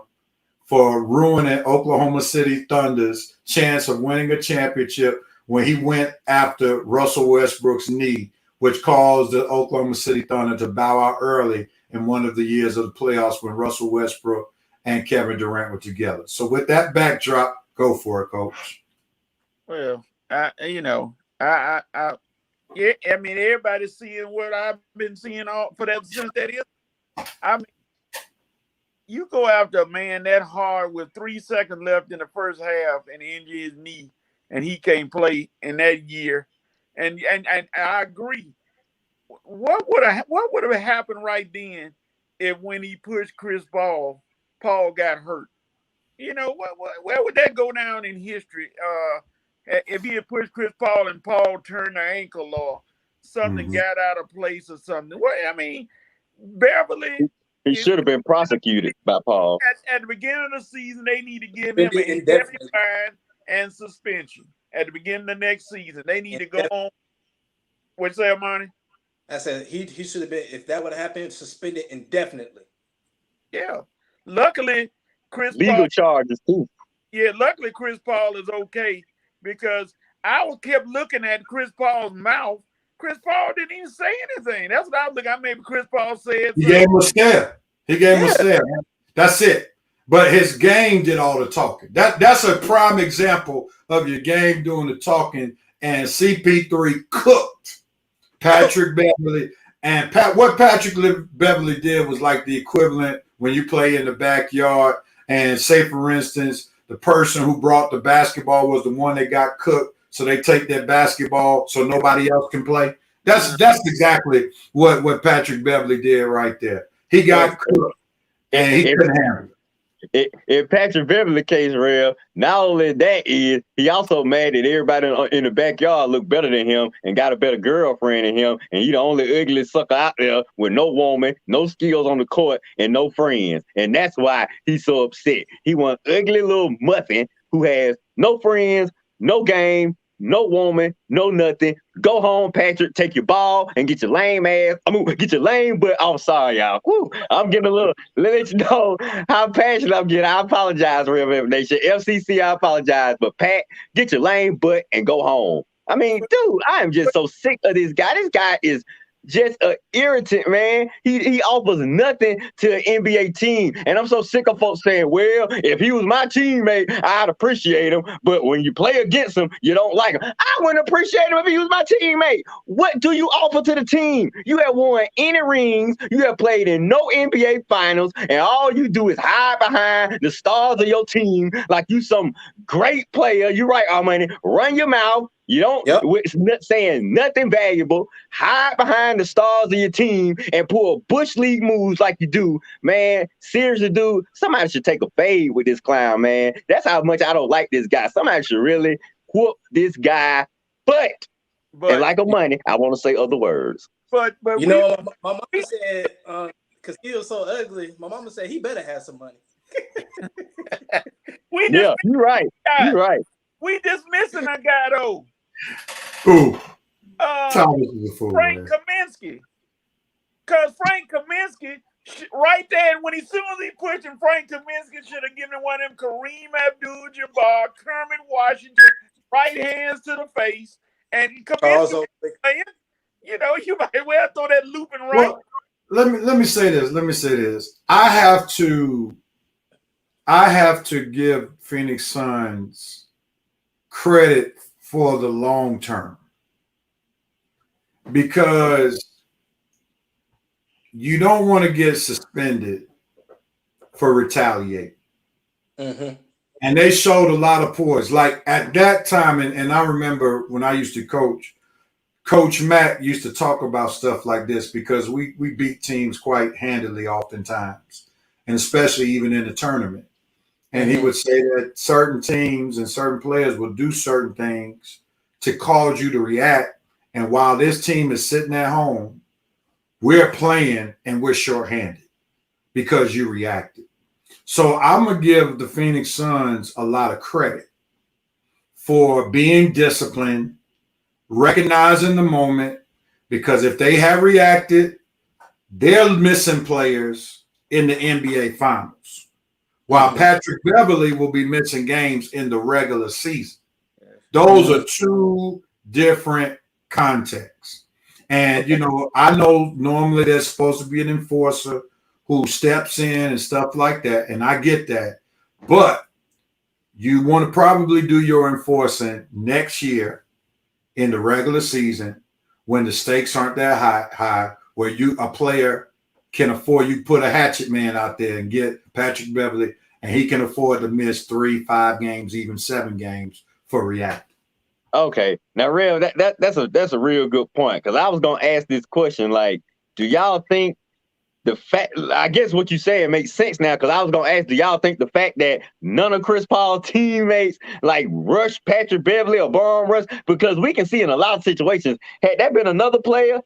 for ruining Oklahoma City Thunder's chance of winning a championship when he went after Russell Westbrook's knee, which caused the Oklahoma City Thunder to bow out early in one of the years of the playoffs when Russell Westbrook and Kevin Durant were together. So with that backdrop, go for it, Coach. Well, I mean, everybody's seeing what I've been seeing all for that since that is. I mean, you go after a man that hard with 3 seconds left in the first half and injure his knee, and he can't play in that year. And I agree. What would have happened right then if when he pushed Chris Paul got hurt? You know, where would that go down in history? If he had pushed Chris Paul and Paul turned the ankle or something got out of place or something. Well, I mean, Beverly. He should have been prosecuted by Paul. At the beginning of the season, they need to give him an indefinite fine and suspension. At the beginning of the next season, they need to go on. What'd you say, Armani? I said he should have been, if that would have happened, suspended indefinitely. Yeah. Luckily, legal Paul, charges too. Yeah, luckily Chris Paul is okay because I kept looking at Chris Paul's mouth. Chris Paul didn't even say anything. That's what I was looking at. Maybe Chris Paul said. He gave him a stare. That's it. But his game did all the talking. That's a prime example of your game doing the talking. And CP3 cooked Patrick Beverly. And what Patrick Beverly did was like the equivalent when you play in the backyard. And say, for instance, the person who brought the basketball was the one that got cooked. So they take that basketball so nobody else can play. That's exactly what Patrick Beverly did right there. He got cooked and he couldn't handle it. In Patrick Beverly case, Rev, not only that is he also mad that everybody in the backyard looked better than him and got a better girlfriend than him, and he the only ugly sucker out there with no woman, no skills on the court, and no friends. And that's why he's so upset. He want ugly little muffin who has no friends, no game, no woman, no nothing. Go home, Patrick. Take your ball and get your lame ass. Get your lame butt. I'm sorry, y'all. Woo, I'm getting a little. Let you know how passionate I'm getting. I apologize, Rev Nation. FCC, I apologize. But Pat, get your lame butt and go home. I mean, dude, I am just so sick of this guy. This guy is just an irritant, man. He offers nothing to an NBA team. And I'm so sick of folks saying, well, if he was my teammate, I'd appreciate him. But when you play against him, you don't like him. I wouldn't appreciate him if he was my teammate. What do you offer to the team? You have won any rings. You have played in no NBA finals. And all you do is hide behind the stars of your team like you some great player. You're right, Armani. Run your mouth. You don't saying nothing valuable, hide behind the stars of your team and pull bush league moves like you do, man. Seriously, dude, somebody should take a fade with this clown, man. That's how much I don't like this guy. Somebody should really whoop this guy. But and like a money, I want to say other words. But you know, my mama said, because he was so ugly, my mama said he better have some money. You're right. You're right. We dismissing a guy though. Who? Thomas is a fool. Frank Kaminsky. Because Frank Kaminsky, right there, when as soon as he pushed him, Frank Kaminsky should have given him one of them Kareem Abdul-Jabbar, Kermit Washington, right hands to the face. And Kaminsky, you know, you might well throw that looping right. Well, let me say this. I have to give Phoenix Suns credit for the long term because you don't want to get suspended for retaliating. And they showed a lot of poise. Like at that time, and I remember when I used to coach, Coach Matt used to talk about stuff like this because we beat teams quite handily oftentimes, and especially even in the tournament. And he would say that certain teams and certain players will do certain things to cause you to react. And while this team is sitting at home, we're playing and we're shorthanded because you reacted. So I'm going to give the Phoenix Suns a lot of credit for being disciplined, recognizing the moment, because if they have reacted, they're missing players in the NBA Finals, while Patrick Beverley will be missing games in the regular season. Those are two different contexts. And, you know, I know normally there's supposed to be an enforcer who steps in and stuff like that, and I get that. But you want to probably do your enforcing next year in the regular season when the stakes aren't that high, where a player can afford, you put a hatchet man out there and get Patrick Beverley, and he can afford to miss 3, 5 games, even 7 games for react. Okay, now, Rev, that's a real good point, because I was gonna ask this question, like, do y'all think the fact? I guess what you're saying makes sense now, because I was gonna ask, do y'all think the fact that none of Chris Paul's teammates like rush Patrick Beverley or bomb rush, because we can see in a lot of situations, had that been another player,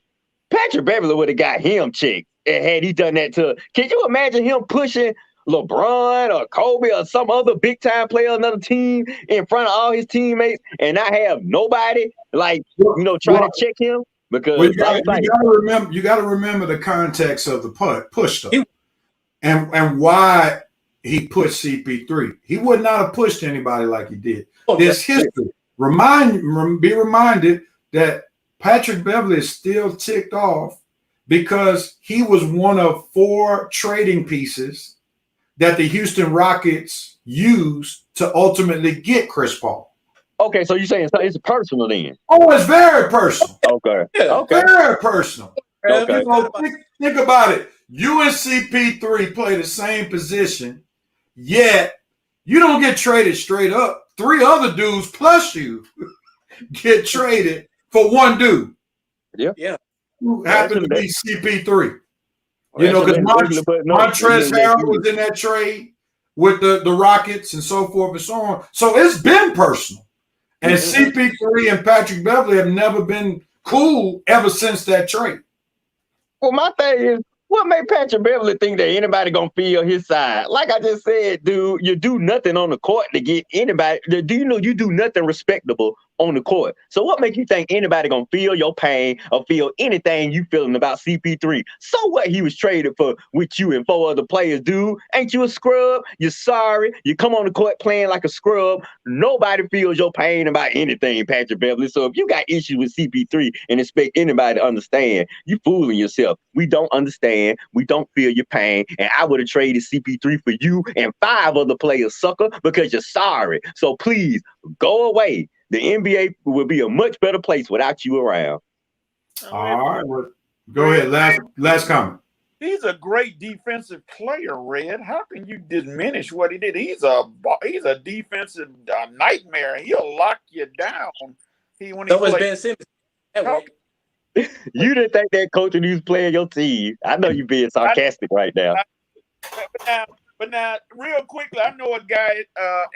Patrick Beverley would have got him checked, and had he done that to, can you imagine him pushing LeBron or Kobe or some other big time player, another team in front of all his teammates, and not have nobody trying to check him? Because you gotta remember the context of the push though, and why he pushed CP3. He would not have pushed anybody like he did. There's history. Be reminded that Patrick Beverley is still ticked off because he was one of 4 trading pieces that the Houston Rockets used to ultimately get Chris Paul. Okay, so you're saying it's personal then? Oh, it's very personal. Okay. Very personal. Okay. You know, think about it. You and CP3 play the same position, yet you don't get traded straight up. 3 other dudes plus you get traded for one dude. Yeah. Who happened to be CP3. You know, because Montrezl Harrell was in that trade with the Rockets and so forth and so on. So it's been personal. And CP3 and Patrick Beverley have never been cool ever since that trade. Well, my thing is, what made Patrick Beverley think that anybody gonna feel his side? Like I just said, dude, you do nothing on the court to get anybody. Do you know you do nothing respectable on the court? So what makes you think anybody gonna feel your pain or feel anything you feeling about CP3? So what he was traded for with you and 4 other players, dude? Ain't you a scrub? You're sorry. You come on the court playing like a scrub. Nobody feels your pain about anything, Patrick Beverley. So if you got issues with CP3 and expect anybody to understand, you fooling yourself. We don't understand. We don't feel your pain. And I would have traded CP3 for you and 5 other players, sucker, because you're sorry. So please go away. The NBA will be a much better place without you around. All right. Well, go ahead. Last comment. He's a great defensive player, Red. How can you diminish what he did? He's a defensive nightmare. He'll lock you down. So was Ben Simmons. You didn't think that coach who's playing your team. I know you're being sarcastic right now. But now, real quickly, I know a guy,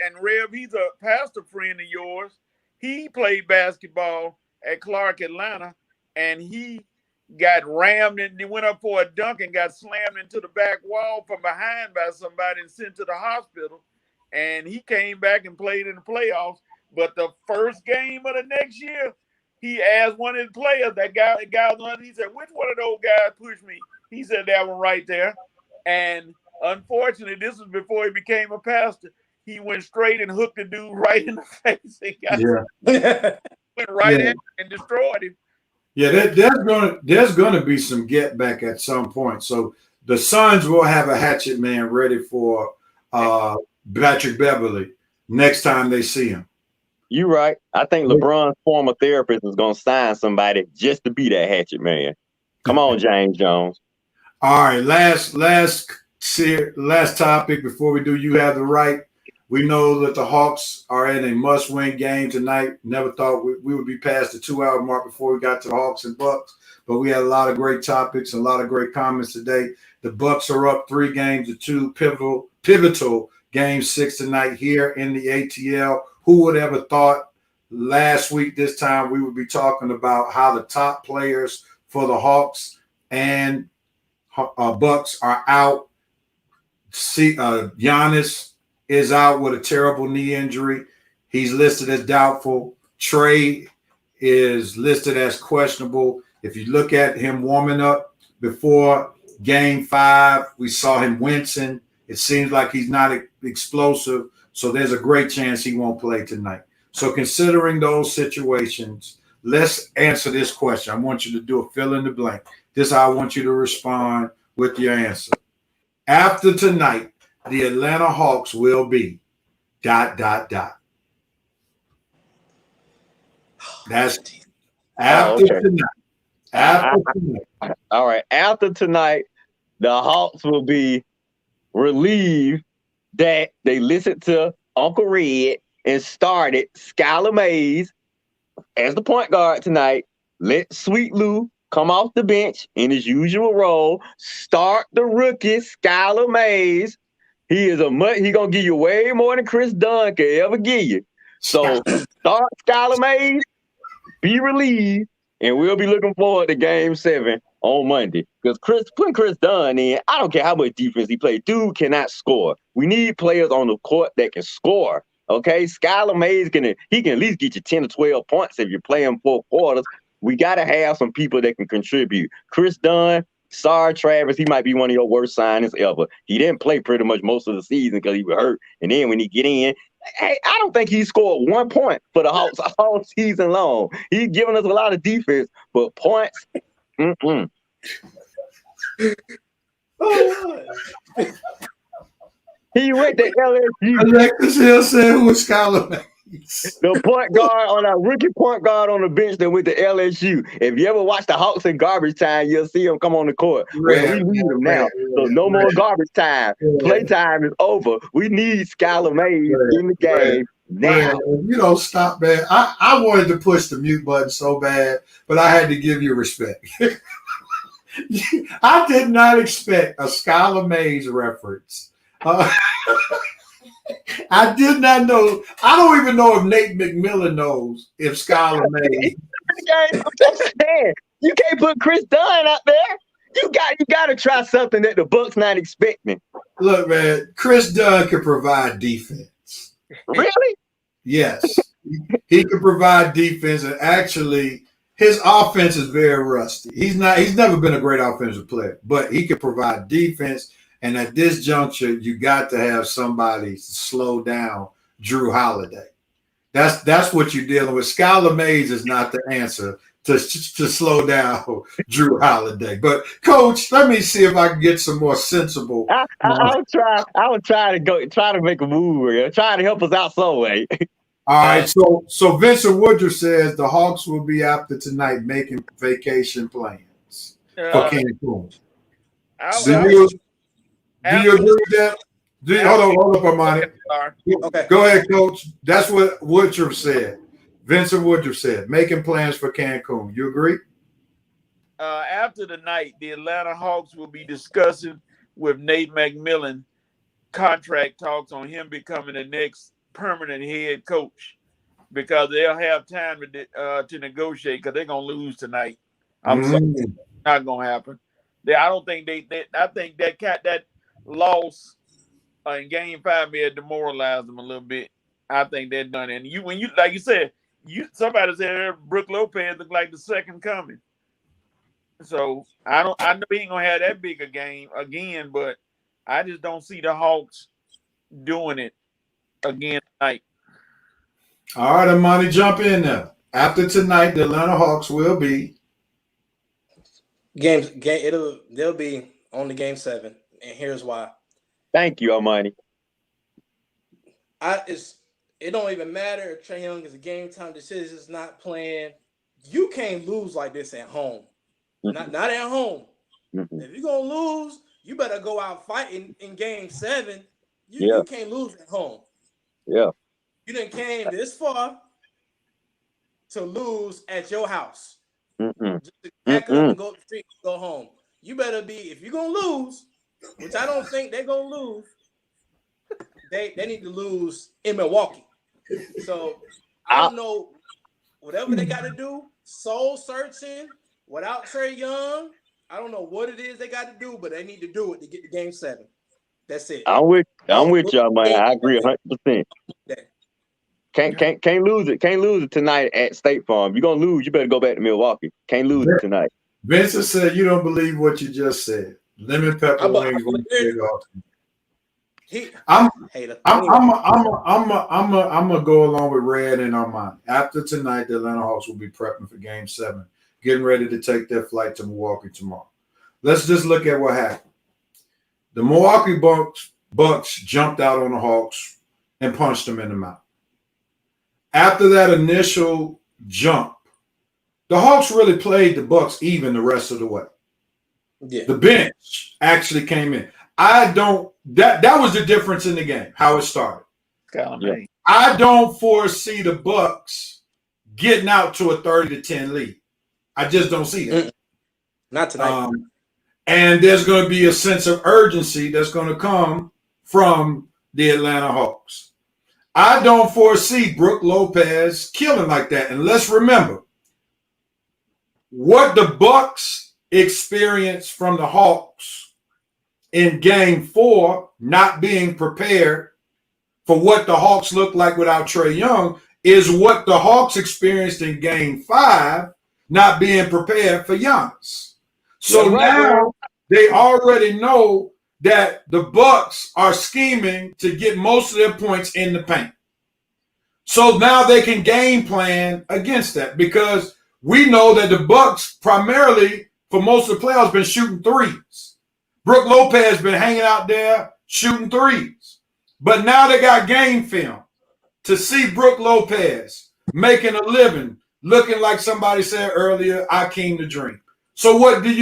and Rev, he's a pastor friend of yours. He played basketball at Clark, Atlanta, and he got rammed and he went up for a dunk and got slammed into the back wall from behind by somebody and sent to the hospital. And he came back and played in the playoffs. But the first game of the next year, he asked one of his players, that guy was on, he said, which one of those guys pushed me? He said that one right there. And unfortunately, this was before he became a pastor. He went straight and hooked the dude right in the face and went right at him and destroyed him. Yeah, there's gonna be some get back at some point. So the Suns will have a hatchet man ready for Patrick Beverley next time they see him. You right. I think LeBron's former therapist is gonna sign somebody just to be that hatchet man. Come on, James Jones. All right, last topic before we do. You have the right. We know that the Hawks are in a must-win game tonight. Never thought we would be past the 2-hour mark before we got to the Hawks and Bucks, but we had a lot of great topics, a lot of great comments today. The Bucks are up 3-2, pivotal game 6 tonight here in the ATL. Who would ever thought last week this time we would be talking about how the top players for the Hawks and Bucks are out. Giannis is out with a terrible knee injury. He's listed as doubtful. Trey is listed as questionable. If you look at him warming up before Game 5, we saw him wincing. It seems like he's not explosive, so there's a great chance he won't play tonight. So considering those situations, let's answer this question. I want you to do a fill in the blank. This is how I want you to respond with your answer. After tonight, the Atlanta Hawks will be ... That's after tonight. After tonight. All right. After tonight, the Hawks will be relieved that they listened to Uncle Red and started Skylar Mays as the point guard tonight. Let Sweet Lou come off the bench in his usual role. Start the rookie, Skylar Mays. He gonna give you way more than Chris Dunn could ever give you. So start Skylar Mays, be relieved, and we'll be looking forward to Game 7 on Monday. Because putting Chris Dunn in, I don't care how much defense he plays, dude cannot score. We need players on the court that can score. Okay, Skylar Mays can at least get you 10 to 12 points if you're playing 4 quarters. We got to have some people that can contribute. Chris Dunn, sorry, Travis, he might be one of your worst signings ever. He didn't play pretty much most of the season because he was hurt. And then when he get in, hey, I don't think he scored 1 point for the Hawks all season long. He's giving us a lot of defense, but points, He went to LSU. Alexis Hill said who was Skylar Mays. The point guard on our rookie point guard on the bench that went to LSU. If you ever watch the Hawks in garbage time, you'll see him come on the court. We need him now. So no more garbage time. Playtime is over. We need Skylar Mays in the game now. You don't stop, man. I wanted to push the mute button so bad, but I had to give you respect. I did not expect a Skylar Mays reference. I did not know. I don't even know if Nate McMillan knows if Skylar Mays. You can't put Chris Dunn out there. You got to try something that the Bucks not expecting. Look, man, Chris Dunn can provide defense. Really? Yes, he can provide defense, and actually, his offense is very rusty. He's never been a great offensive player, but he can provide defense. And at this juncture, you got to have somebody slow down Drew Holiday. That's what you're dealing with. Skylar Mays is not the answer to slow down Drew Holiday. But Coach, let me see if I can get some more sensible. I'll try to make a move here. Try to help us out some way. All right. So Vincent Woodruff says the Hawks will be after tonight making vacation plans for Cancun. Do you agree with that? Hold up, Armani. Okay. Go ahead, Coach. That's what Woodruff said. Vincent Woodruff said, making plans for Cancun. You agree? After the night, the Atlanta Hawks will be discussing with Nate McMillan contract talks on him becoming the next permanent head coach because they'll have time to negotiate because they're going to lose tonight. I'm sorry. It's not going to happen. I don't think I think that loss in Game 5 may have demoralized them a little bit. I think they're done. And when you like you said, somebody said Brook Lopez looked like the second coming. So I know he ain't gonna have that big a game again, but I just don't see the Hawks doing it again tonight. All right, Armani, jump in there. After tonight, the Atlanta Hawks will be they'll be on the Game 7. And here's why. Thank you, Armani. It don't even matter if Trae Young is a game time decision, is not playing. You can't lose like this at home. Not at home. If you're gonna lose, you better go out fighting in Game 7. You can't lose at home. Yeah. You done came this far to lose at your house. Just to pack up and go up the street and go home. You better be, if you're gonna lose, which I don't think they're gonna lose, they need to lose in Milwaukee. So I don't know, whatever they got to do, soul searching without Trae Young. I don't know what it is they got to do, but they need to do it to get to Game 7. That's it. I'm with y'all, man. I agree 100%. Can't lose it. Can't lose it tonight at State Farm. You're gonna lose. You better go back to Milwaukee. Can't lose it tonight. Vincent said you don't believe what you just said. Lemon pepper wings. I'm gonna go along with Red and Armani. After tonight, the Atlanta Hawks will be prepping for Game 7, getting ready to take their flight to Milwaukee tomorrow. Let's just look at what happened. The Milwaukee Bucks jumped out on the Hawks and punched them in the mouth. After that initial jump, the Hawks really played the Bucks even the rest of the way. Yeah. The bench actually came in. That was the difference in the game, how it started. I don't foresee the Bucks getting out to a 30-10 lead. I just don't see that. Not tonight. And there's going to be a sense of urgency that's going to come from the Atlanta Hawks. I don't foresee Brook Lopez killing like that. And let's remember what the Bucks experienced from the Hawks in Game 4, not being prepared for what the Hawks look like without Trae Young, is what the Hawks experienced in Game 5, not being prepared for Giannis. So now they already know that the Bucks are scheming to get most of their points in the paint. So now they can game plan against that, because we know that the Bucks primarily for most of the playoffs been shooting threes. Brook Lopez been hanging out there shooting threes. But now they got game film to see Brook Lopez making a living, looking like somebody said earlier, I came to dream. So what do?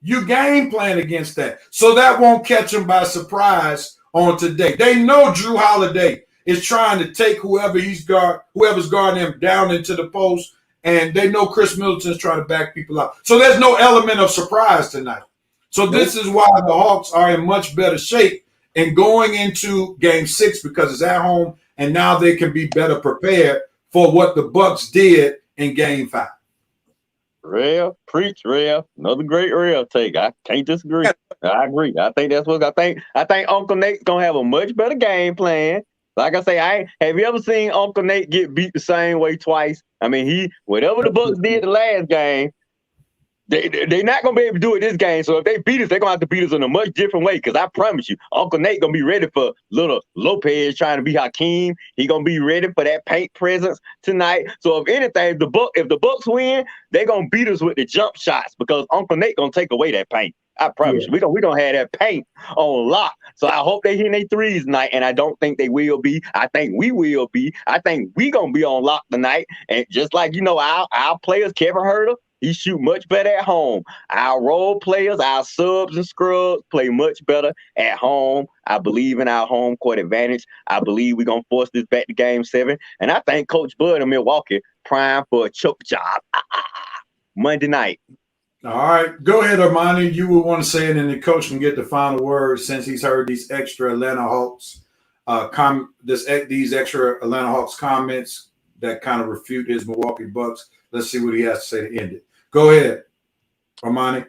You game plan against that. So that won't catch them by surprise on today. They know Drew Holiday is trying to take whoever's guarding him down into the post, and they know Chris Middleton's trying to back people out. So there's no element of surprise tonight. So this is why the Hawks are in much better shape and going into Game 6, because it's at home, and now they can be better prepared for what the Bucks did in Game 5. Rev, preach, Rev. Another great Rev take. I can't disagree. I agree. I think that's what I think Uncle Nate's gonna have a much better game plan. Like I say, have you ever seen Uncle Nate get beat the same way twice? I mean, whatever the Bucks did the last game, they're not gonna be able to do it this game. So if they beat us, they're gonna have to beat us in a much different way. Because I promise you, Uncle Nate gonna be ready for little Lopez trying to be Hakeem. He gonna be ready for that paint presence tonight. So if anything, if the Bucks win, they're gonna beat us with the jump shots, because Uncle Nate gonna take away that paint. I promise you, we don't have that paint on lock. So I hope they hit their threes tonight, and I don't think they will be. I think we will be. I think we gonna be on lock tonight. And just like our players, Kevin Huerter, he shoot much better at home. Our role players, our subs and scrubs play much better at home. I believe in our home court advantage. I believe we're gonna force this back to Game 7. And I think Coach Bud in Milwaukee prime for a choke job Monday night. All right, go ahead, Armani. You would want to say it, and the coach can get the final word since he's heard these extra Atlanta Hawks these extra Atlanta Hawks comments that kind of refute his Milwaukee Bucks. Let's see what he has to say to end it. Go ahead, Armani.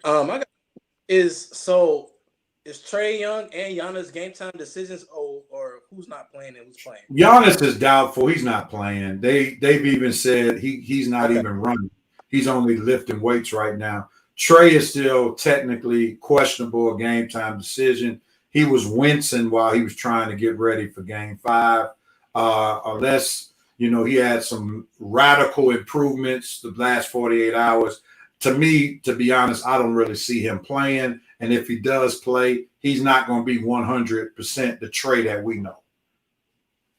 Is Trae Young and Giannis game time decisions, or who's not playing and who's playing? Giannis is doubtful. He's not playing. They've even said he's not even running. He's only lifting weights right now. Trae is still technically questionable, a game time decision. He was wincing while he was trying to get ready for Game 5. Unless, he had some radical improvements the last 48 hours. To me, to be honest, I don't really see him playing. And if he does play, he's not going to be 100% the Trae that we know.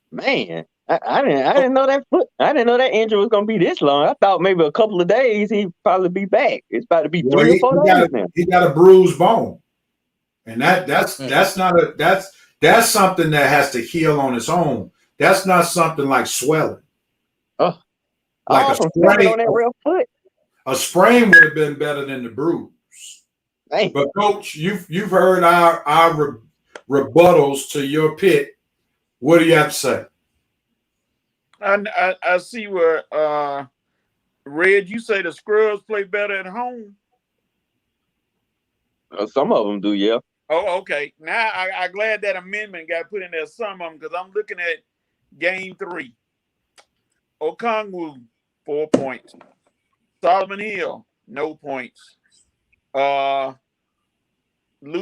Man, I didn't know that I didn't know that injury was gonna be this long. I thought maybe a couple of days he'd probably be back. It's about to be 3 or 4 days now. He got a bruised bone, and that's something that has to heal on its own. That's not something like swelling. Oh, Like from stepping on that real foot. A sprain would have been better than the bruise. Hey. But Coach, you've heard our rebuttals to your pick. What do you have to say? I see where Red, you say the Scrubs play better at home. Some of them do, yeah. Oh, okay. Now I'm glad that amendment got put in there. Some of them, because I'm looking at Game 3. Okongwu, 4 points. Solomon Hill, no points. Lou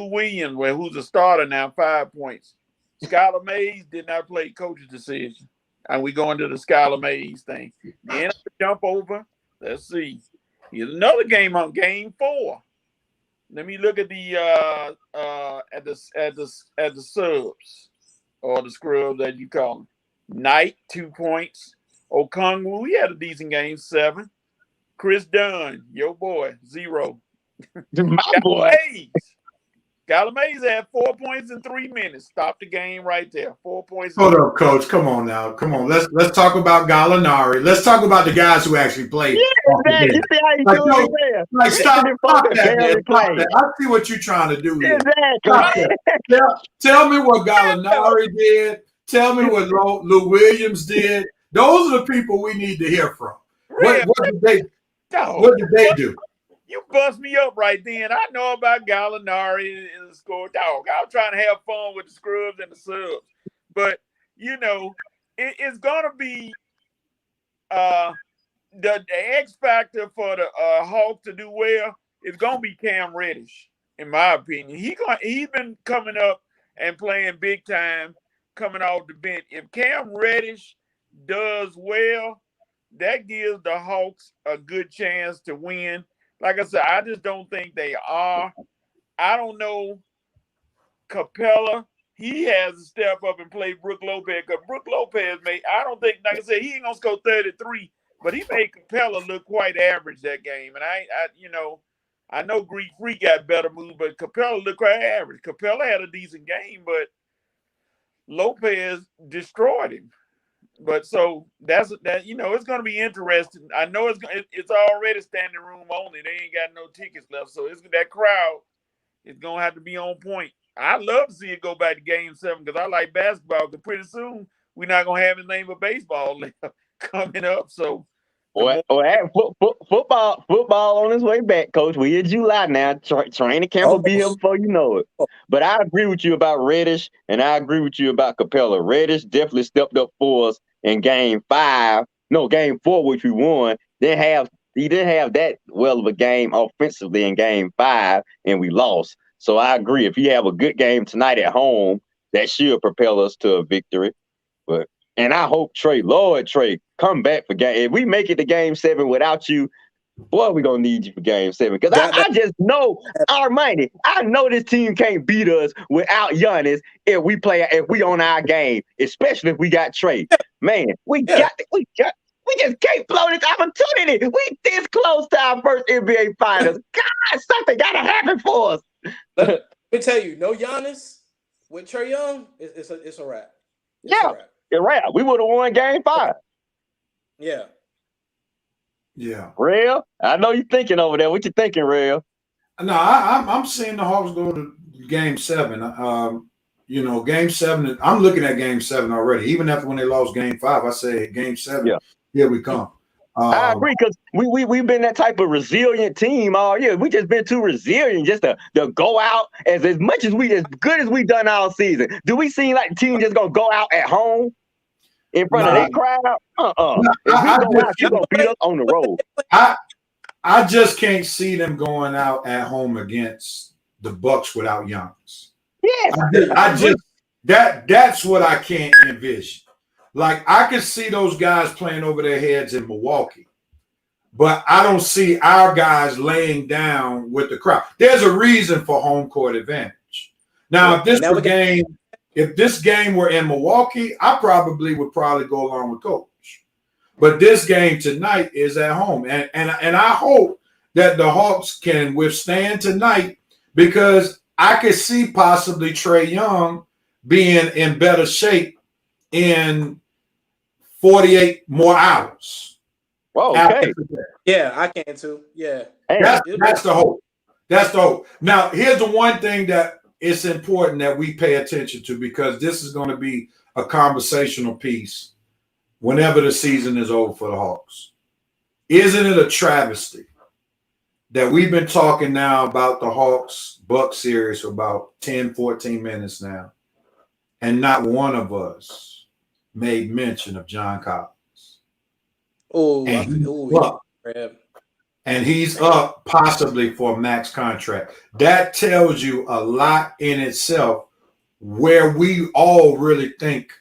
Williams, who's a starter now, 5 points. Skylar Mays did not play coach's decision. And we go into the Skylar Mays thing. Then jump over. Let's see. Here's another game on Game 4. Let me look at the subs or the scrubs as you call them. Knight, 2 points. Okongwu, he had a decent game, 7. Chris Dunn, your boy, 0. My boy. Skylar Mays had 4 points in 3 minutes. Stop the game right there. 4 points. Hold up, Coach. Come on now. Come on. Let's talk about Gallinari. Let's talk about the guys who actually played. Yeah, exactly. You see how you doing it? Like stop that, man. Stop that. I see what you're trying to do here. Exactly. Tell me what Gallinari did. Tell me what Lou Williams did. Those are the people we need to hear from. What did they do? You bust me up right then. I know about Gallinari and the score. Dog, I was trying to have fun with the scrubs and the subs. But, it's going to be the X factor for the Hawks to do well is going to be Cam Reddish, in my opinion. He's been coming up and playing big time, coming off the bench. If Cam Reddish does well, that gives the Hawks a good chance to win. Like I said, I just don't think they are. I don't know. Capella, he has to step up and play Brook Lopez. Because Brook Lopez I don't think, like I said, he ain't going to score 33, but he made Capella look quite average that game. And I know Greek Freak got better moves, but Capella looked quite average. Capella had a decent game, but Lopez destroyed him. But so it's going to be interesting. I know it's already standing room only. They ain't got no tickets left, so that crowd is going to have to be on point. I'd love to see it go back to Game 7 because I like basketball. Because pretty soon we're not going to have anything but baseball coming up. So football on its way back, Coach. We in July now. Training camp will be here before you know it. But I agree with you about Reddish, and I agree with you about Capella. Reddish definitely stepped up for us in Game 4, which we won. He didn't have that well of a game offensively in Game 5, and we lost. So I agree. If he have a good game tonight at home, that should propel us to a victory. And I hope Trey, come back for game. If we make it to Game 7 without you, boy, we're going to need you for Game 7. Because I just know Armani. I know this team can't beat us without Giannis if we on our game, especially if we got Trey. Man, we just can't blow this opportunity. We this close to our first NBA Finals. God, something got to happen for us. Let me tell you, no Giannis with Trae Young, it's a wrap. It's a wrap. It's a wrap. We would have won Game 5. Yeah. Yeah. Real? I know you're thinking over there. What you thinking, Real? No, I'm seeing the Hawks go to Game 7. Game 7. I'm looking at Game 7 already. Even after when they lost Game 5, I say Game 7. Yeah. Here we come. I agree because we've been that type of resilient team all year. We just been too resilient just to go out as good as we done all season. Do we seem like the team just gonna go out at home in front of that crowd? If we go out, you're gonna beat us on the road. I just can't see them going out at home against the Bucks without Giannis. Yes, that's what I can't envision. Like, I can see those guys playing over their heads in Milwaukee, but I don't see our guys laying down with the crowd. There's a reason for home court advantage. Now, if this game were in Milwaukee, I would go along with Coach. But this game tonight is at home, and I hope that the Hawks can withstand tonight because I could see possibly Trae Young being in better shape in 48 more hours. Well, after okay. today. Yeah, I can too. Yeah. Hey, That's the hope. That's the hope. Now, here's the one thing that it's important that we pay attention to, because this is going to be a conversational piece whenever the season is over for the Hawks. Isn't it a travesty that we've been talking now about the Hawks-Bucks series for about 10, 14 minutes now, and not one of us made mention of John Collins? Oh, And he's up possibly for a max contract. That tells you a lot in itself where we all really think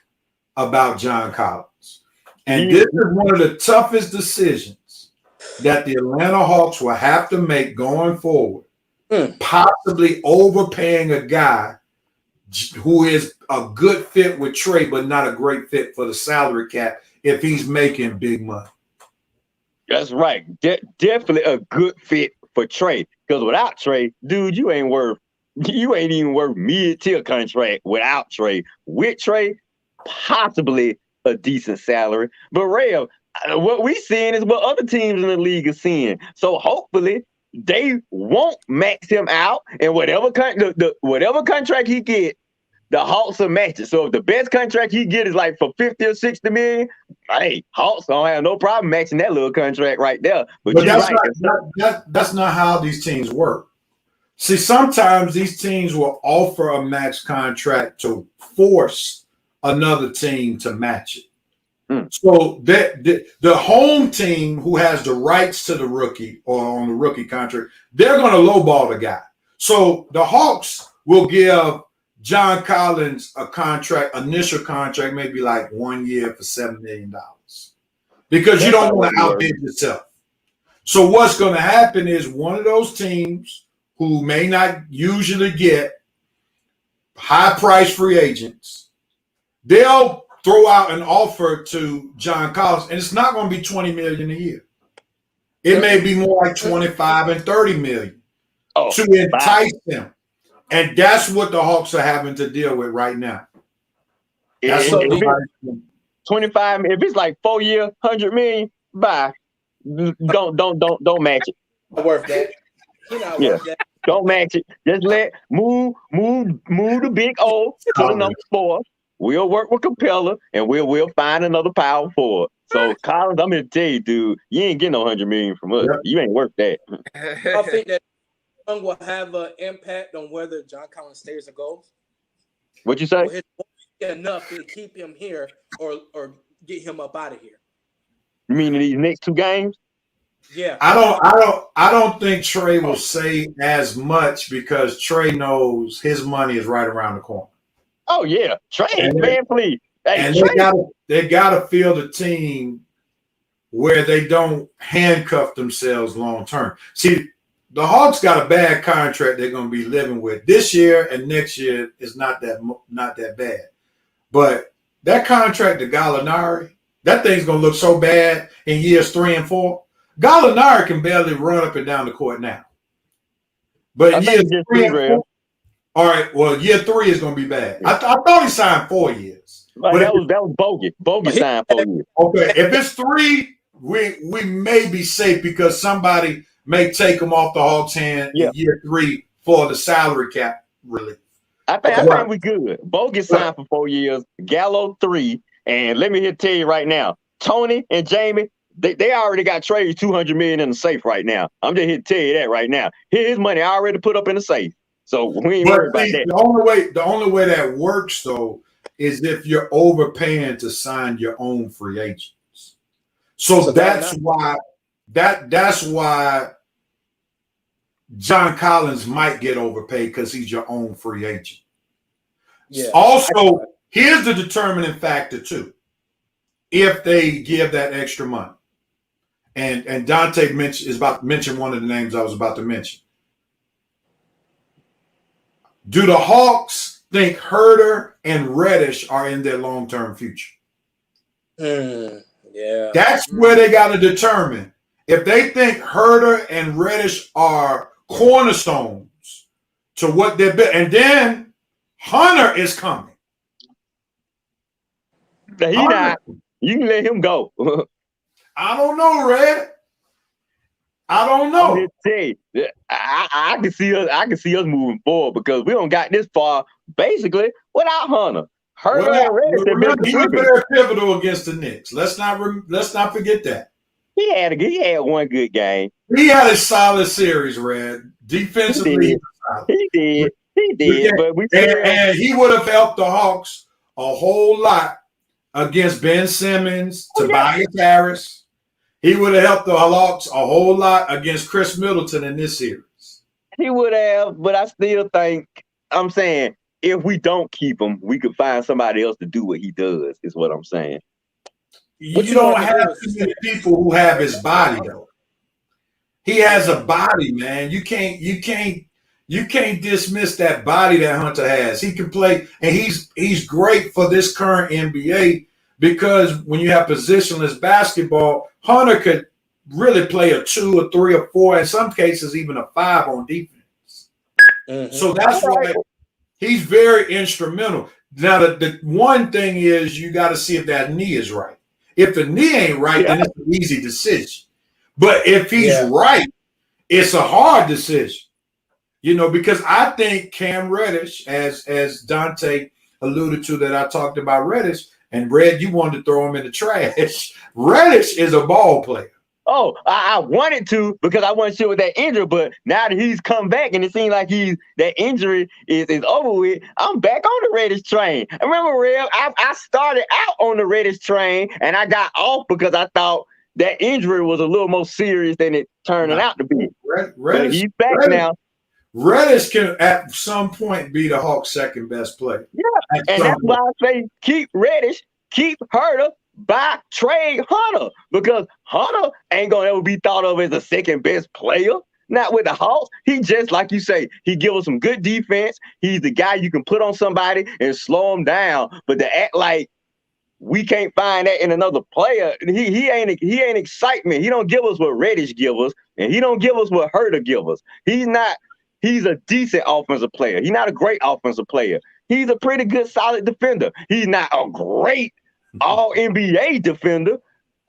about John Collins. And this is one of the toughest decisions that the Atlanta Hawks will have to make going forward, possibly overpaying a guy who is a good fit with Trey, but not a great fit for the salary cap if he's making big money. That's right. Definitely a good fit for Trey. Because without Trey, dude, you ain't even worth mid-tier contract without Trey. With Trey, possibly a decent salary. But Rev, what we seeing is what other teams in the league are seeing. So hopefully they won't max him out, and whatever contract he get, the Hawks will match it. So if the best contract he get is like for 50 or 60 million, hey, Hawks don't have no problem matching that little contract right there. But that's not how these teams work. See, sometimes these teams will offer a max contract to force another team to match it. So the home team who has the rights to the rookie or on the rookie contract, they're going to lowball the guy. So the Hawks will give John Collins a initial contract, maybe like 1 year for $7 million, because you don't want to outbid yourself. So what's going to happen is one of those teams who may not usually get high-priced free agents, they'll throw out an offer to John Collins, and it's not going to be $20 million a year. It may be more like 25 and 30 million to entice them. And that's what the Hawks are having to deal with right now. That's what 25. If it's like 4 year, 100 million, bye. Don't match it. Not worth that. You're not worth that. Don't match it. Just move the big O to the number 4. We'll work with Capella, and we'll find another power forward. So Collins, I'm here to tell you, dude, you ain't getting no 100 million from us. Yep. You ain't worth that. I think that will have an impact on whether John Collins stays or goes. What you say? Enough to keep him here or get him up out of here. You mean in these next 2 games? Yeah. I don't think Trey will say as much, because Trey knows his money is right around the corner. Oh yeah, Trey, man, please. Hey, and Trey. they gotta field a team where they don't handcuff themselves long term. See, the Hawks got a bad contract they're going to be living with this year, and next year is not that bad. But that contract to Gallinari, that thing's going to look so bad in years 3 and 4. Gallinari can barely run up and down the court now. But in years 3 and 4, all right, well, year 3 is going to be bad. I thought he signed 4 years. But that was Bogey. Bogey signed 4 years. Okay, if it's 3, we may be safe, because somebody may take him off the Hawks' hand in year 3 for the salary cap relief. I think we're good. Bogey signed for 4 years, Gallo 3, and let me tell you right now, Tony and Jamie, they already got traded $200 million in the safe right now. I'm just here to tell you that right now. His money already put up in the safe, so we ain't worried about that. The only way that works though is if you're overpaying to sign your own free agents. So that's why John Collins might get overpaid, because he's your own free agent. Yeah. Also, here's the determining factor too. If they give that extra money, and Dante is about to mention one of the names I was about to mention. Do the Hawks think Herter and Reddish are in their long-term future? Yeah. That's where they got to determine. If they think Herter and Reddish are cornerstones to what they're built, and then Hunter is coming. He not. You can let him go. I don't know, Red. I don't know. I'm just saying, I can see us. I can see us moving forward because we don't got this far basically without Hunter. Herter and Reddish have been He was contributing. very pivotal against the Knicks. Let's not forget that. He had one good game. He had a solid series, Red. Defensively, he did. But and he would have helped the Hawks a whole lot against Ben Simmons, Tobias Harris. He would have helped the Hawks a whole lot against Chris Middleton in this series. He would have, but I still think I'm saying if we don't keep him, we could find somebody else to do what he does. Is what I'm saying. You don't have too many people who have his body though. He has a body, man. You can't dismiss that body that Hunter has. He can play, and he's great for this current NBA because when you have positionless basketball, Hunter could really play a 2, a 3, a 4, in some cases even a 5 on defense. Mm-hmm. So that's why he's very instrumental. Now the one thing is you got to see if that knee is right. If the knee ain't right, then it's an easy decision. But if he's right, it's a hard decision. Because I think Cam Reddish, as Dante alluded to, that I talked about Reddish, and Red, you wanted to throw him in the trash. Reddish is a ball player. Oh, I wanted to because I wasn't sure with that injury, but now that he's come back and it seems like that injury is over with, I'm back on the Reddish train. I remember, Rev, I started out on the Reddish train and I got off because I thought that injury was a little more serious than it turned out to be. Reddish, he's back now. Reddish can at some point be the Hawks' second best player. Yeah, and that's why I say keep Reddish, keep Herter, trade Hunter, because Hunter ain't gonna ever be thought of as the second best player. Not with the Hawks. He just, like you say, he give us some good defense. He's the guy you can put on somebody and slow him down. But to act like we can't find that in another player, he ain't excitement. He don't give us what Reddish give us, and he don't give us what Herter give us. He's a decent offensive player. He's not a great offensive player. He's a pretty good, solid defender. He's not a great all-NBA defender.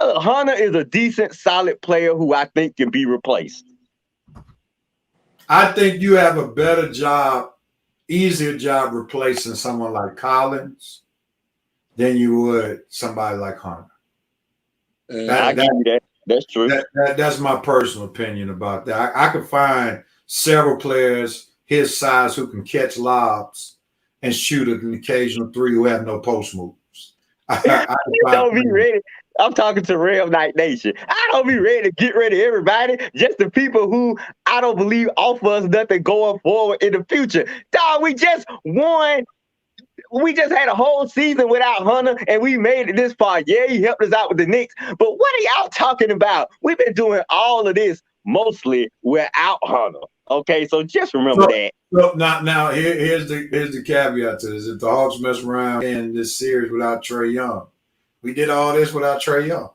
Hunter is a decent, solid player who I think can be replaced. I think you have a better job, easier job replacing someone like Collins than you would somebody like Hunter. That's true. That's my personal opinion about that. I could find several players his size who can catch lobs and shoot an occasional 3 who have no post moves. You don't be ready. I'm talking to Rev Night Nation. I don't be ready to get rid of everybody. Just the people who I don't believe offer us nothing going forward in the future. Dog, we just won. We just had a whole season without Hunter, and we made it this far. Yeah, he helped us out with the Knicks. But what are y'all talking about? We've been doing all of this mostly without Hunter. Okay, so just remember that. So now here's the caveat to this. If the Hawks mess around in this series without Trae Young, we did all this without Trae Young.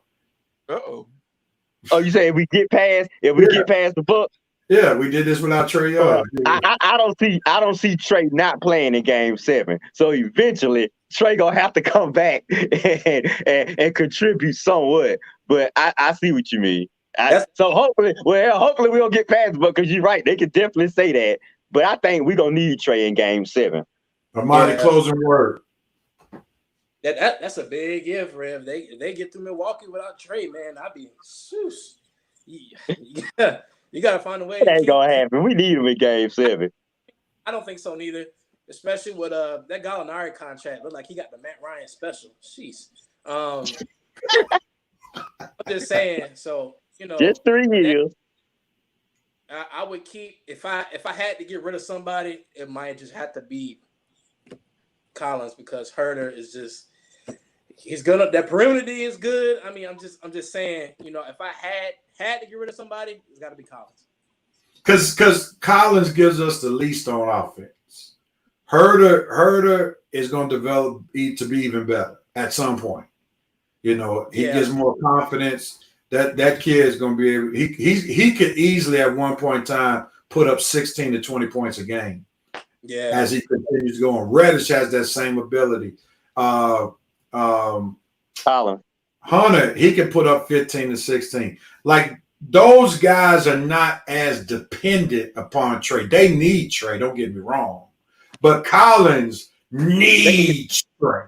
Oh, you say if we get past the Bucks? Yeah, we did this without Trae Young. I don't see Trae not playing in Game 7. So eventually Trae gonna have to come back and contribute somewhat. But I see what you mean. So hopefully we don't get past the Bucks, because you're right. They could definitely say that. But I think we're gonna need Trae in Game 7. Armani, closing word. That's a big if, Rev. They get through Milwaukee without Trae, man. I'd be you gotta find a way. That ain't gonna happen. We need him in Game 7. I don't think so neither. Especially with that Gallinari contract. Look like he got the Matt Ryan special. Jeez. I'm just saying. So just 3 years. I would keep if I had to get rid of somebody, it might just have to be Collins, because Herter is just that perimeter is good. I mean, I'm just saying, if I had to get rid of somebody, it's got to be Collins. Because Collins gives us the least on offense. Herter is going to develop to be even better at some point. He gets more confidence. That kid is going to be able. He could easily at one point in time put up 16 to 20 points a game. Yeah, as he continues going. Reddish has that same ability. Collins. Hunter, he can put up 15 to 16. Like, those guys are not as dependent upon Trey. They need Trey, don't get me wrong. But Collins needs Trey.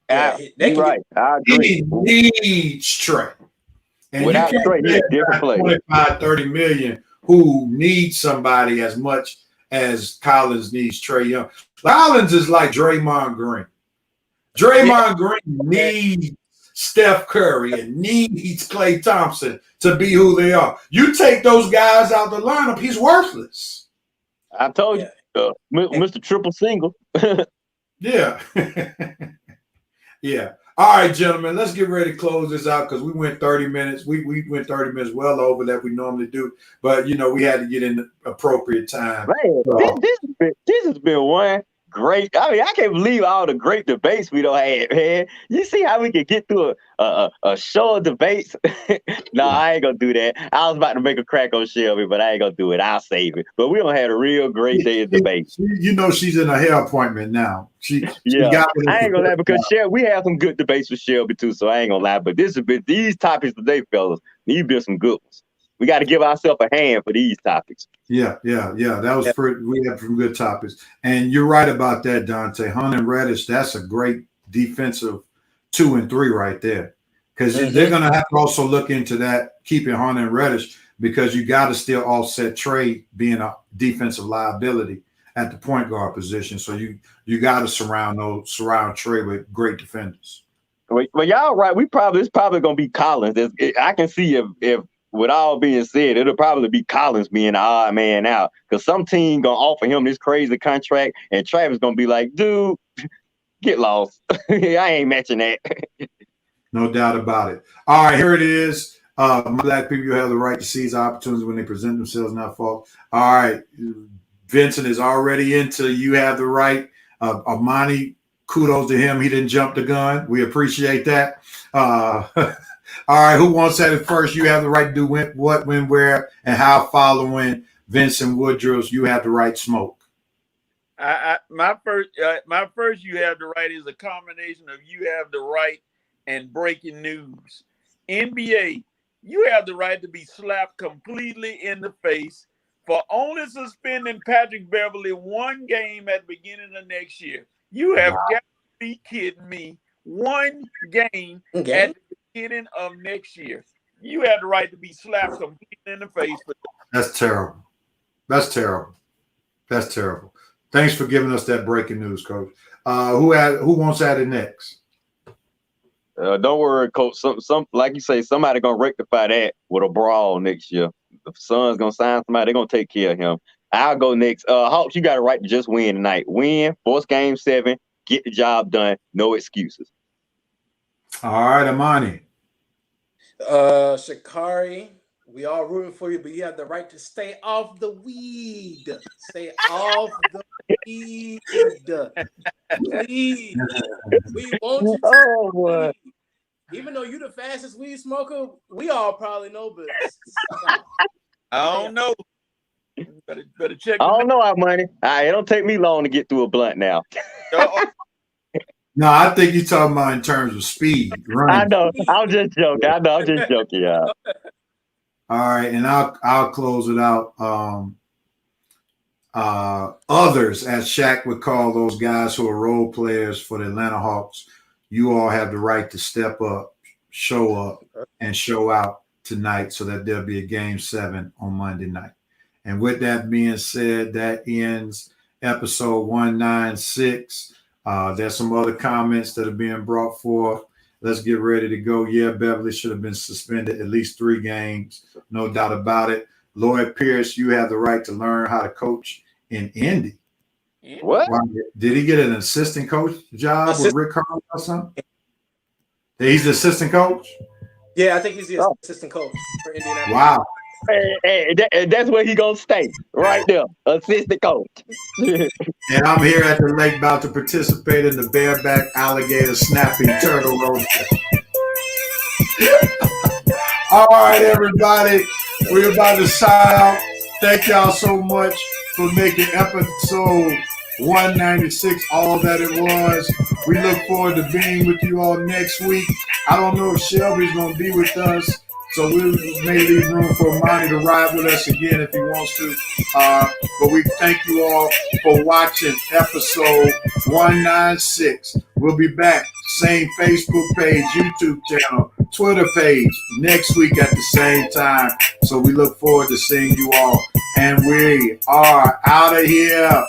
Yeah, You're right. I agree. He needs Trey. And Without you Trey, can't he's a pay different player. 25, 30 million who needs somebody as much as Collins needs Trey Young. Collins is like Draymond Green. Draymond Green needs Steph Curry and needs Klay Thompson to be who they are. You take those guys out the lineup, he's worthless. I told you, Mr. Triple Single. Yeah. Yeah. All right, gentlemen, let's get ready to close this out because we went 30 minutes. We went 30 minutes well over that we normally do. But, you know, we had to get in the appropriate time. Man, this has been one great. I mean, I can't believe all the great debates we don't have, man. You see how we can get through a show of debates? No, I ain't gonna do that. I was about to make a crack on Shelby, but I ain't gonna do it. I'll save it. But we don't have a real great day of debate. You know she's in a hair appointment now. She got I ain't gonna lie because Shelby, we have some good debates with Shelby too, so I ain't gonna lie. But this has been these topics today, fellas. These been some good ones. We got to give ourselves a hand for these topics. Yeah. That was we have some good topics. And you're right about that, Dante. Hunt and Reddish, that's a great defensive 2 and 3 right there. Because they're going to have to also look into that, keeping Hunt and Reddish, because you got to still offset Trey being a defensive liability at the point guard position. So you got to surround Trey with great defenders. Well, y'all right. It's probably going to be Collins. I can see if with all being said, it'll probably be Collins being the odd man out because some team going to offer him this crazy contract and Travis going to be like, dude, get lost. I ain't matching that. No doubt about it. All right, here it is. Black people have the right to seize opportunities when they present themselves, not false. All right. Vincent is already into you have the right. Armani, kudos to him. He didn't jump the gun. We appreciate that. All right, who wants that at first? You have the right to do what, when, where, and how. Following Vincent Woodrow's, you have the right smoke. My first, you have the right is a combination of you have the right and breaking news. NBA, you have the right to be slapped completely in the face for only suspending Patrick Beverly 1 game at the beginning of next year. You have got to be kidding me. 1 game at the beginning of next year. You have the right to be slapped completely in the face. That's terrible. That's terrible. That's terrible. Thanks for giving us that breaking news, Coach. Who wants at it next? Don't worry, Coach. Some like you say, somebody gonna rectify that with a brawl next year. The Suns gonna sign somebody. They're gonna take care of him. I'll go next. Hawks, you got a right to just win tonight. Win, force game 7, get the job done. No excuses. All right, Armani. Sha'Carri, we all rooting for you, but you have the right to stay off the weed. Stay off the weed. Please. We want you to. Oh, boy. Even though you're the fastest weed smoker, we all probably know, but I don't know. Better check. I don't know our money. It don't take me long to get through a blunt now. No, I think you're talking about in terms of speed. Running. I know. I'm just joking. Yeah. All right, and I'll close it out. Others, as Shaq would call those guys who are role players for the Atlanta Hawks, you all have the right to step up, and show out tonight so that there'll be a game 7 on Monday night. And with that being said, that ends episode 196. There's some other comments that are being brought forth. Let's get ready to go. Yeah, Beverly should have been suspended at least 3 games. No doubt about it. Lloyd Pierce, you have the right to learn how to coach in Indy. What? Did he get an assistant coach job with Rick Carlisle or something? He's the assistant coach? Yeah, I think he's the assistant coach for Indianapolis. Wow. Hey, that's where he gonna stay, right there, assistant coach. And I'm here at the lake about to participate in the bareback alligator snapping turtle roast. All right, everybody, we're about to sign out. Thank y'all so much for making episode 196 all that it was. We look forward to being with you all next week. I don't know if Shelby's going to be with us, so we may leave room for Armani to ride with us again if he wants to. But we thank you all for watching episode 196. We'll be back. Same Facebook page, YouTube channel, Twitter page next week at the same time. So we look forward to seeing you all. And we are out of here.